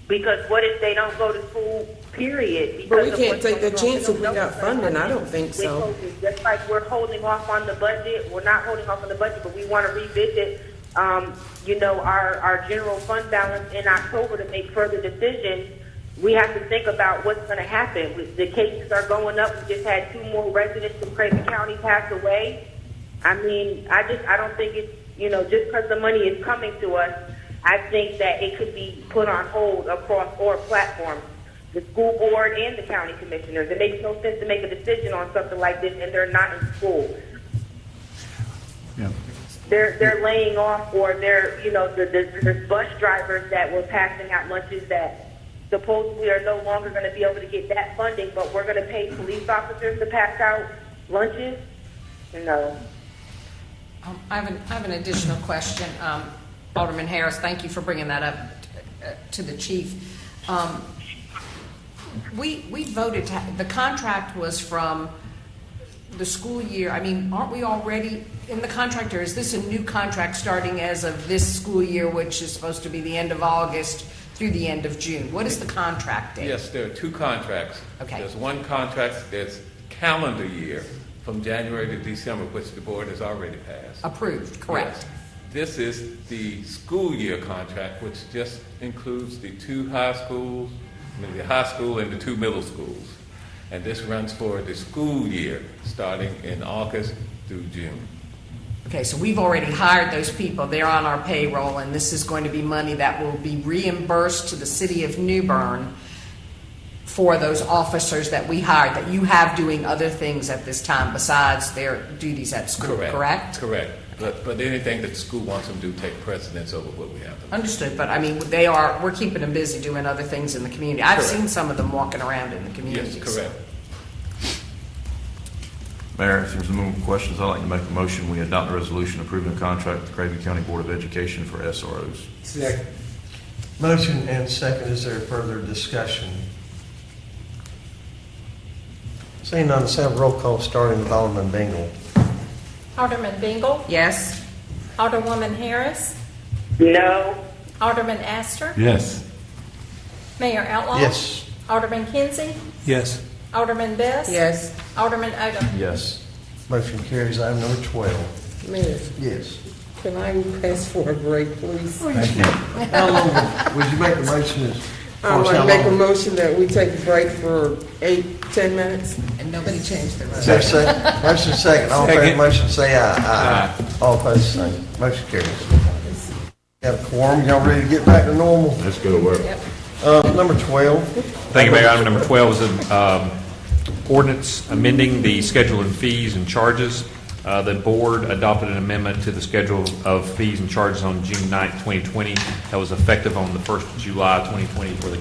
Because what if they don't go to school, period? But we can't take that chance if we got funding. I don't think so. Just like we're holding off on the budget, we're not holding off on the budget, but we want to revisit, our general fund balance in October to make further decisions. We have to think about what's going to happen. The cases are going up. We just had 2 more residents from Craven County pass away. I don't think it's, just because the money is coming to us, I think that it could be put on hold across all platforms. the school board and the county commissioners. It makes no sense to make a decision on something like this and they're not in school. Yeah. They're laying off, or they're, there's bus drivers that were passing out lunches that supposedly are no longer going to be able to get that funding, but we're going to pay police officers to pass out lunches? No. I have an additional question. Alderman Harris, thank you for bringing that up to the chief. We voted the contract was from the school year. I mean, aren't we already in the contract, or is this a new contract starting as of this school year, which is supposed to be the end of August through the end of June? What is the contract date? Yes, there are two contracts. Okay. There's one contract that's calendar year from January to December, which the board has already passed. Approved, correct. Yes. This is the school year contract, which just includes the two high schools, the high school and the two middle schools. And this runs for the school year, starting in August through June. Okay, so we've already hired those people. They're on our payroll, and this is going to be money that will be reimbursed to the city of New Bern for those officers that we hired, that you have doing other things at this time besides their duties at school, correct? Correct. But anything that the school wants them to do take precedence over what we have them. Understood, but I mean, we're keeping them busy doing other things in the community. I've seen some of them walking around in the community. Yes, correct. Mayor, if there's no more questions, I'd like to make a motion. We adopt a resolution approving a contract with the Craven County Board of Education for SROs. Second. Motion and second. Is there further discussion? Seeing none, let's have roll call starting with Alderman Bingle. Alderman Bingle? Yes? Alderwoman Harris? No. Alderman Astor? Yes. Mayor Outlaw? Yes. Alderman Kinsey? Yes. Alderman Best? Yes. Alderman Odom? Yes. Motion carries. Item number 12. Mayor, Yes. can I request for a break, please? Thank you. How long would you make the motion? I want to make a motion that we take a break for 8-10 minutes. And nobody changed their Is there a vote. second? Motion second. All in favor of the motion, say aye. Aye. All opposed, same. Motion carries. Got a quorum. Y'all ready to get back to normal? Let's go to work. Number 12. Thank you, Mayor. Item number 12 is an ordinance amending the schedule of fees and charges. The board adopted an amendment to the schedule of fees and charges on June 9th, 2020. That was effective on the 1st of July, 2020 for the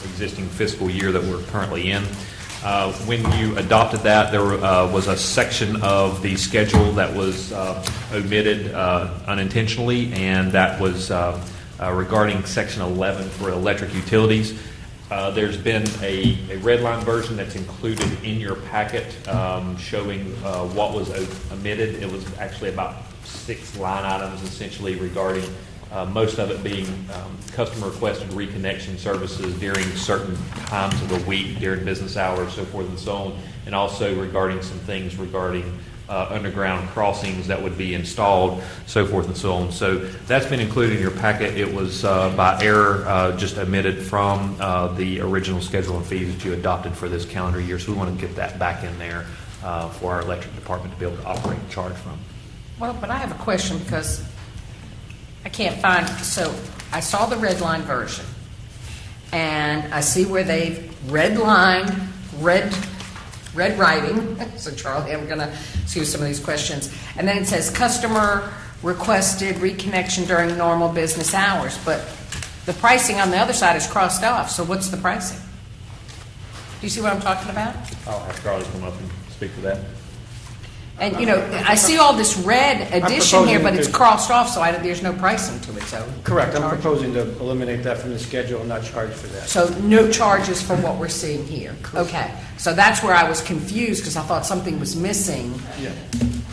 existing fiscal year that we're currently in. When you adopted that, there was a section of the schedule that was omitted unintentionally, and that was regarding Section 11 for electric utilities. There's been a red line version that's included in your packet showing what was omitted. It was actually about 6 line items essentially regarding most of it being customer requested reconnection services during certain times of the week, during business hours, so forth and so on, and also regarding some things regarding underground crossings that would be installed, so forth and so on. So that's been included in your packet. It was by error just omitted from the original schedule of fees that you adopted for this calendar year. So we want to get that back in there for our electric department to be able to operate and charge from. Well, but I have a question because I can't find, so I saw the red line version, and I see where they've red writing, so Charlie, I'm going to see some of these questions, and then it says customer requested reconnection during normal business hours, but the pricing on the other side is crossed off, so what's the pricing? Do you see what I'm talking about? I'll have Charlie come up and speak to that. And, you know, I see all this red addition here, but it's crossed off, so there's no pricing to it, so. Correct. I'm proposing to eliminate that from the schedule and not charge for that. So no charges for what we're seeing here? Okay. So that's where I was confused, because I thought something was missing. Yeah.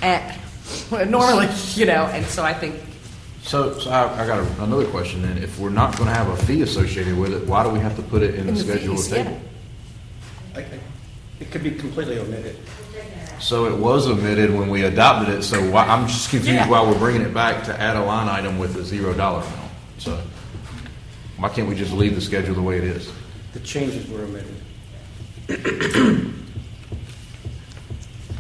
And well, normally, you know, and so I think. So I got another question then. If we're not going to have a fee associated with it, why do we have to put it in the schedule fees, table? Yeah. It could be completely omitted. So it was omitted when we adopted it, so I'm just confused why we're bringing it back to add a line item with a $0 amount. So why can't we just leave the schedule the way it is? The changes were omitted.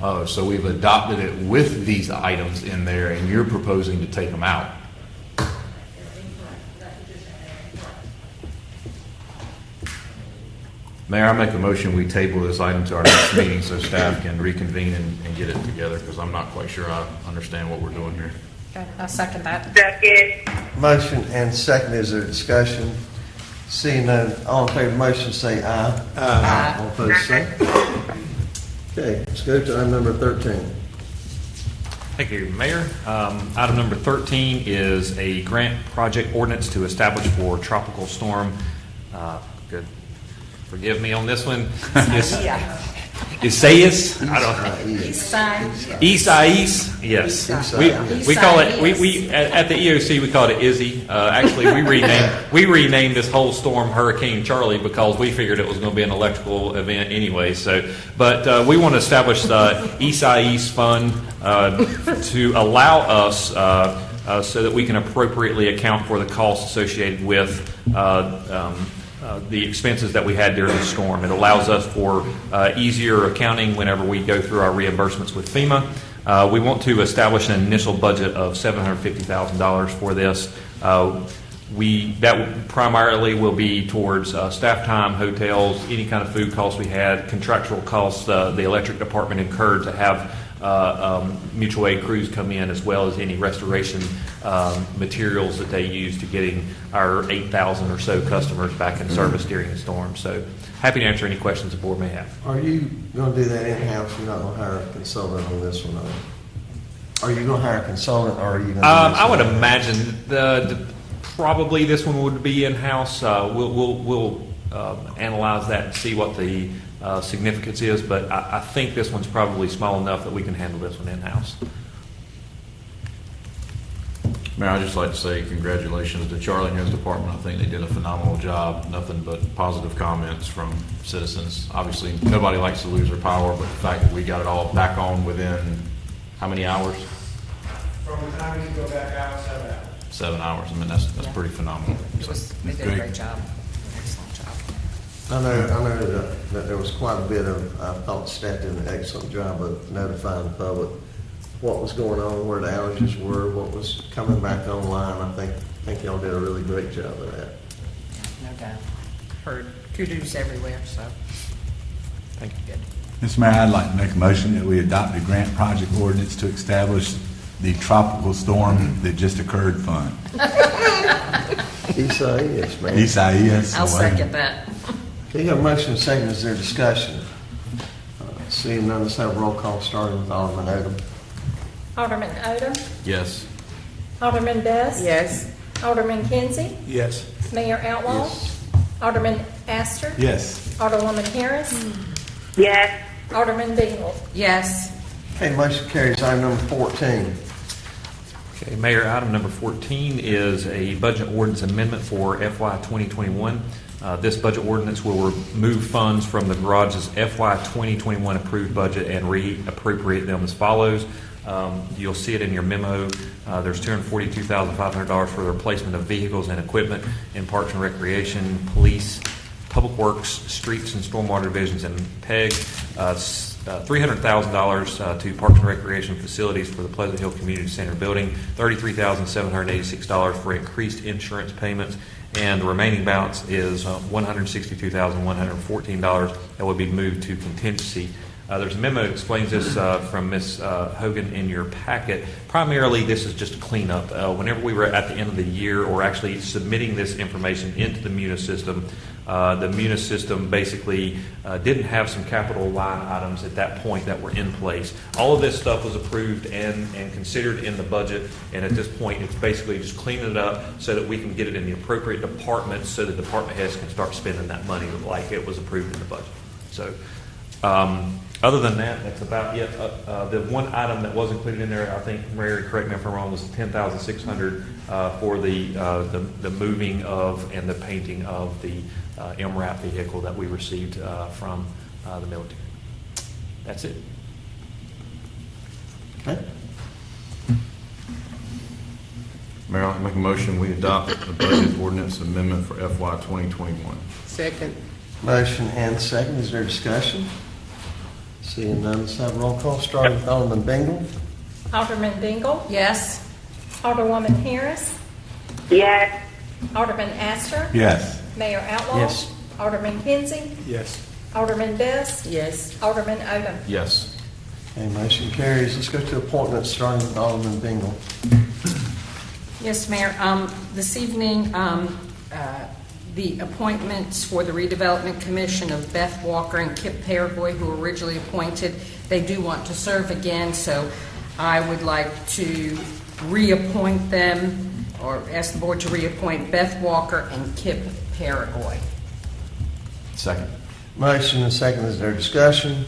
Oh, so we've adopted it with these items in there, and you're proposing to take them out. Mayor, I make a motion, we table this item to our next meeting so staff can reconvene and get it together, because I'm not quite sure I understand what we're doing here. Okay, I'll second that. Second. Motion and second, is there discussion? Seeing none, all in favor of the motion say aye. Aye. All opposed say. Okay, let's go to item number 13. Thank you, Mayor. Item number 13 is a grant project ordinance to establish for tropical storm. Good. Forgive me on this one. Isaias? I don't. Isaias? Yes. We call it. We at the EOC we call it Izzy. Actually, we renamed this whole storm Hurricane Charlie because we figured it was going to be an electrical event anyway. So, but we want to establish the Isaias Fund to allow us so that we can appropriately account for the costs associated with the expenses that we had during the storm. It allows us for easier accounting whenever we go through our reimbursements with FEMA. We want to establish an initial budget of $750,000 for this. That primarily will be towards staff time, hotels, any kind of food costs we had, contractual costs the electric department incurred to have mutual aid crews come in, as well as any restoration materials that they use to getting our 8,000 or so customers back in service during the storm. So happy to answer any questions the board may have. Are you going to do that in-house? You're not going to hire a consultant on this one, are you going to hire a consultant, or are you going to do this I would in-house? imagine probably this one would be in-house. We'll analyze that and see what the significance is, but I think this one's probably small enough that we can handle this one in-house. Mayor, I'd just like to say congratulations to Charlie and his department. I think they did a phenomenal job. Nothing but positive comments from citizens. Obviously, nobody likes to lose their power, but the fact that we got it all back on within how many hours? From the time you go back out, 7 hours. 7 hours. I mean, that's pretty phenomenal. So, They did a great job, excellent job. I know that there was quite a bit of, I thought staff did an excellent job of notifying the public what was going on, where the outages were, what was coming back online. I think y'all did a really great job of that. No doubt. Heard kudos everywhere, so. Thank you. Good. Mr. Mayor, I'd like to make a motion that we adopt the grant project ordinance to establish the tropical storm that just occurred fund. Isaias, man. Isaias. I'll second that. Okay, you have a motion and a second. Is there discussion? Seeing none, let's have a roll call starting with Alderman Odom. Alderman Odom. yes. Alderman Best. Yes. Alderman Kinsey. Yes. Mayor Outlaw. Yes. Alderman Astor. Yes. Alderwoman Harris. Yes. Alderman Bingle. Yes. Okay, motion carries. Item number 14. Okay, Mayor, item number 14 is a budget ordinance amendment for FY 2021. This budget ordinance will remove funds from the garage's FY 2021 approved budget and reappropriate them as follows. You'll see it in your memo. There's $242,500 for the replacement of vehicles and equipment in Parks and Recreation, Police, Public Works, Streets and Stormwater Divisions, and PEG. $300,000 to Parks and Recreation facilities for the Pleasant Hill Community Center building, $33,786 for increased insurance payments, and the remaining balance is $162,114 that will be moved to contingency. There's a memo that explains this from Ms. Hogan in your packet. Primarily, this is just a cleanup. Whenever we were at the end of the year or actually submitting this information into the MUNIS system, basically didn't have some capital line items at that point that were in place. All of this stuff was approved and considered in the budget, and at this point it's basically just cleaning it up so that we can get it in the appropriate departments so the department heads can start spending that money like it was approved in the budget. So other than that, that's about it. The one item that was included in there, I think, Mary, correct me if I'm wrong, was $10,600 for the moving of and the painting of the MRAP vehicle that we received from the military. That's it. Okay. Mayor, I'll make a motion, we adopt the budget ordinance amendment for FY 2021. Second. Motion and second. Is there discussion? Seeing none, let's have a roll call starting with Alderman Bingle. Alderman Bingle. Yes. Alderwoman Harris. Yes. Alderman Astor. Yes. Mayor Outlaw. Yes. Alderman Kinsey, Yes. Alderman Best, Yes. Alderman Odom. Yes. Okay, motion carries. Let's go to appointments, starting with Alderman Bingle. Yes, Mayor. This evening, the appointments for the Redevelopment Commission of Beth Walker and Kip Paragoy, who were originally appointed, they do want to serve again, so I would like to reappoint them, or ask the board to reappoint Beth Walker and Kip Paragoy. Second. Motion and second, is there discussion?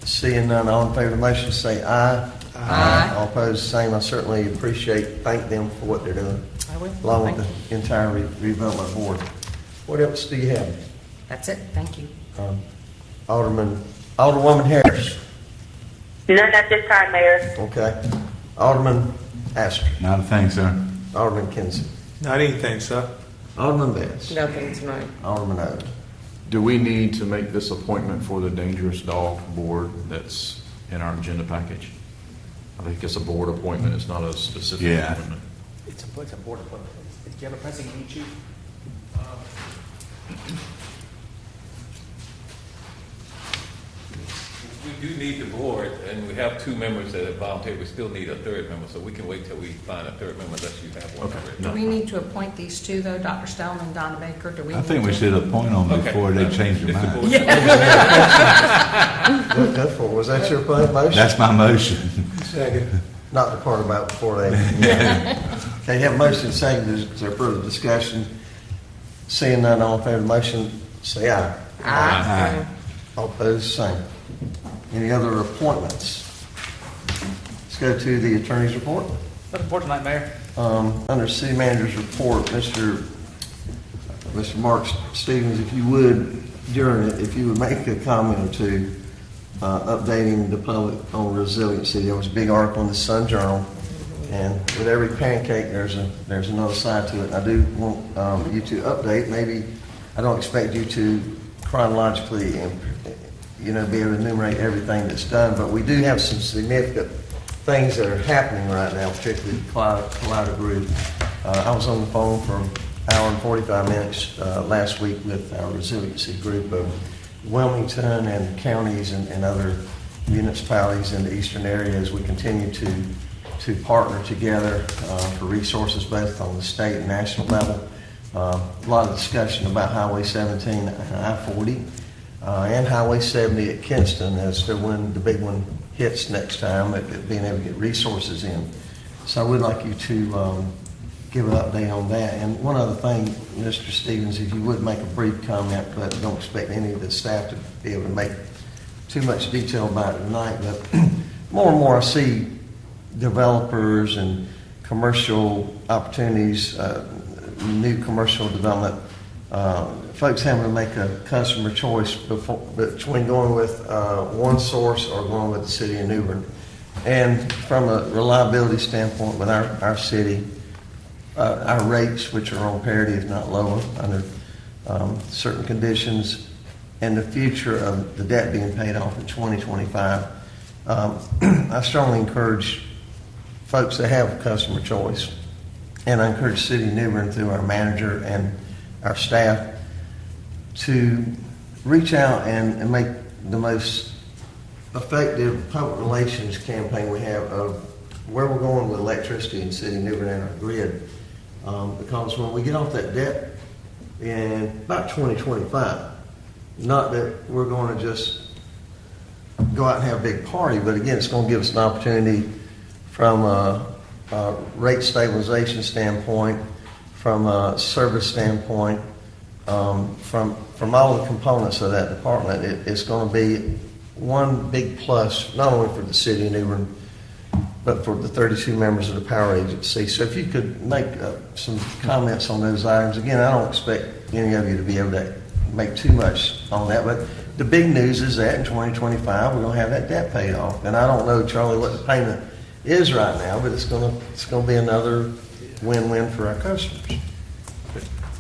Seeing none, all in favor of the motion, say aye. Aye. All opposed, same. I certainly thank them for what they're doing, I will. along with Thank the you. entire redevelopment board. What else do you have? That's it. Thank you. Alderwoman Harris, None at this time, Mayor. okay. Alderman Astor, Not a thing, sir. Alderman Kinsey, Not anything, sir. Alderman Best, Nothing tonight. Alderman Odom. Do we need to make this appointment for the dangerous dog board that's in our agenda package? I think it's a board appointment, it's not a specific Yeah. appointment. It's a board appointment. Do you have a pressing need, Chief? We do need the board, and we have 2 members that have volunteered. We still need a 3rd member, so we can wait till we find a 3rd member unless you have one Okay. already. Do we need to appoint these two, though, Dr. Stallman and Donna Baker? Do we? I think need we to? should appoint them Okay. before they change their If the mind. board- Go for it. Was that your motion? That's my motion. Second. Not the part about before they. Okay, you have a motion and second. Is there further discussion? Seeing none, all in favor of the motion, say aye. Aye. All opposed, same. Any other appointments? Let's go to the attorney's report. What report tonight, Mayor? Under city manager's report, Mr. Mark Stevens, if you would, during it, if you would make a comment or two, updating the public on resiliency. There was a big article in the Sun Journal, and with every pancake, there's another side to it. And I do want you to update. Maybe I don't expect you to chronologically, be able to enumerate everything that's done, but we do have some significant things that are happening right now, particularly the Collider Group. I was on the phone for an hour and 45 minutes last week with our resiliency group of Wilmington and counties and other municipalities in the eastern area as we continue to partner together for resources both on the state and national level. A lot of discussion about Highway 17 and I-40 and Highway 70 at Kinston as to when the big one hits next time, being able to get resources in. So I would like you to give an update on that. And one other thing, Mr. Stevens, if you would make a brief comment, but don't expect any of the staff to be able to make too much detail about it tonight, but more and more I see developers and commercial opportunities, new commercial development, folks having to make a customer choice between going with one source or going with the city of New Bern. And from a reliability standpoint with our city, our rates, which are on parity, if not lower, under certain conditions, and the future of the debt being paid off in 2025, I strongly encourage folks to have customer choice. And I encourage City of New Bern through our manager and our staff to reach out and make the most effective public relations campaign we have of where we're going with electricity in City of New Bern and our grid. Because when we get off that debt in about 2025, not that we're going to just go out and have a big party, but again, it's going to give us an opportunity from a rate stabilization standpoint, from a service standpoint, from all the components of that department. It's going to be one big plus, not only for the city of New Bern, but for the 32 members of the Power Agency. So if you could make some comments on those items. Again, I don't expect any of you to be able to make too much on that, but the big news is that in 2025, we're going to have that debt paid off. And I don't know, Charlie, what the payment is right now, but it's going to be another win-win for our customers.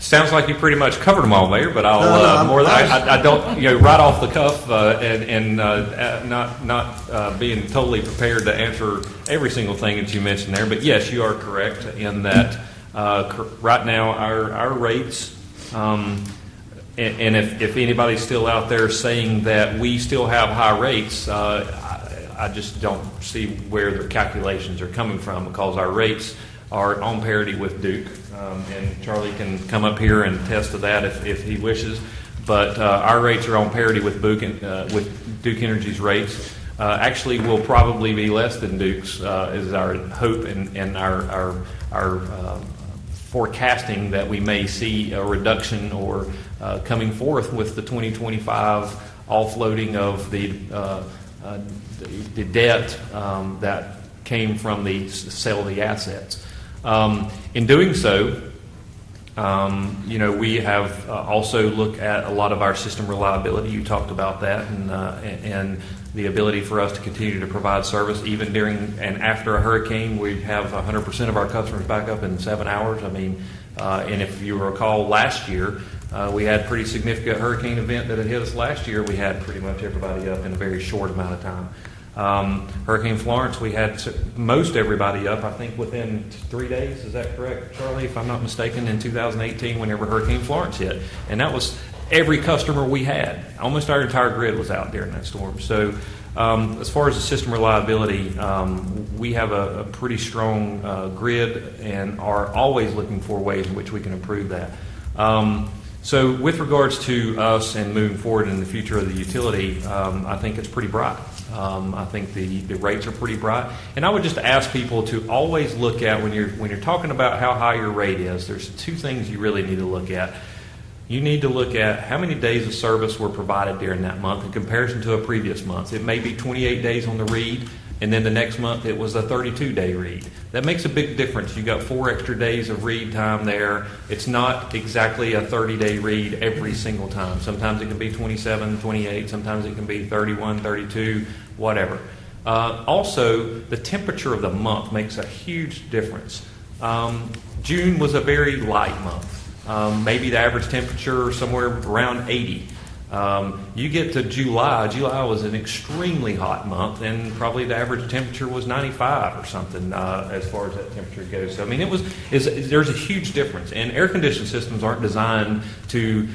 Sounds like you pretty much covered them all, Mayor, but I'll, I don't, right off the cuff, and not being totally prepared to answer every single thing that you mentioned there, but yes, you are correct in that right now our rates and if anybody's still out there saying that we still have high rates, I just don't see where their calculations are coming from, because our rates are on parity with Duke. And Charlie can come up here and attest to that if he wishes. But our rates are on parity with Duke Energy's rates. Actually, will probably be less than Duke's, is our hope and our forecasting that we may see a reduction or coming forth with the 2025 offloading of the debt that came from the sale of the assets. In doing so, we have also looked at a lot of our system reliability. You talked about that, and the ability for us to continue to provide service even during and after a hurricane. We have 100% of our customers back up in 7 hours. I mean, and if you recall last year, we had a pretty significant hurricane event that had hit us last year. We had pretty much everybody up in a very short amount of time. Hurricane Florence, we had most everybody up, I think, within 3 days. Is that correct, Charlie, if I'm not mistaken, in 2018 whenever Hurricane Florence hit? And that was every customer we had. Almost our entire grid was out during that storm. So as far as the system reliability, we have a pretty strong grid and are always looking for ways in which we can improve that. So with regards to us and moving forward in the future of the utility, I think it's pretty bright. I think the rates are pretty bright. And I would just ask people to always look at, when you're talking about how high your rate is, there's two things you really need to look at. You need to look at how many days of service were provided during that month in comparison to a previous month. It may be 28 days on the read, and then the next month it was a 32-day read. That makes a big difference. You got 4 extra days of read time there. It's not exactly a 30-day read every single time. Sometimes it can be 27, 28. Sometimes it can be 31, 32, whatever. Also, the temperature of the month makes a huge difference. June was a very light month. Maybe the average temperature somewhere around 80. You get to July. July was an extremely hot month, and probably the average temperature was 95 or something as far as that temperature goes. So, I mean, there's a huge difference. And air conditioning systems aren't designed to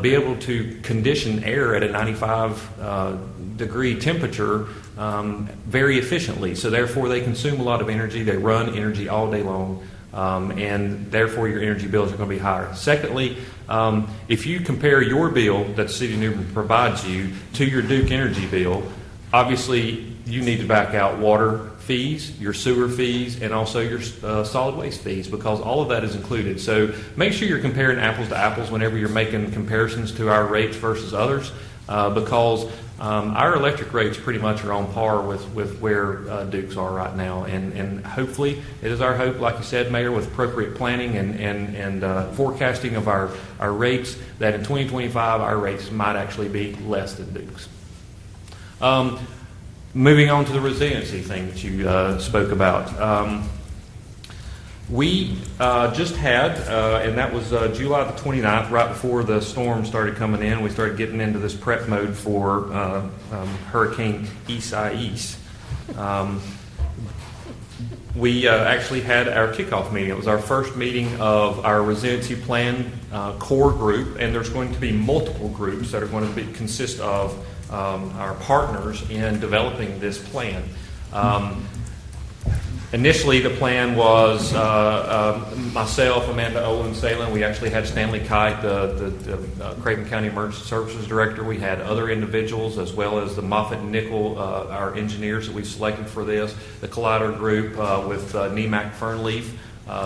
be able to condition air at a 95-degree temperature very efficiently. So, therefore, they consume a lot of energy. They run energy all day long. And therefore your energy bills are going to be higher. Secondly, if you compare your bill that the City of New Bern provides you to your Duke Energy bill, obviously you need to back out water fees, your sewer fees, and also your solid waste fees, because all of that is included. So make sure you're comparing apples to apples whenever you're making comparisons to our rates versus others, because our electric rates pretty much are on par with where Duke's are right now. And hopefully, it is our hope, like you said, Mayor, with appropriate planning and forecasting of our rates, that in 2025 our rates might actually be less than Duke's. Moving on to the resiliency thing that you spoke about. We just had, and that was July the 29th, right before the storm started coming in. We started getting into this prep mode for Hurricane Isaias. We actually had our kickoff meeting. It was our first meeting of our resiliency plan core group, and there's going to be multiple groups that are going to consist of our partners in developing this plan. Initially, the plan was myself, Amanda Olin Salem. We actually had Stanley Kite, the Craven County Emergency Services Director. We had other individuals, as well as the Moffitt and Nickel, our engineers that we selected for this. The Collider Group with NEMAC Fernleaf,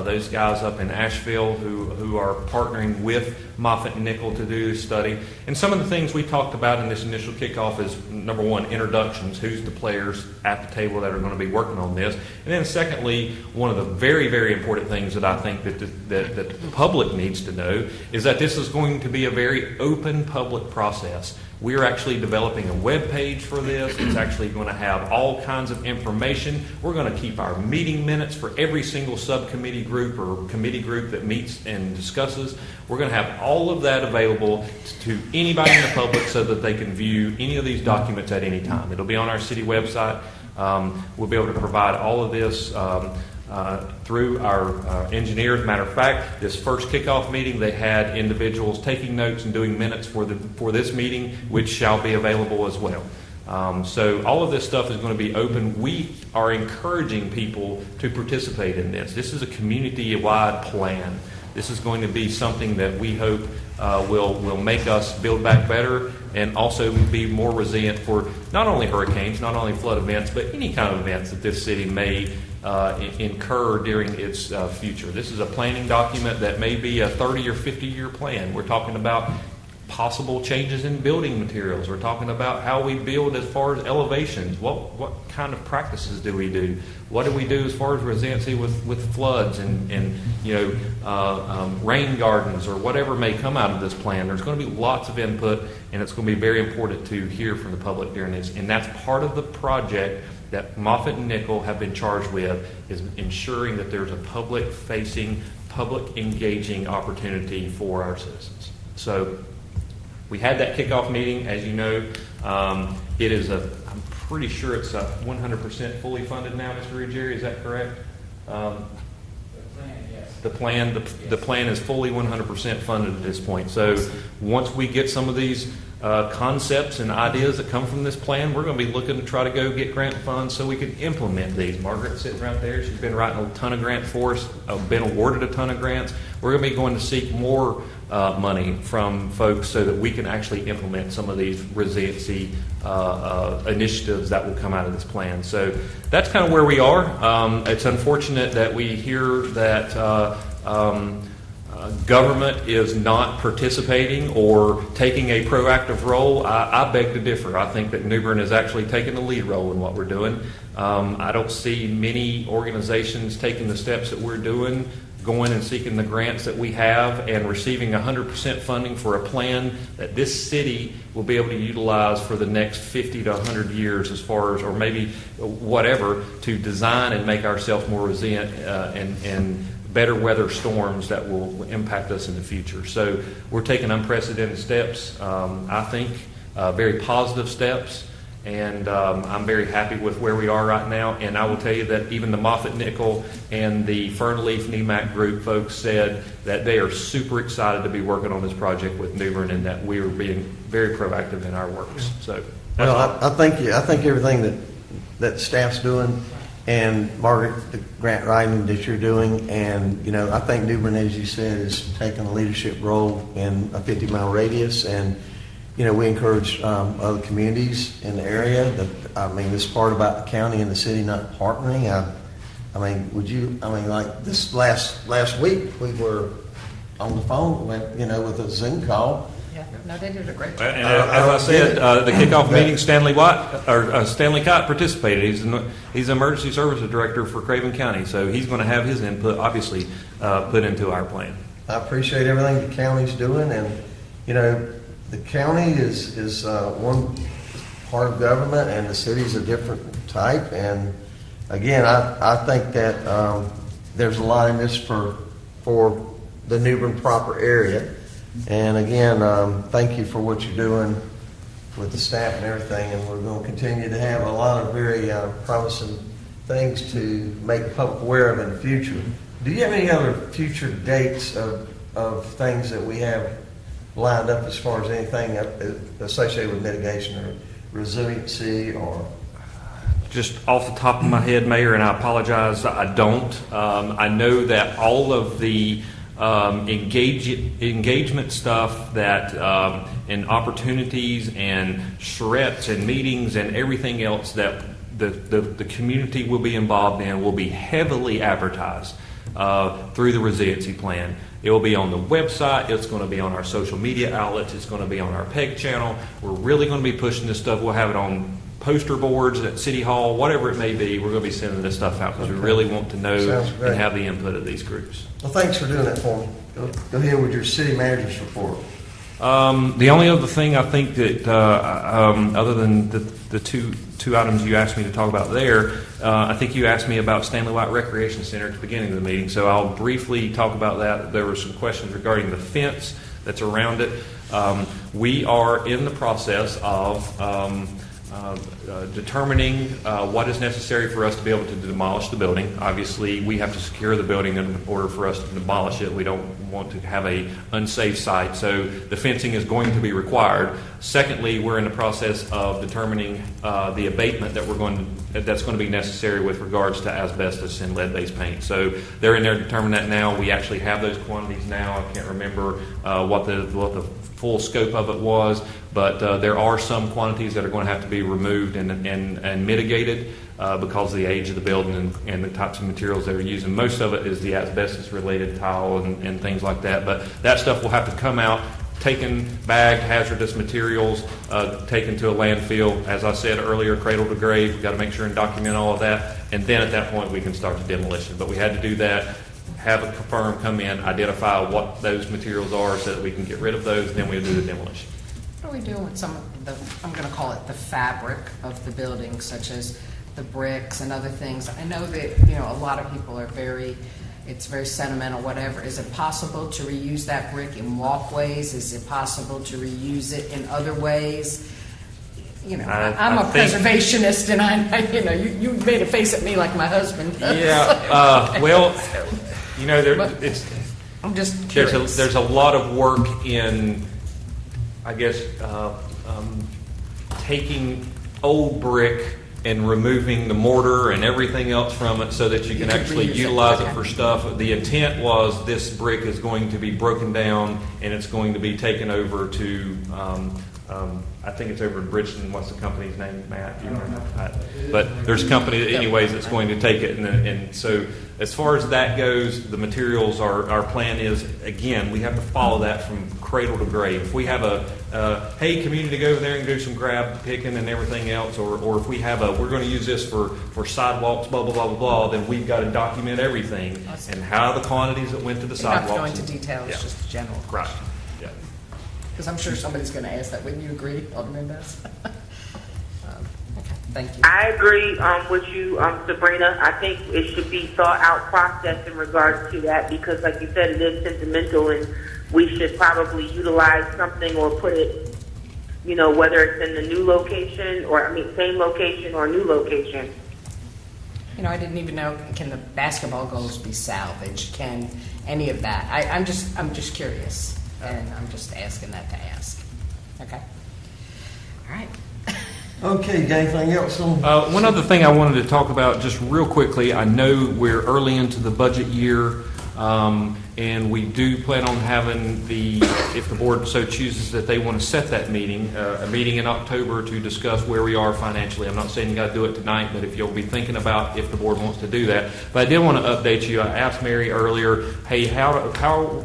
those guys up in Asheville who are partnering with Moffitt and Nickel to do this study. And some of the things we talked about in this initial kickoff is, number one, introductions. Who's the players at the table that are going to be working on this? And then secondly, one of the very, very important things that I think that the public needs to know is that this is going to be a very open public process. We're actually developing a web page for this. It's actually going to have all kinds of information. We're going to keep our meeting minutes for every single subcommittee group or committee group that meets and discusses. We're going to have all of that available to anybody in the public so that they can view any of these documents at any time. It'll be on our city website. We'll be able to provide all of this through our engineers. Matter of fact, this first kickoff meeting, they had individuals taking notes and doing minutes for this meeting, which shall be available as well. So all of this stuff is going to be open. We are encouraging people to participate in this. This is a community-wide plan. This is going to be something that we hope will make us build back better and also be more resilient for not only hurricanes, not only flood events, but any kind of events that this city may incur during its future. This is a planning document that may be a 30 or 50-year plan. We're talking about possible changes in building materials. We're talking about how we build as far as elevations. What kind of practices do we do? What do we do as far as resiliency with floods and rain gardens or whatever may come out of this plan? There's going to be lots of input, and it's going to be very important to hear from the public during this. And that's part of the project that Moffitt and Nickel have been charged with, is ensuring that there's a public-facing, public-engaging opportunity for our citizens. So we had that kickoff meeting, as you know. It is I'm pretty sure it's 100% fully funded now, Mr. Ruggieri, is that correct? The plan is fully 100% funded at this point. So once we get some of these concepts and ideas that come from this plan, we're going to be looking to try to go get grant funds so we can implement these. Margaret's sitting right there. She's been writing a ton of grants for us, been awarded a ton of grants. We're going to be going to seek more money from folks so that we can actually implement some of these resiliency initiatives that will come out of this plan. So that's kind of where we are. It's unfortunate that we hear that government is not participating or taking a proactive role. I beg to differ. I think that New Bern is actually taking the lead role in what we're doing. I don't see many organizations taking the steps that we're doing, going and seeking the grants that we have and receiving 100% funding for a plan that this city will be able to utilize for the next 50 to 100 years as far as, or maybe whatever, to design and make ourselves more resilient and better weather storms that will impact us in the future. So we're taking unprecedented steps, I think, very positive steps. And I'm very happy with where we are right now. And I will tell you that even the Moffitt Nickel and the Fernleaf NEMAC group folks said that they are super excited to be working on this project with New Bern and that we are being very proactive in our works. So, I think everything that staff's doing, and Margaret, the grant writing that you're doing, and I think New Bern, as you said, is taking a leadership role in a 50-mile radius, and we encourage other communities in the area. This part about the county and the city not partnering. Like this last week, we were on the phone with a Zoom call. Yeah, no, they did a great job. And as I said, the kickoff meeting, Stanley Cott participated. He's the emergency services director for Craven County, so he's going to have his input, obviously, put into our plan. I appreciate everything the county's doing, and the county is one part of government, and the city's a different type. And again, I think that there's a lot in this for the New Bern proper area. And again, thank you for what you're doing with the staff and everything. And we're going to continue to have a lot of very promising things to make the public aware of in the future. Do you have any other future dates of things that we have lined up as far as anything associated with mitigation or resiliency? Or just off the top of my head, Mayor, and I apologize, I don't. I know that all of the engagement stuff that and opportunities and charrettes and meetings and everything else that the community will be involved in will be heavily advertised through the resiliency plan. It will be on the website. It's going to be on our social media outlets. It's going to be on our PEG channel. We're really going to be pushing this stuff. We'll have it on poster boards at City Hall, whatever it may be. We're going to be sending this stuff out because we really want to know and have the input of these groups. Well, thanks for doing that for me. Go ahead with your city manager's report. The only other thing I think that, other than the two items you asked me to talk about there, I think you asked me about Stanley White Recreation Center at the beginning of the meeting, so I'll briefly talk about that. There were some questions regarding the fence that's around it. We are in the process of determining what is necessary for us to be able to demolish the building. Obviously, we have to secure the building in order for us to demolish it. We don't want to have a unsafe site, so the fencing is going to be required. Secondly, we're in the process of determining the abatement that's going to be necessary with regards to asbestos and lead-based paint. So they're in there to determine that now. We actually have those quantities now. I can't remember what the full scope of it was, but there are some quantities that are going to have to be removed and mitigated because of the age of the building and the types of materials that are used. And most of it is the asbestos-related tile and things like that. But that stuff will have to come out, taken, bagged, hazardous materials, taken to a landfill. As I said earlier, cradle to grave. We've got to make sure and document all of that. And then at that point, we can start the demolition. But we had to do that, have a firm come in, identify what those materials are so that we can get rid of those, then we'll do the demolition. What are we doing with some of the, I'm going to call it the fabric of the building, such as the bricks and other things? I know that, a lot of people are it's very sentimental, whatever. Is it possible to reuse that brick in walkways? Is it possible to reuse it in other ways? I'm a preservationist, and you made a face at me like my husband does. Yeah, well, I'm just curious. There's a lot of work in, I guess, taking old brick and removing the mortar and everything else from it so that you can actually utilize it for stuff. The intent was this brick is going to be broken down and it's going to be taken over to, I think it's over in Bridgeton. What's the company's name, Matt? You know? But there's a company, anyways, that's going to take it. And so as far as that goes, the materials, our plan is, again, we have to follow that from cradle to grave. If we have hey, community, go over there and do some grab picking and everything else, or if we have we're going to use this for sidewalks, blah, blah, blah, blah, blah, then we've got to document everything and how the quantities that went to the sidewalks. Not going into detail, it's just a general question. Right. Yeah. Because I'm sure somebody's going to ask that. Wouldn't you agree, Alderman Best? Okay, thank you. I agree with you, Sabrina. I think it should be thought out process in regards to that because, like you said, it is sentimental, and we should probably utilize something or put it, whether it's in the new location same location or new location. I didn't even know, can the basketball goals be salvaged? Can any of that? I'm just curious, and I'm just asking that to ask. Okay. All right. Okay, got anything else on? One other thing I wanted to talk about just real quickly. I know we're early into the budget year, and we do plan on having if the board so chooses that they want to set that meeting, a meeting in October to discuss where we are financially. I'm not saying you got to do it tonight, but if you'll be thinking about if the board wants to do that. But I did want to update you. I asked Mary earlier, hey, how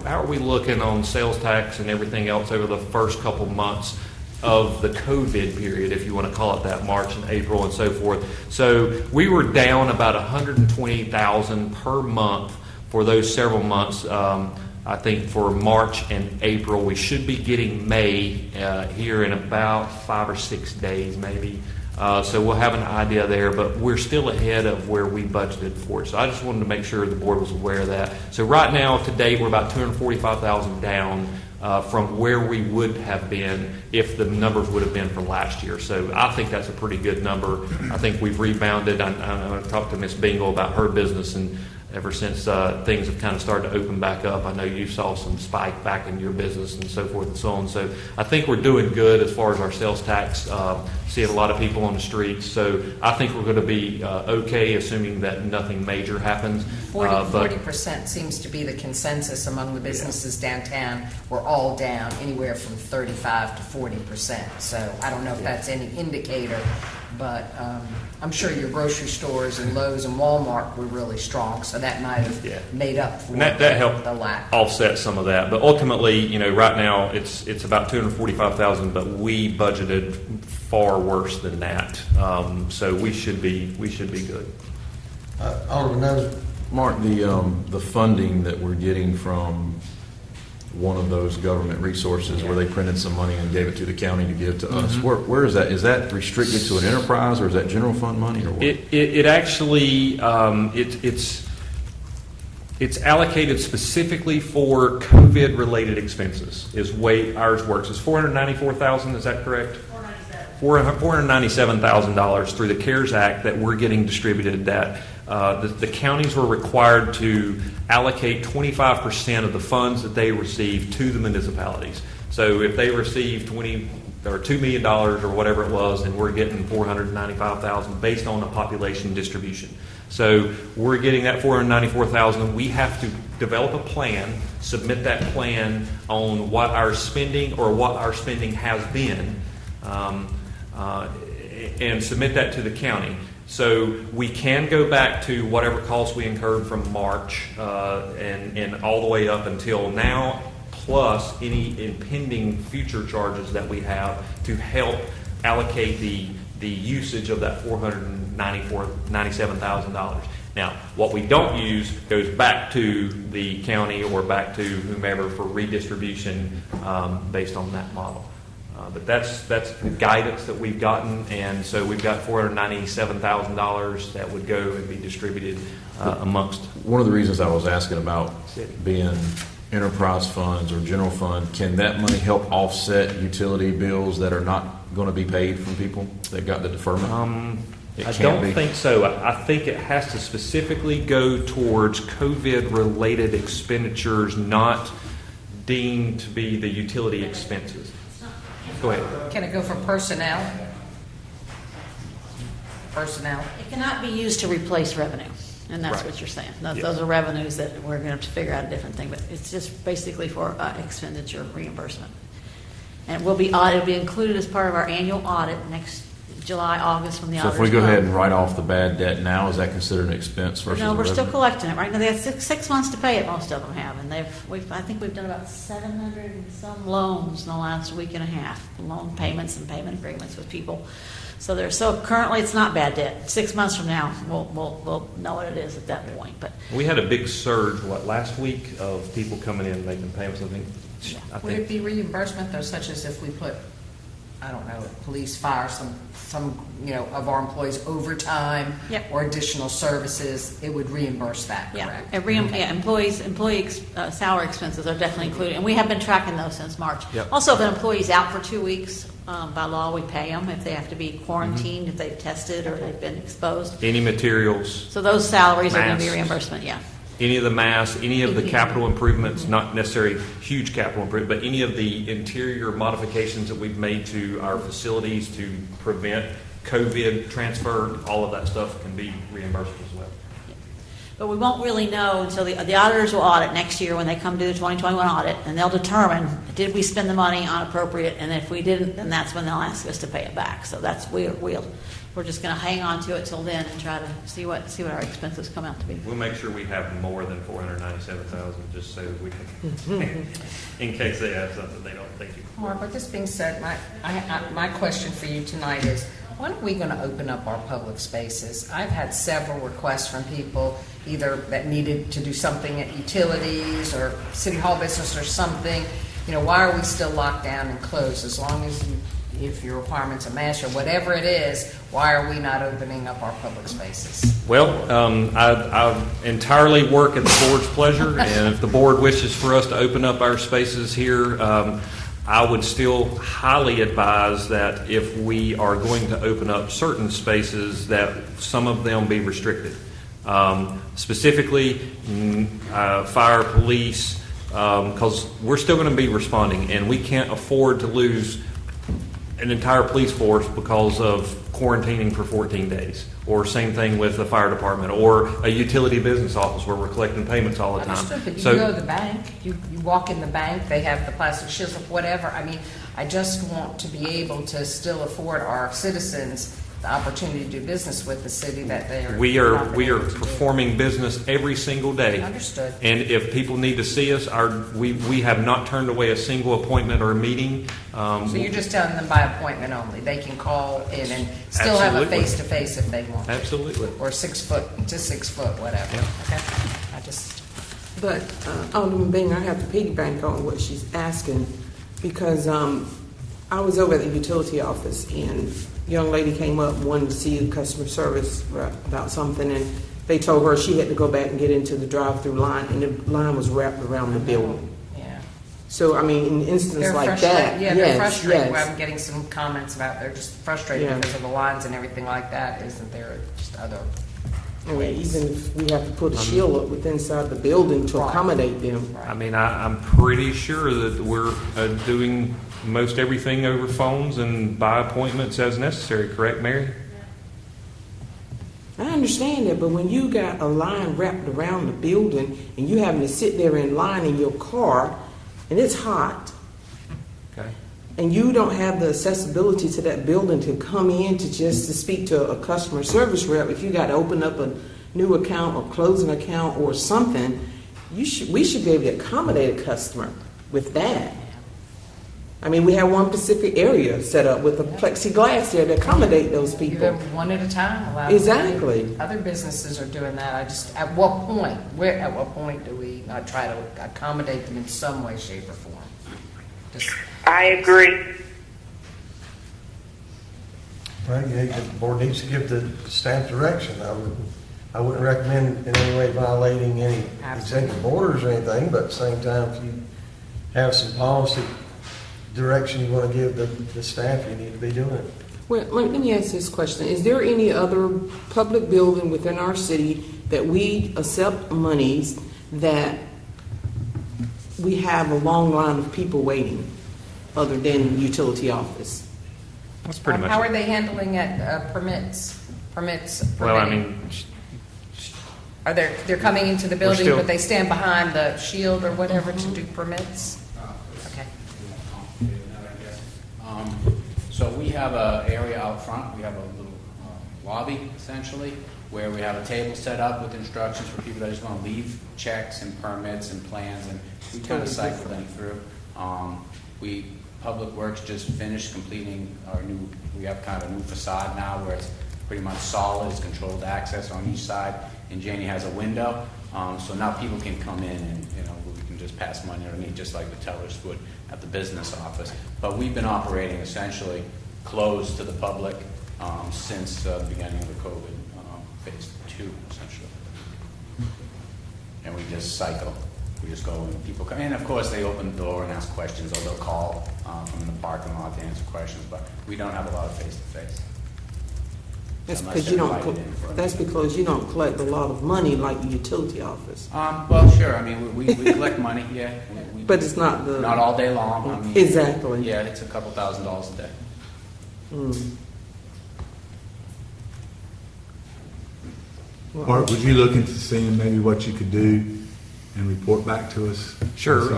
are we looking on sales tax and everything else over the first couple months of the COVID period, if you want to call it that, March and April and so forth. So we were down about $120,000 per month for those several months. I think for March and April, we should be getting May here in about 5 or 6 days maybe. So we'll have an idea there, but we're still ahead of where we budgeted for it. So I just wanted to make sure the board was aware of that. So right now, to date, we're about $245,000 down from where we would have been if the numbers would have been for last year. So I think that's a pretty good number. I think we've rebounded. I talked to Ms. Bingle about her business, and ever since things have kind of started to open back up, I know you saw some spike back in your business and so forth and so on. So I think we're doing good as far as our sales tax, seeing a lot of people on the streets. So I think we're going to be okay, assuming that nothing major happens. 40% seems to be the consensus among the businesses downtown. We're all down anywhere from 35 to 40%. So I don't know if that's any indicator, but I'm sure your grocery stores and Lowe's and Walmart were really strong, so that might have made up for that helped the lack. Offset some of that. But ultimately, right now it's about $245,000, but we budgeted far worse than that. So we should be good. Alderman, Mark, the funding that we're getting from one of those government resources where they printed some money and gave it to the county to give to us. Where is that? Is that restricted to an enterprise, or is that general fund money, or what? It actually it's allocated specifically for COVID related expenses is the way ours works. It's $494,000, is that correct? $497,000 through the CARES Act that we're getting distributed, that the counties were required to allocate 25% of the funds that they receive to the municipalities. So if they receive $2 million or whatever it was, and we're getting $495,000 based on a population distribution. So we're getting that $494,000. We have to develop a plan, submit that plan on what our spending has been, and submit that to the county. So we can go back to whatever costs we incurred from March and all the way up until now, plus any impending future charges that we have to help allocate the usage of that $497,000. Now, what we don't use goes back to the county or back to whomever for redistribution based on that model. But that's the guidance that we've gotten, and so we've got $497,000 that would go and be distributed amongst. One of the reasons I was asking about being enterprise funds or general fund, can that money help offset utility bills that are not going to be paid from people that got the deferment? I don't think so. I think it has to specifically go towards COVID-related expenditures not deemed to be the utility expenses. Go ahead. Can it go for personnel? Personnel? It cannot be used to replace revenue, and that's Right. what you're saying. Yes. Those are revenues that we're going to have to figure out a different thing, but it's just basically for expenditure reimbursement. And it will be included as part of our annual audit next July, August, when the So auditors if we go come. ahead and write off the bad debt now, is that considered an expense versus No, a we're still revenue? collecting it right now. They have six months to pay it. Most of them have, and I think we've done about 700 and some loans in the last week and a half, loan payments and payment agreements with people. So currently it's not bad debt. 6 months from now, we'll know what it is at that point. But We had a big surge, last week of people coming in making payments. I Would it think be reimbursement though, such as if we put, I don't know, police, fire, some of our employees overtime Yep. or additional services, it would reimburse that, correct? Employee salary expenses are definitely included, and we have been tracking those since March. Yep. Also, if an employee's out for 2 weeks, by law, we pay them if they have to be quarantined, if they've tested or they've been exposed. any materials, So those salaries are going to be Masks. reimbursement, yeah. any of the masks, any of the capital improvements, not necessarily huge capital improvement, but any of the interior modifications that we've made to our facilities to prevent COVID transfer, all of that stuff can be reimbursed as well. But we won't really know until the auditors will audit next year when they come do the 2021 audit, and they'll determine, did we spend the money on appropriate, and if we didn't, then that's when they'll ask us to pay it back. So we're just going to hang on to it till then and try to see what our expenses come out to be. We'll make sure we have more than $497,000, just so that we can, in case they have something they don't think. Mark, with this being said, my question for you tonight is, when are we going to open up our public spaces? I've had several requests from people, either that needed to do something at utilities or city hall business or something. Why are we still locked down and closed? As long as if your requirement's a mask or whatever it is, why are we not opening up our public spaces? Well, I entirely work at the board's pleasure, and if the board wishes for us to open up our spaces here, I would still highly advise that if we are going to open up certain spaces, that some of them be restricted. Specifically, fire, police, because we're still going to be responding, and we can't afford to lose an entire police force because of quarantining for 14 days. Or same thing with the fire department, or a utility business office where we're collecting payments all the time. Understood, but you go to the bank, you walk in the bank, they have the plastic shields, whatever. I mean, I just want to be able to still afford our citizens the opportunity to do business with the city that they are. We are performing business every single day. Understood. And if people need to see us, we have not turned away a single appointment or a meeting. So you're just telling them by appointment only. They can call in and still have a Absolutely. face-to-face if they want. Absolutely. Or 6 foot to 6 foot, whatever. Yeah. Okay. I just. But Alderman Bing, I have to piggyback on what she's asking, because I was over at the utility office, and a young lady came up, wanted to see customer service about something, and they told her she had to go back and get into the drive-through line, and the line was wrapped around the building. Yeah. So, I mean, in instances They're like frustrated, that, yeah, they're yes, frustrated, where yes. I'm getting some comments about, they're just frustrated Yeah. because of the lines and everything like that, isn't there just other I mean, ways? even if we have to put a shield up within inside the building to Right. accommodate them. Right. I'm pretty sure that we're doing most everything over phones and by appointments as necessary, correct, Mary? I understand that, but when you got a line wrapped around the building and you having to sit there in line in your car and it's hot, Okay. and you don't have the accessibility to that building to come in to speak to a customer service rep, if you got to open up a new account or close an account or something, we should be able to accommodate a customer with that. I mean, we have one specific area set up with a plexiglass there to accommodate those Give people. them one at a time, allow them to do. Exactly. Other businesses are doing that, I just, at what point do we not try to accommodate them in some way, shape, or form? Just, I agree. Well, the board needs to give the staff direction. I wouldn't recommend in any way violating any executive orders or anything, but at the same time, if you have some policy direction you want to give the staff, you need to be doing it. Well, let me ask this question. Is there any other public building within our city that we accept monies that we have a long line of people waiting, other than utility office? That's pretty much how it. are they handling it, permits, Well, I permitting? mean, Are they're coming into the building, still- but they stand behind the shield or whatever to do permits? Okay. So we have an area out front, we have a little lobby essentially, where we have a table set up with instructions for people that just want to leave checks and permits and plans, and we kind of cycle them through. Public Works just finished completing we have kind of a new facade now where it's pretty much solid, it's controlled access on each side, and Janie has a window, so now people can come in and, we can just pass money underneath, just like the tellers would at the business office. But we've been operating essentially closed to the public since the beginning of the COVID phase 2, essentially. And we just cycle. We just go and people come in. Of course, they open the door and ask questions, or they'll call from the parking lot to answer questions. But we don't have a lot of face-to-face. That's Unless because they're invited in for a that's meeting. because you don't collect a lot of money like the utility office. Well, sure. I mean, we collect money, yeah. We But it's not the... not all day long. I mean, Exactly. Yeah, it's a couple $1,000s a day. Mm. Art, would you look into seeing maybe what you could do and report back to us? sure.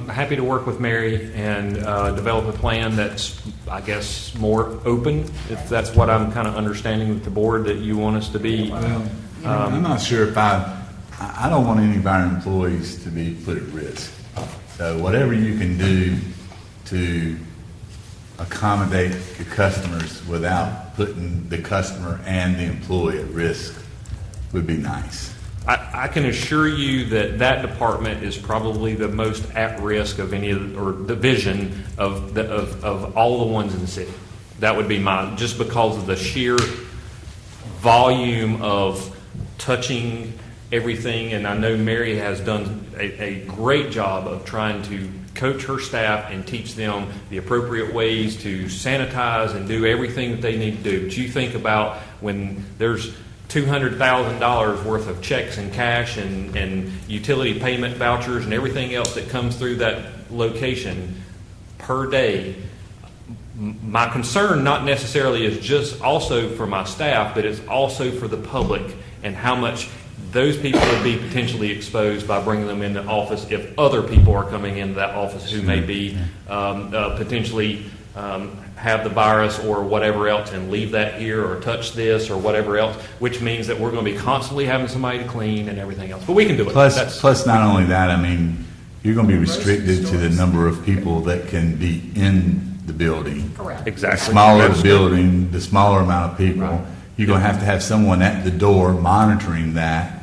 Happy to work with Mary and develop a plan that's, I guess, more open, if that's what I'm kind of understanding with the board, that you want us to be. Well, I'm not sure if I don't want any of our employees to be put at risk. So whatever you can do to accommodate your customers without putting the customer and the employee at risk would be nice. I can assure you that that department is probably the most at risk of any of, or division of all the ones in the city. That would be mine, just because of the sheer volume of touching everything. And I know Mary has done a great job of trying to coach her staff and teach them the appropriate ways to sanitize and do everything that they need to do. But you think about when there's $200,000 worth of checks and cash and utility payment vouchers and everything else that comes through that location per day. My concern not necessarily is just also for my staff, but it's also for the public and how much those people would be potentially exposed by bringing them into office if other people are coming into that office who may be potentially have the virus or whatever else and leave that here or touch this or whatever else, which means that we're going to be constantly having somebody to clean and everything else. But we can do it. Plus, not only that, I mean, you're going to be restricted to the number of people that can be in the building. Correct. Exactly. The smaller the building, the smaller amount of people. Right. You're going to have someone at the door monitoring that.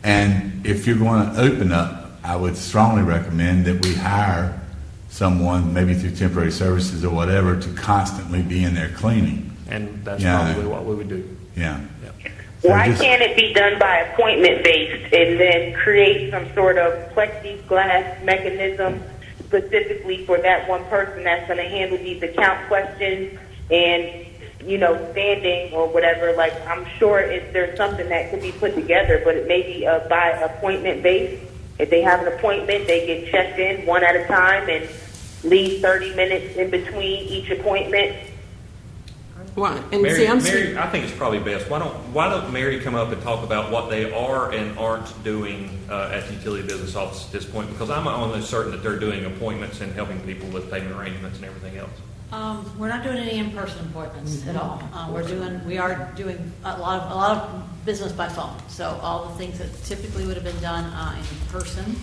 And if you're going to open up, I would strongly recommend that we hire someone, maybe through temporary services or whatever, to constantly be in there cleaning. And that's probably what we would do. Yeah. Why can't it be done by appointment based and then create some sort of plexiglass mechanism specifically for that one person that's going to handle these account questions and, you know, standing or whatever. Like, I'm sure there's something that could be put together, but it may be by appointment based. If they have an appointment, they get checked in one at a time and leave 30 minutes in between each appointment. Well, and Mary, see, I'm Mary, I think it's probably best. Why don't Mary come up and talk about what they are and aren't doing at the utility business office at this point? Because I'm almost certain that they're doing appointments and helping people with payment arrangements and everything else. We're not doing any in-person appointments at all. We are doing a lot of business by phone. So all the things that typically would have been done in person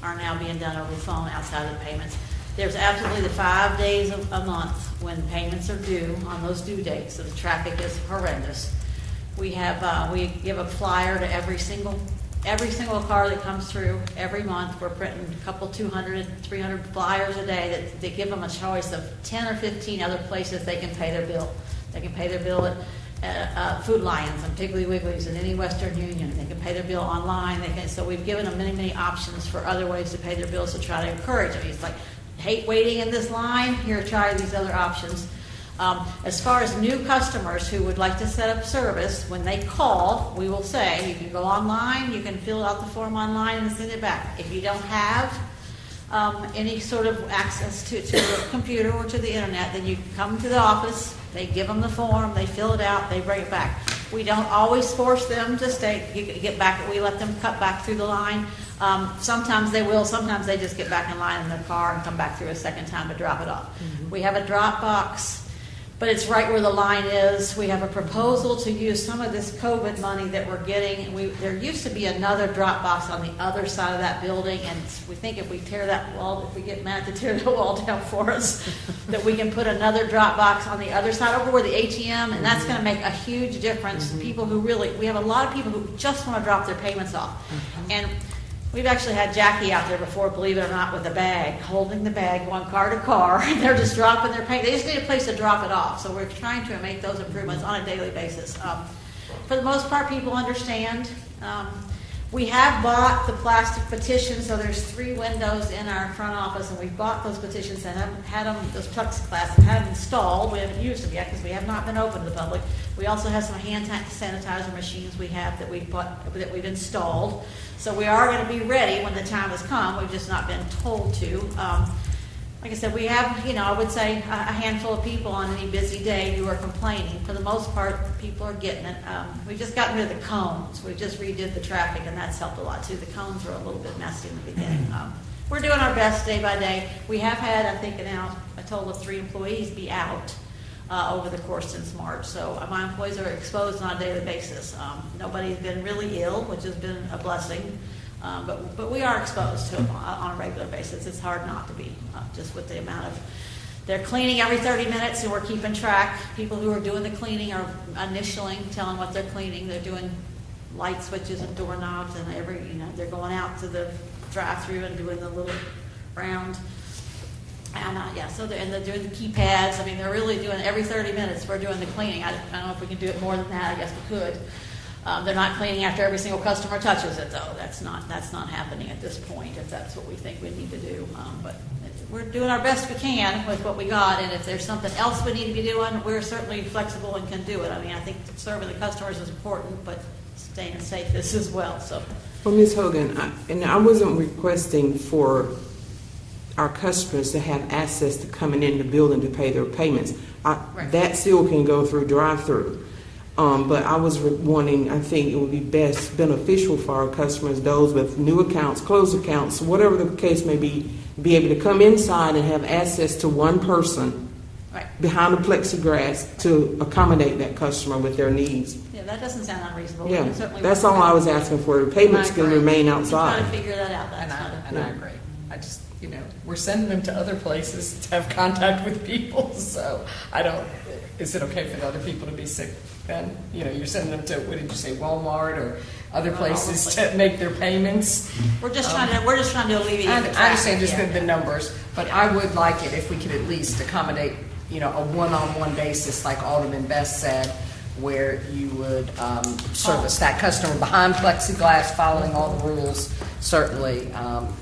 are now being done over the phone outside of the payments. There's absolutely the 5 days a month when payments are due on those due dates, so the traffic is horrendous. We give a flyer to every single car that comes through every month. We're printing a couple 200, 300 flyers a day that they give them a choice of 10 or 15 other places they can pay their bill. They can pay their bill at Food Lions and Piggly Wiggly's and any Western Union. They can pay their bill online. So we've given them many, many options for other ways to pay their bills to try to encourage them. It's like, hate waiting in this line, here, try these other options. As far as new customers who would like to set up service, when they call, we will say, you can go online, you can fill out the form online and send it back. If you don't have any sort of access to a computer or to the internet, then you come to the office, they give them the form, they fill it out, they bring it back. We don't always force them to get back, we let them cut back through the line. Sometimes they will, sometimes they just get back in line in their car and come back through a second time to drop it off. We have a drop box, but it's right where the line is. We have a proposal to use some of this COVID money that we're getting. There used to be another drop box on the other side of that building, and we think if we tear that wall, if we get Matt to tear the wall down for us, that we can put another drop box on the other side over where the ATM, and that's going to make a huge difference. People who we have a lot of people who just want to drop their payments off. And we've actually had Jackie out there before, believe it or not, with a bag, holding the bag, going car to car, and they're just dropping their pay. They just need a place to drop it off. So we're trying to make those improvements on a daily basis. For the most part, people understand. We have bought the plastic petitions, so there's 3 windows in our front office, and we've bought those petitions and had them, those plexiglass, and had them installed. We haven't used them yet because we have not been open to the public. We also have some hand sanitizer machines we have that we've installed. So we are going to be ready when the time has come. We've just not been told to. Like I said, we have, I would say a handful of people on any busy day who are complaining. For the most part, people are getting it. We've just gotten rid of the cones. We just redid the traffic, and that's helped a lot too. The cones were a little bit messy in the beginning. We're doing our best day by day. We have had, I think, now a total of 3 employees be out over the course since March. So my employees are exposed on a daily basis. Nobody's been really ill, which has been a blessing. But we are exposed to them on a regular basis. It's hard not to be, just with the amount of, they're cleaning every 30 minutes, and we're keeping track. People who are doing the cleaning are initialing, telling what they're cleaning. They're doing light switches and doorknobs, and they're going out to the drive-through and doing the little round. And so they're doing the keypads. I mean, they're really doing every 30 minutes. We're doing the cleaning. I don't know if we can do it more than that. I guess we could. They're not cleaning after every single customer touches it, though. That's not happening at this point, if that's what we think we need to do. But we're doing our best we can with what we got, and if there's something else we need to be doing, we're certainly flexible and can do it. I mean, I think serving the customers is important, but staying safe is as well. So, well, Ms. Hogan, I wasn't requesting for our customers to have access to coming in the building to pay their payments. Right. That still can go through drive-through. But I was wanting, I think it would be best beneficial for our customers, those with new accounts, closed accounts, whatever the case may be able to come inside and have access to one person right. behind the plexiglass to accommodate that customer with their needs. Yeah, that doesn't sound unreasonable. Yeah, that's all I was asking for. The payments can remain outside. Try to figure that out. And I agree. I just, we're sending them to other places to have contact with people, so is it okay for the other people to be sick then? You're sending them to, what did you say, Walmart or other places to make their payments? We're just trying to alleviate the traffic. I understand just the numbers, but I would like it if we could at least accommodate, a one-on-one basis, like Alderman Best said, where you would service that customer behind plexiglass, following all the rules, certainly,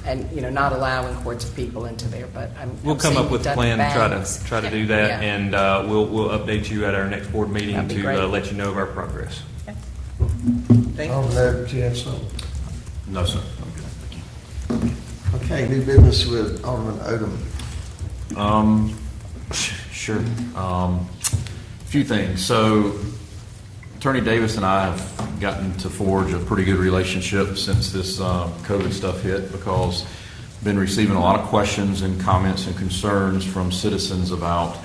and, not allowing hordes of people into there, but We'll come up with a plan to try to do that, Yeah. and we'll update you at our next board meeting That'd be great. to let you know of our progress. Thank you. Alderman Odom, do you have something? No, sir. Okay, new business with Alderman Odom. Sure. Few things. So Attorney Davis and I have gotten to forge a pretty good relationship since this COVID stuff hit, because I've been receiving a lot of questions and comments and concerns from citizens about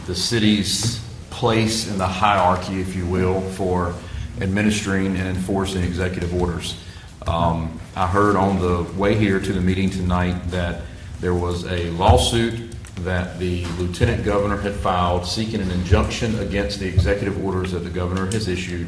the city's place in the hierarchy, if you will, for administering and enforcing executive orders. I heard on the way here to the meeting tonight that there was a lawsuit that the lieutenant governor had filed seeking an injunction against the executive orders that the governor has issued.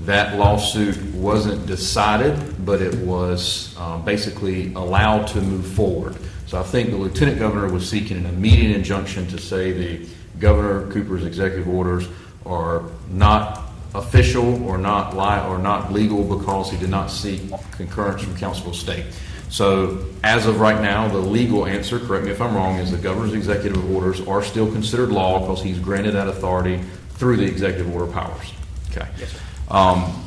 That lawsuit wasn't decided, but it was basically allowed to move forward. So I think the lieutenant governor was seeking an immediate injunction to say the Governor Cooper's executive orders are not official or not legal because he did not seek concurrence from Council of State. So as of right now, the legal answer, correct me if I'm wrong, is the governor's executive orders are still considered law because he's granted that authority through the executive order powers. Okay. Yes, sir.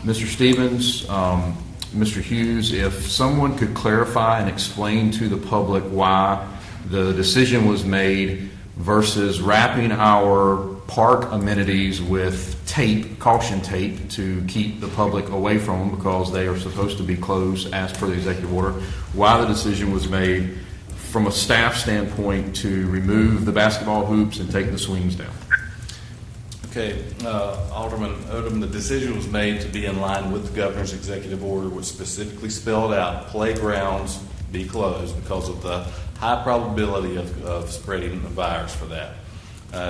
Mr. Stevens, Mr. Hughes, if someone could clarify and explain to the public why the decision was made versus wrapping our park amenities with tape, caution tape, to keep the public away from them because they are supposed to be closed as per the executive order, why the decision was made from a staff standpoint to remove the basketball hoops and take the swings down. Okay, Alderman Odom, the decision was made to be in line with the governor's executive order, which specifically spelled out playgrounds be closed because of the high probability of spreading the virus for that.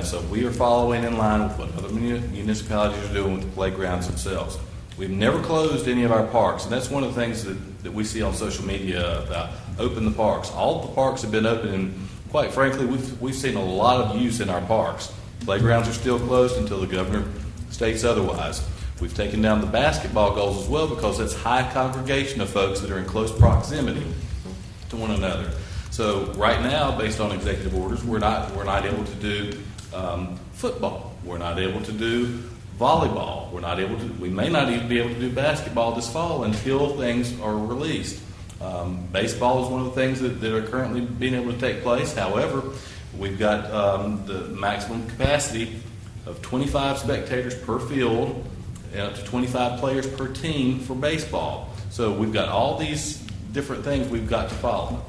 So we are following in line with what other municipalities are doing with the playgrounds themselves. We've never closed any of our parks, and that's one of the things that we see on social media about open the parks. All the parks have been open, and quite frankly, we've seen a lot of use in our parks. Playgrounds are still closed until the governor states otherwise. We've taken down the basketball goals as well because it's high congregation of folks that are in close proximity to one another. So right now, based on executive orders, we're not able to do football. We're not able to do volleyball. We may not even be able to do basketball this fall until things are released. Baseball is one of the things that are currently being able to take place. However, we've got the maximum capacity of 25 spectators per field and up to 25 players per team for baseball. So we've got all these different things we've got to follow.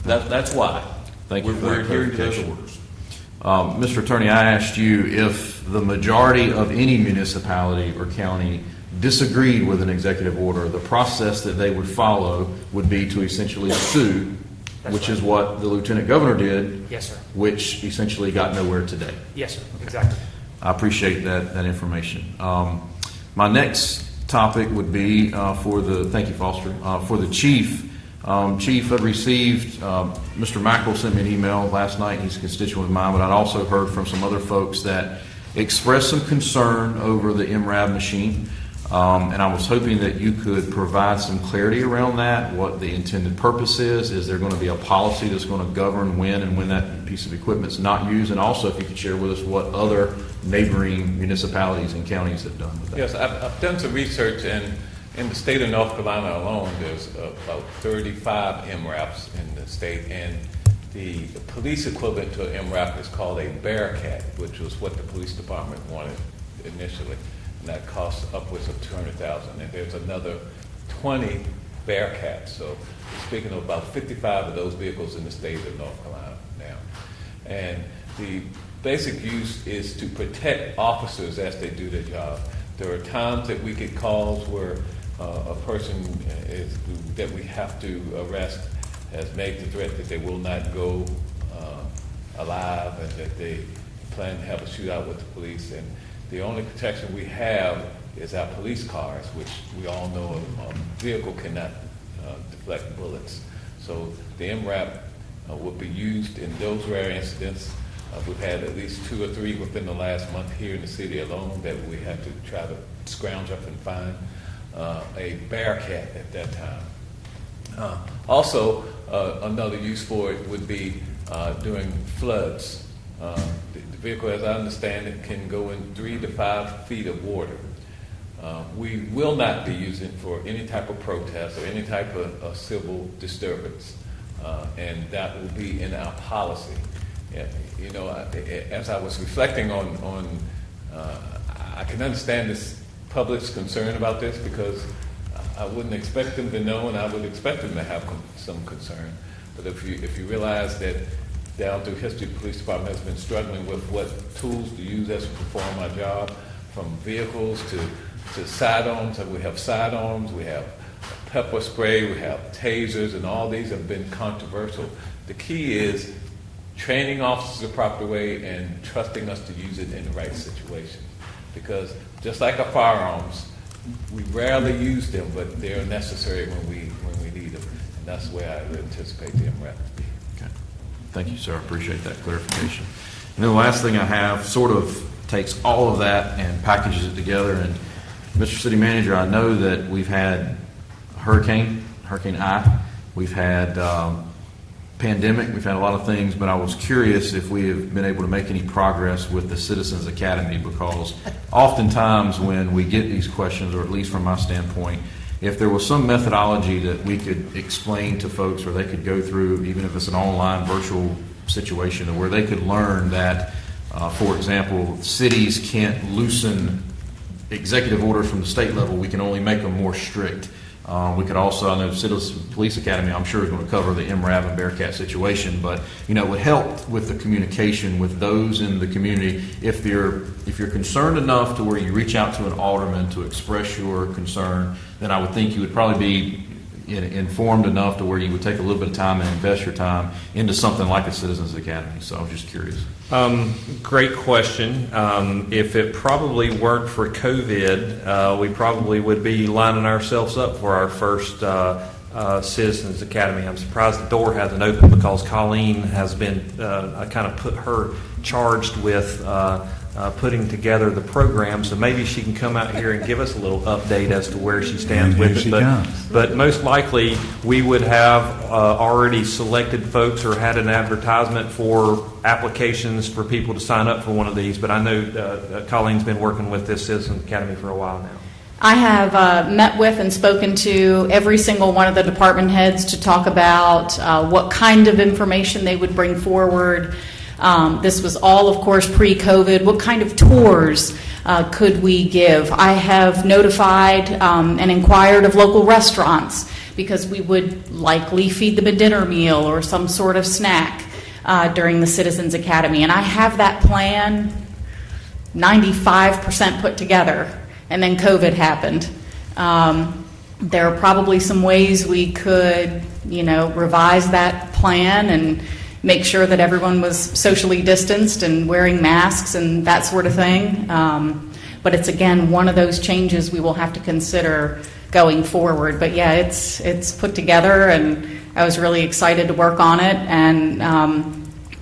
That's why. Thank you for we're that adhering to those clarification. orders. Mr. Attorney, I asked you if the majority of any municipality or county disagreed with an executive order, the process that they would follow would be to essentially sue, which is what the lieutenant governor did. Yes, sir. Which essentially got nowhere today. Yes, sir. Exactly. I appreciate that information. My next topic would be thank you, Foster, for the chief. Chief, I've received, Mr. Mackerel sent me an email last night. He's a constituent of mine, but I'd also heard from some other folks that expressed some concern over the MRAB machine. And I was hoping that you could provide some clarity around that, what the intended purpose is. Is there going to be a policy that's going to govern when that piece of equipment is not used? And also, if you could share with us what other neighboring municipalities and counties have done with that. Yes, I've done some research, and in the state of North Carolina alone, there's about 35 MRAPs in the state, and the police equivalent to an MRAP is called a Bearcat, which was what the police department wanted initially, and that costs upwards of $200,000. And there's another 20 Bearcats. So speaking of about 55 of those vehicles in the state of North Carolina now, and the basic use is to protect officers as they do their job. There are times that we get calls where a person that we have to arrest has made the threat that they will not go alive and that they plan to have a shootout with the police. And the only protection we have is our police cars, which we all know a vehicle cannot deflect bullets. So the MRAP will be used in those rare incidents We've had at least 2 or 3 within the last month here in the city alone that we had to try to scrounge up and find a bearcat at that time. Also, another use for it would be during floods. The vehicle, as I understand it, can go in 3 to 5 feet of water. We will not be using it for any type of protest or any type of civil disturbance, and that will be in our policy. Yeah, you know, as I was reflecting on I can understand this public's concern about this because I wouldn't expect them to know, and I would expect them to have some concern. But if you realize that down through history, the police department has been struggling with what tools to use as to perform our job, from vehicles to sidearms. We have sidearms, we have pepper spray, we have tasers, and all these have been controversial. The key is training officers the proper way and trusting us to use it in the right situation. Because just like our firearms, we rarely use them, but they're necessary when we need them. And that's the way I would anticipate the MRAP to be. Okay. Thank you, sir. I appreciate that clarification. And then the last thing I have sort of takes all of that and packages it together. And Mr. City Manager, I know that we've had Hurricane I, we've had pandemic, we've had a lot of things, but I was curious if we have been able to make any progress with the Citizens Academy, because oftentimes when we get these questions, or at least from my standpoint, if there was some methodology that we could explain to folks, or they could go through, even if it's an online virtual situation, where they could learn that, for example, cities can't loosen executive orders from the state level, we can only make them more strict. We could also, I know Citizens Police Academy, I'm sure, is going to cover the MRAB and Bearcat situation, but you know, it would help with the communication with those in the community. If you're concerned enough to where you reach out to an alderman to express your concern, then I would think you would probably be informed enough to where you would take a little bit of time and invest your time into something like a Citizens Academy. So I was just curious. Great question. If it probably weren't for COVID, we probably would be lining ourselves up for our first Citizens Academy. I'm surprised the door hasn't opened, because Colleen has been kind of put her charged with putting together the program, so maybe she can come out here and give us a little update as to where she stands with it. But most likely we would have already selected folks or had an advertisement for applications for people to sign up for one of these. But I know Colleen's been working with this Citizens Academy for a while now. I have met with and spoken to every single one of the department heads to talk about what kind of information they would bring forward. This was all, of course, pre-COVID. What kind of tours could we give? I have notified and inquired of local restaurants, because we would likely feed them a dinner meal or some sort of snack during the Citizens Academy. And I have that plan 95% put together, and then COVID happened. There are probably some ways we could, revise that plan and make sure that everyone was socially distanced and wearing masks and that sort of thing. But it's, again, one of those changes we will have to consider going forward. But yeah, it's put together, and I was really excited to work on it. And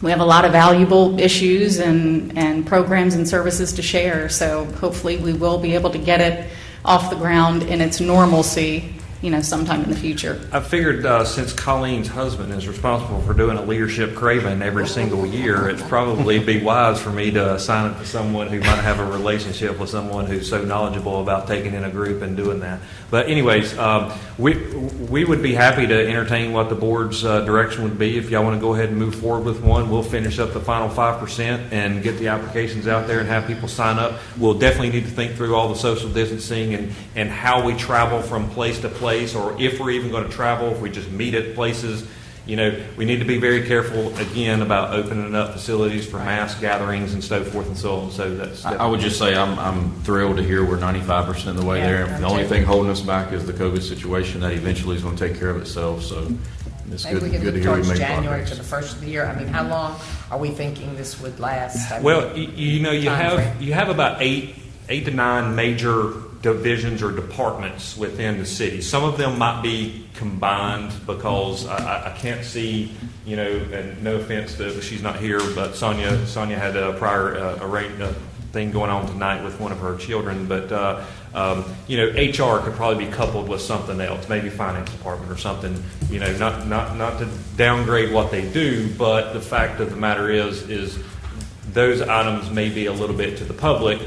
we have a lot of valuable issues and programs and services to share. So hopefully we will be able to get it off the ground in its normalcy, sometime in the future. I figured since Colleen's husband is responsible for doing a leadership craven every single year, it'd probably be wise for me to assign it to someone who might have a relationship with someone who's so knowledgeable about taking in a group and doing that. But anyways, we would be happy to entertain what the board's direction would be. If y'all want to go ahead and move forward with one, we'll finish up the final 5% and get the applications out there and have people sign up. We'll definitely need to think through all the social distancing and how we travel from place to place, or if we're even going to travel, if we just meet at places. We need to be very careful, again, about opening up facilities for mass gatherings and so forth and so on. So that's. I would just say I'm thrilled to hear we're 95% of the way there. The only thing holding us back is the COVID situation that eventually is going to take care of itself. So it's Maybe good we can to look hear we towards make January progress. to the first of the year. I mean, how long are we thinking this would last? Well, you have about 8 to 9 major divisions or departments within the city. Some of them might be combined because I can't see, you know, and no offense to, she's not here, but Sonia had a prior thing going on tonight with one of her children, but you know, HR could probably be coupled with something else, maybe finance department or something, you know, not to downgrade what they do, but the fact of the matter is those items may be a little bit to the public,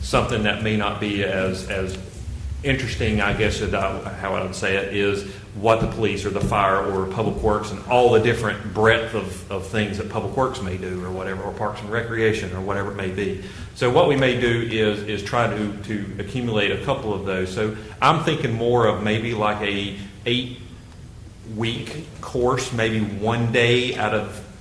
something that may not be as interesting, I guess, how I would say it, is what the police or the fire or public works and all the different breadth of things that public works may do or whatever, or parks and recreation or whatever it may be. So what we may do is try to accumulate a couple of those. So I'm thinking more of maybe like a 8-week course, maybe one day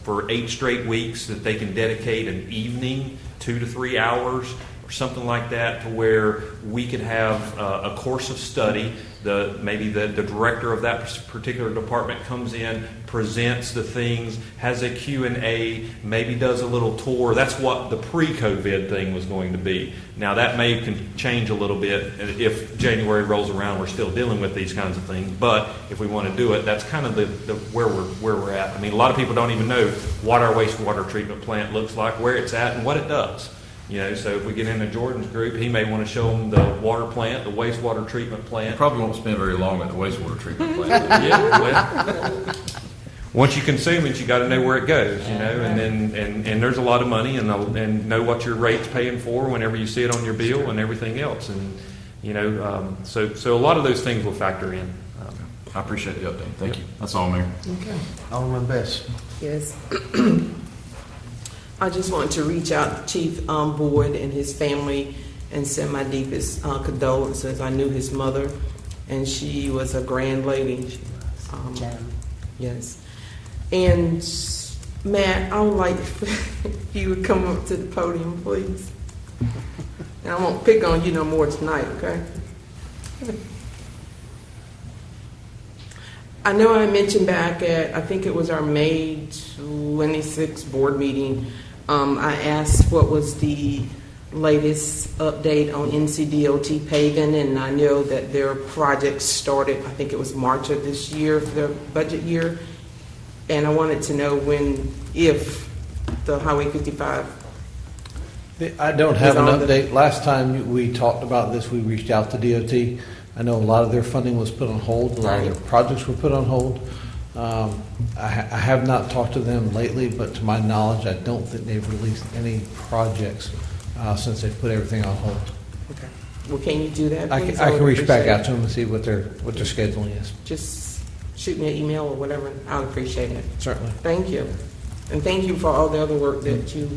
for 8 straight weeks that they can dedicate an evening, 2 to 3 hours or something like that, to where we could have a course of study. Maybe the director of that particular department comes in, presents the things, has a Q&A, maybe does a little tour. That's what the pre-COVID thing was going to be. Now that may change a little bit if January rolls around. We're still dealing with these kinds of things, but if we want to do it, that's kind of where we're at. I mean, a lot of people don't even know what our wastewater treatment plant looks like, where it's at, and what it does. You know, so if we get into Jordan's group, he may want to show them the water plant, the wastewater treatment plant. You probably won't spend very long at the wastewater treatment plant. Yeah, well, once you consume it, you got to know where it goes, you know, and then and there's a lot of money, and know what your rate's paying for whenever you see it on your bill and everything else, and you know, so a lot of those things will factor in. I appreciate the update. Thank you. That's all, Mayor. Okay. Alderman Best. Yes. I just want to reach out to Chief Boyd and his family and send my deepest condolences. I knew his mother, and she was a grand lady. Yes. And Matt, I would like if you would come up to the podium, please. And I won't pick on you no more tonight, okay? I know I mentioned back at, I think it was our May 26th board meeting, I asked what was the latest update on NCDOT paving, and I know that their project started, I think it was March of this year, for their budget year, and I wanted to know if the Highway 55. I don't have an update. Last time we talked about this, we reached out to DOT. I know a lot of their funding was put on hold. A lot of their projects were put on hold. I have not talked to them lately, but to my knowledge, I don't think they've released any projects since they've put everything on hold. Okay. Well, can you do that, please? I can reach back out to them and see what their scheduling is. Just shoot me an email or whatever. I'll appreciate it. Certainly. Thank you. And thank you for all the other work that you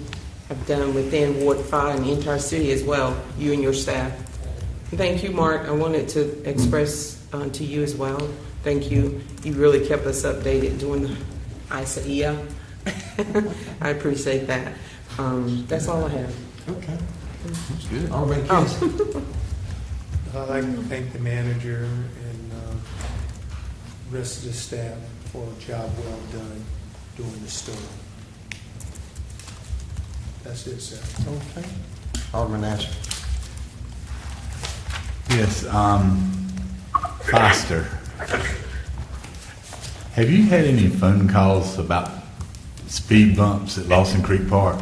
have done within Ward 5 and the entire city as well, you and your staff. And thank you, Mark. I wanted to express to you as well. Thank you. You really kept us updated during the ISAIA. I appreciate that. That's all I have. Okay. That's good. Alderman Kinsey. I'd like to thank the manager and the rest of the staff for a job well done during the storm. That's it, sir. Okay. Alderman Asher. Yes, Foster. Have you had any phone calls about speed bumps at Lawson Creek Park?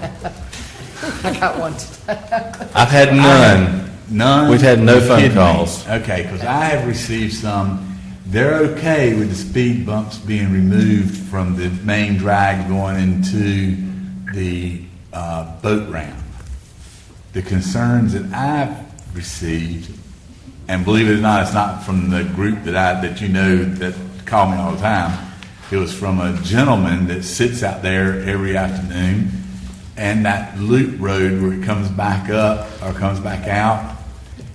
I got one today. I've had none. None? We've had no phone calls. Okay, because I have received some. They're okay with the speed bumps being removed from the main drag going into the boat ramp. The concerns that I've received, and believe it or not, it's not from the group that you know that call me all the time. It was from a gentleman that sits out there every afternoon, and that loop road where it comes back up or comes back out,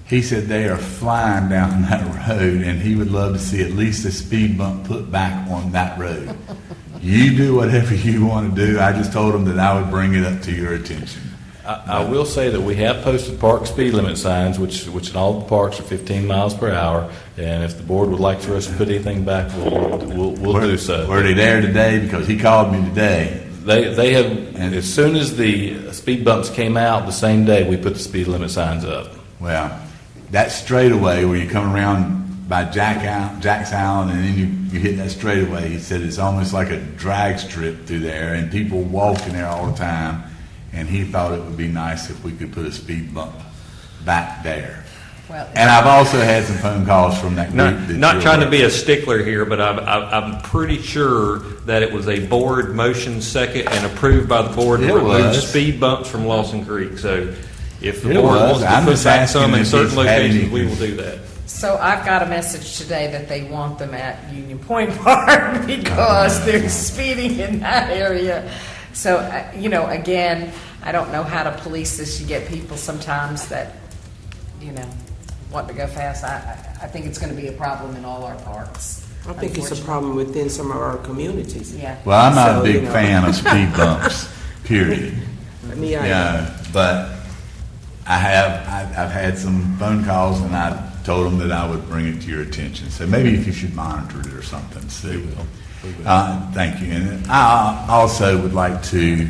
he said they are flying down that road, and he would love to see at least a speed bump put back on that road. You do whatever you want to do. I just told him that I would bring it up to your attention. I will say that we have posted park speed limit signs, which in all the parks are 15 miles per hour. And if the board would like for us to put anything back, we'll do so. Were they there today? Because he called me today They have, and as soon as the speed bumps came out, the same day, we put the speed limit signs up. Well, that straightaway where you come around by Jack's Island and then you hit that straightaway, he said it's almost like a drag strip through there and people walking there all the time. And he thought it would be nice if we could put a speed bump back there. Well, And I've also had some phone calls from that group. Not trying to be a stickler here, but I'm pretty sure that it was a board motion second and approved by the board to It remove was. speed bumps from Lawson Creek. So if the It board was. wants to I'm put just back asking some in if certain he's had locations, any- we will do that. So I've got a message today that they want them at Union Point Park because there's speeding in that area. So, again, I don't know how to police this. You get people sometimes that, want to go fast. I think it's going to be a problem in all our parks. I think it's a problem within some of our communities. Yeah. Well, I'm not So, a big fan of speed bumps, period. Me, I Yeah, but I've had some phone calls and I told them that I would bring it to your attention. So maybe if you should monitor it or something, Sue. Thank you. And I also would like to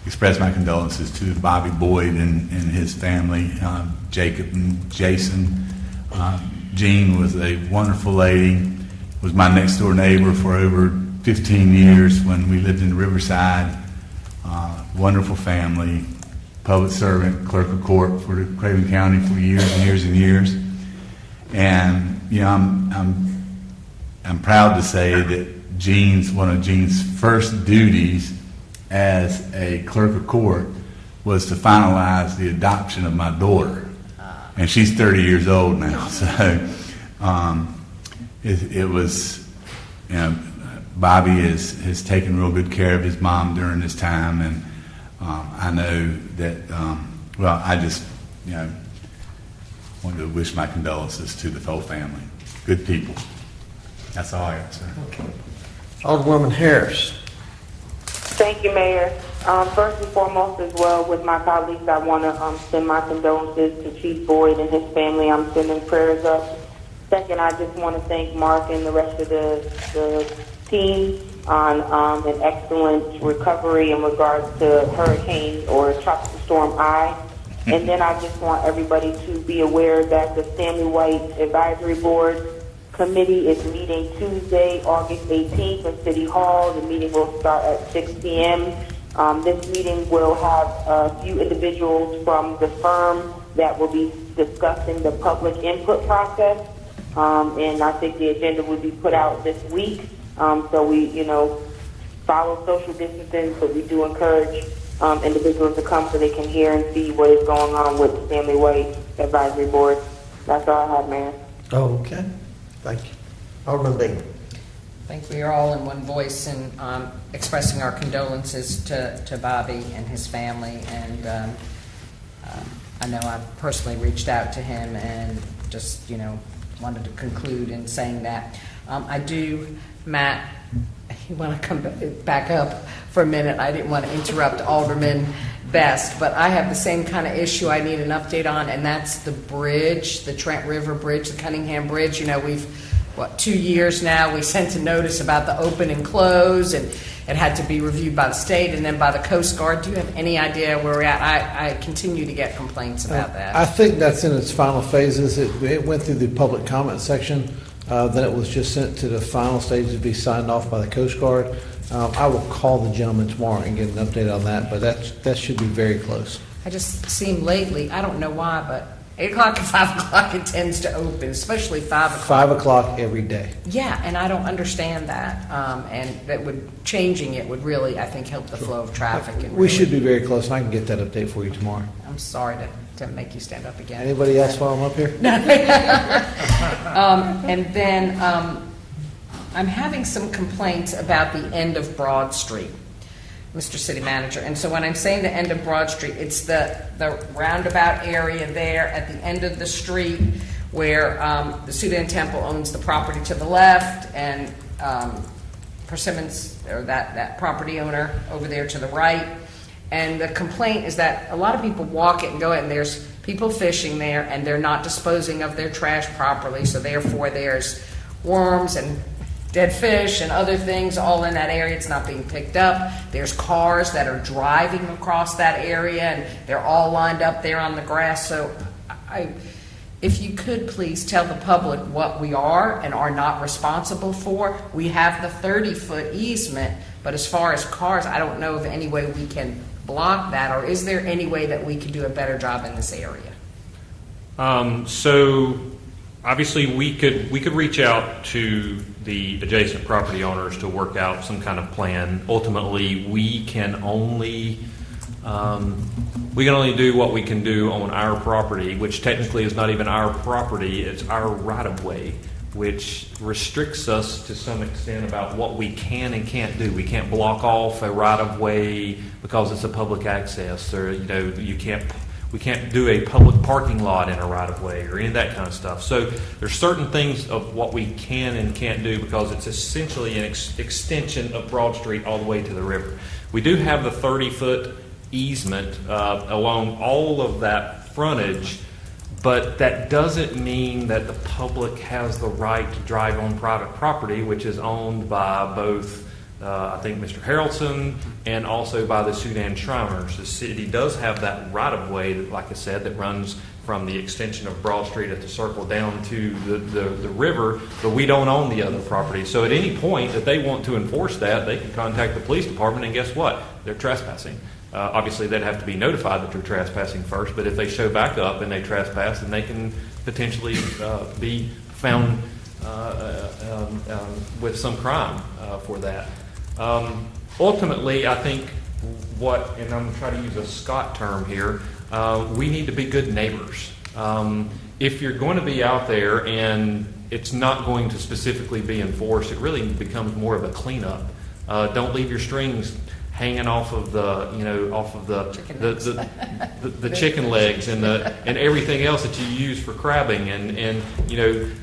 express my condolences to Bobby Boyd and his family, Jacob and Jason. Jean was a wonderful lady, was my next door neighbor for over 15 years when we lived in Riverside. Wonderful family, public servant, clerk of court for the Craven County for years and years and years. And, I'm proud to say that one of Jean's first duties as a clerk of court was to finalize the adoption of my daughter. And she's 30 years old now. So it was, Bobby has taken real good care of his mom during this time. And I know that, I just, wanted to wish my condolences to the whole family. Good people. That's all I got to say. Okay. Alderwoman Harris. Thank you, Mayor. First and foremost, as well, with my colleagues, I want to send my condolences to Chief Boyd and his family. I'm sending prayers up. Second, I just want to thank Mark and the rest of the team on an excellent recovery in regards to Hurricane or Tropical Storm I. And then I just want everybody to be aware that the Stanley White Advisory Board Committee is meeting Tuesday, August 18th in City Hall. The meeting will start at 6 p.m. This meeting will have a few individuals from the firm that will be discussing the public input process. And I think the agenda will be put out this week. So we, follow social distancing, but we do encourage individuals to come so they can hear and see what is going on with the Stanley White Advisory Board. That's all I have, Mayor. Oh, okay. Thank you. Alderman Bingham. I think we are all in one voice in expressing our condolences to Bobby and his family. And I know I personally reached out to him and just, wanted to conclude in saying that. I do, Matt, you want to come back up for a minute? I didn't want to interrupt Alderman Best, but I have the same kind of issue I need an update on, and that's the bridge, the Trent River Bridge, the Cunningham Bridge. We've, 2 years now, we sent a notice about the open and close, and it had to be reviewed by the state and then by the Coast Guard. Do you have any idea where we're at? I continue to get complaints about that. I think that's in its final phases. It went through the public comment section. Then it was just sent to the final stage to be signed off by the Coast Guard. I will call the gentleman tomorrow and get an update on that, but that should be very close. I just seem lately, I don't know why, but 8 o'clock and 5 o'clock it tends to open, especially 5 o'clock. 5 o'clock every day. Yeah, and I don't understand that. And that changing it would really, I think, help the flow of traffic. And We should be very close, and I can get that update for you tomorrow. I'm sorry to make you stand up again. Anybody else while I'm up here? And then I'm having some complaints about the end of Broad Street, Mr. City Manager. And so when I'm saying the end of Broad Street, it's the roundabout area there at the end of the street where the Sudan Temple owns the property to the left and Persimmons, or that property owner over there to the right. And the complaint is that a lot of people walk it and go it, and there's people fishing there, and they're not disposing of their trash properly, so therefore there's worms and dead fish and other things all in that area. It's not being picked up. There's cars that are driving across that area, and they're all lined up there on the grass. So if you could please tell the public what we are and are not responsible for. We have the 30-foot easement, but as far as cars, I don't know of any way we can block that, or is there any way that we can do a better job in this area? So obviously we could reach out to the adjacent property owners to work out some kind of plan. Ultimately, we can only do what we can do on our property, which technically is not even our property, it's our right-of-way, which restricts us to some extent about what we can and can't do. We can't block off a right-of-way because it's a public access, or we can't do a public parking lot in a right-of-way or any of that kind of stuff. So there's certain things of what we can and can't do because it's essentially an extension of Broad Street all the way to the river. We do have the 30-foot easement along all of that frontage, but that doesn't mean that the public has the right to drive on private property, which is owned by both, I think, Mr. Harrelson and also by the Sudan Shriners. The city does have that right-of-way, like I said, that runs from the extension of Broad Street at the circle down to the river, but we don't own the other property. So at any point that they want to enforce that, they can contact the police department, and guess what? They're trespassing. Obviously, they'd have to be notified that they're trespassing first, but if they show back up and they trespass, then they can potentially be found with some crime for that. Ultimately, I think and I'm going to try to use a Scott term here, we need to be good neighbors. If you're going to be out there and it's not going to specifically be enforced, it really becomes more of a cleanup. Don't leave your strings hanging off of the chicken legs and everything else that you use for crabbing and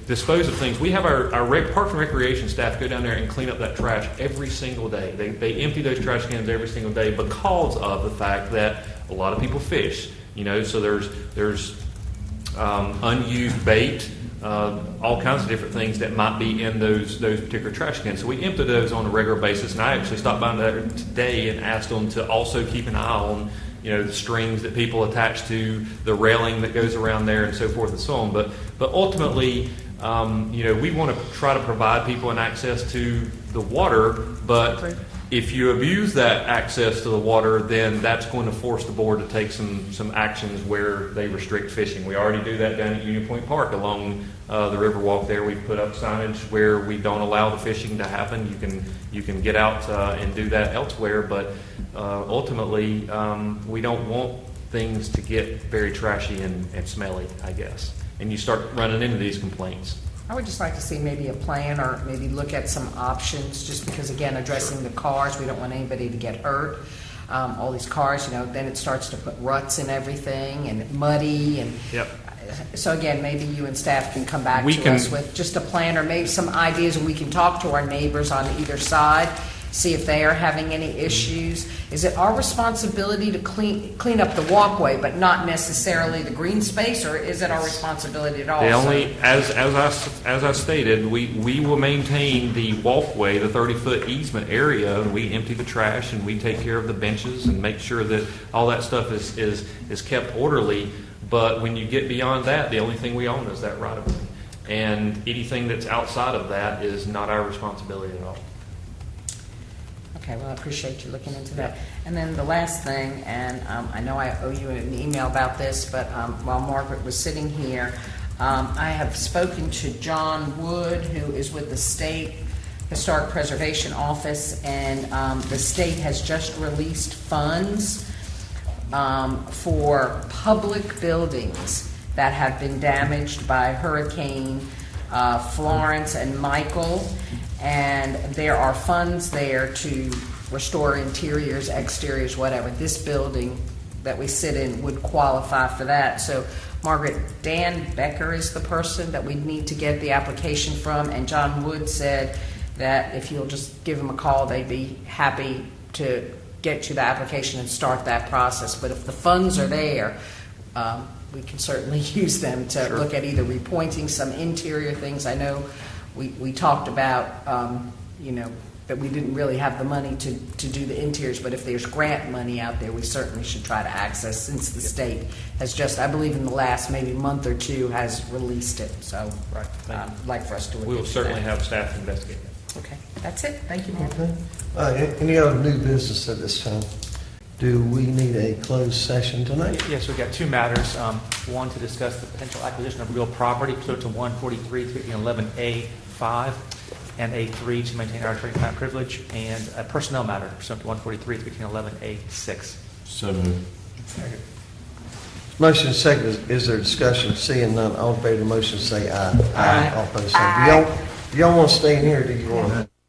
dispose of things. We have our Parks and Recreation staff go down there and clean up that trash every single day. They empty those trash cans every single day because of the fact that a lot of people fish. So there's unused bait. All kinds of different things that might be in those particular trash cans. So we empty those on a regular basis, and I actually stopped by there today and asked them to also keep an eye on, the strings that people attach to the railing that goes around there and so forth and so on. But ultimately, we want to try to provide people an access to the water, but if you abuse that access to the water, then that's going to force the board to take some actions where they restrict fishing. We already do that down at Union Point Park along the Riverwalk there. We've put up signage where we don't allow the fishing to happen. You can get out and do that elsewhere, but ultimately we don't want things to get very trashy and smelly, I guess. And you start running into these complaints. I would just like to see maybe a plan or maybe look at some options, just because, again, addressing the cars, we don't want anybody to get hurt. All these cars, then it starts to put ruts in everything and muddy. And yep. So, again, maybe you and staff can come back to us with just a plan or maybe some ideas, and we can talk to our neighbors on either side, see if they are having any issues. Is it our responsibility to clean up the walkway, but not necessarily the green space, or is it our responsibility at all? As I stated, we will maintain the walkway, the 30-foot easement area, and we empty the trash and we take care of the benches and make sure that all that stuff is kept orderly. But when you get beyond that, the only thing we own is that right-of-way, and anything that's outside of that is not our responsibility at all. Okay, well, I appreciate you looking into that. And then the last thing, and I know I owe you an email about this, but while Margaret was sitting here, I have spoken to John Wood, who is with the State Historic Preservation Office, and the state has just released funds for public buildings that have been damaged by Hurricane Florence and Michael. And there are funds there to restore interiors, exteriors, whatever. This building that we sit in would qualify for that. So, Margaret, Dan Becker is the person that we need to get the application from, and John Wood said that if you'll just give him a call, they'd be happy to get you the application and start that process. But if the funds are there, we can certainly use them to look at either repointing some interior things. I know we talked about, you know, that we didn't really have the money to do the interiors, but if there's grant money out there, we certainly should try to access, since the state has just, I believe in the last maybe month or two, has released it, so Right, thank you. I'd like for us to look We will into certainly that. have staff investigate that. Okay, that's it, thank you, Mayor. Okay. Any other new business at this time? Do we need a closed session tonight? Yes, we've got two matters. One, to discuss the potential acquisition of real property pursuant to 143, 1311A5, and A3 to maintain our attorney-client privilege, and a personnel matter pursuant to 143, 1311A6. So moved. Motion second. Is there discussion? Seeing none, all in favor of the motion say aye. Aye. All opposed say. Do y'all want to stay in here or do you want to?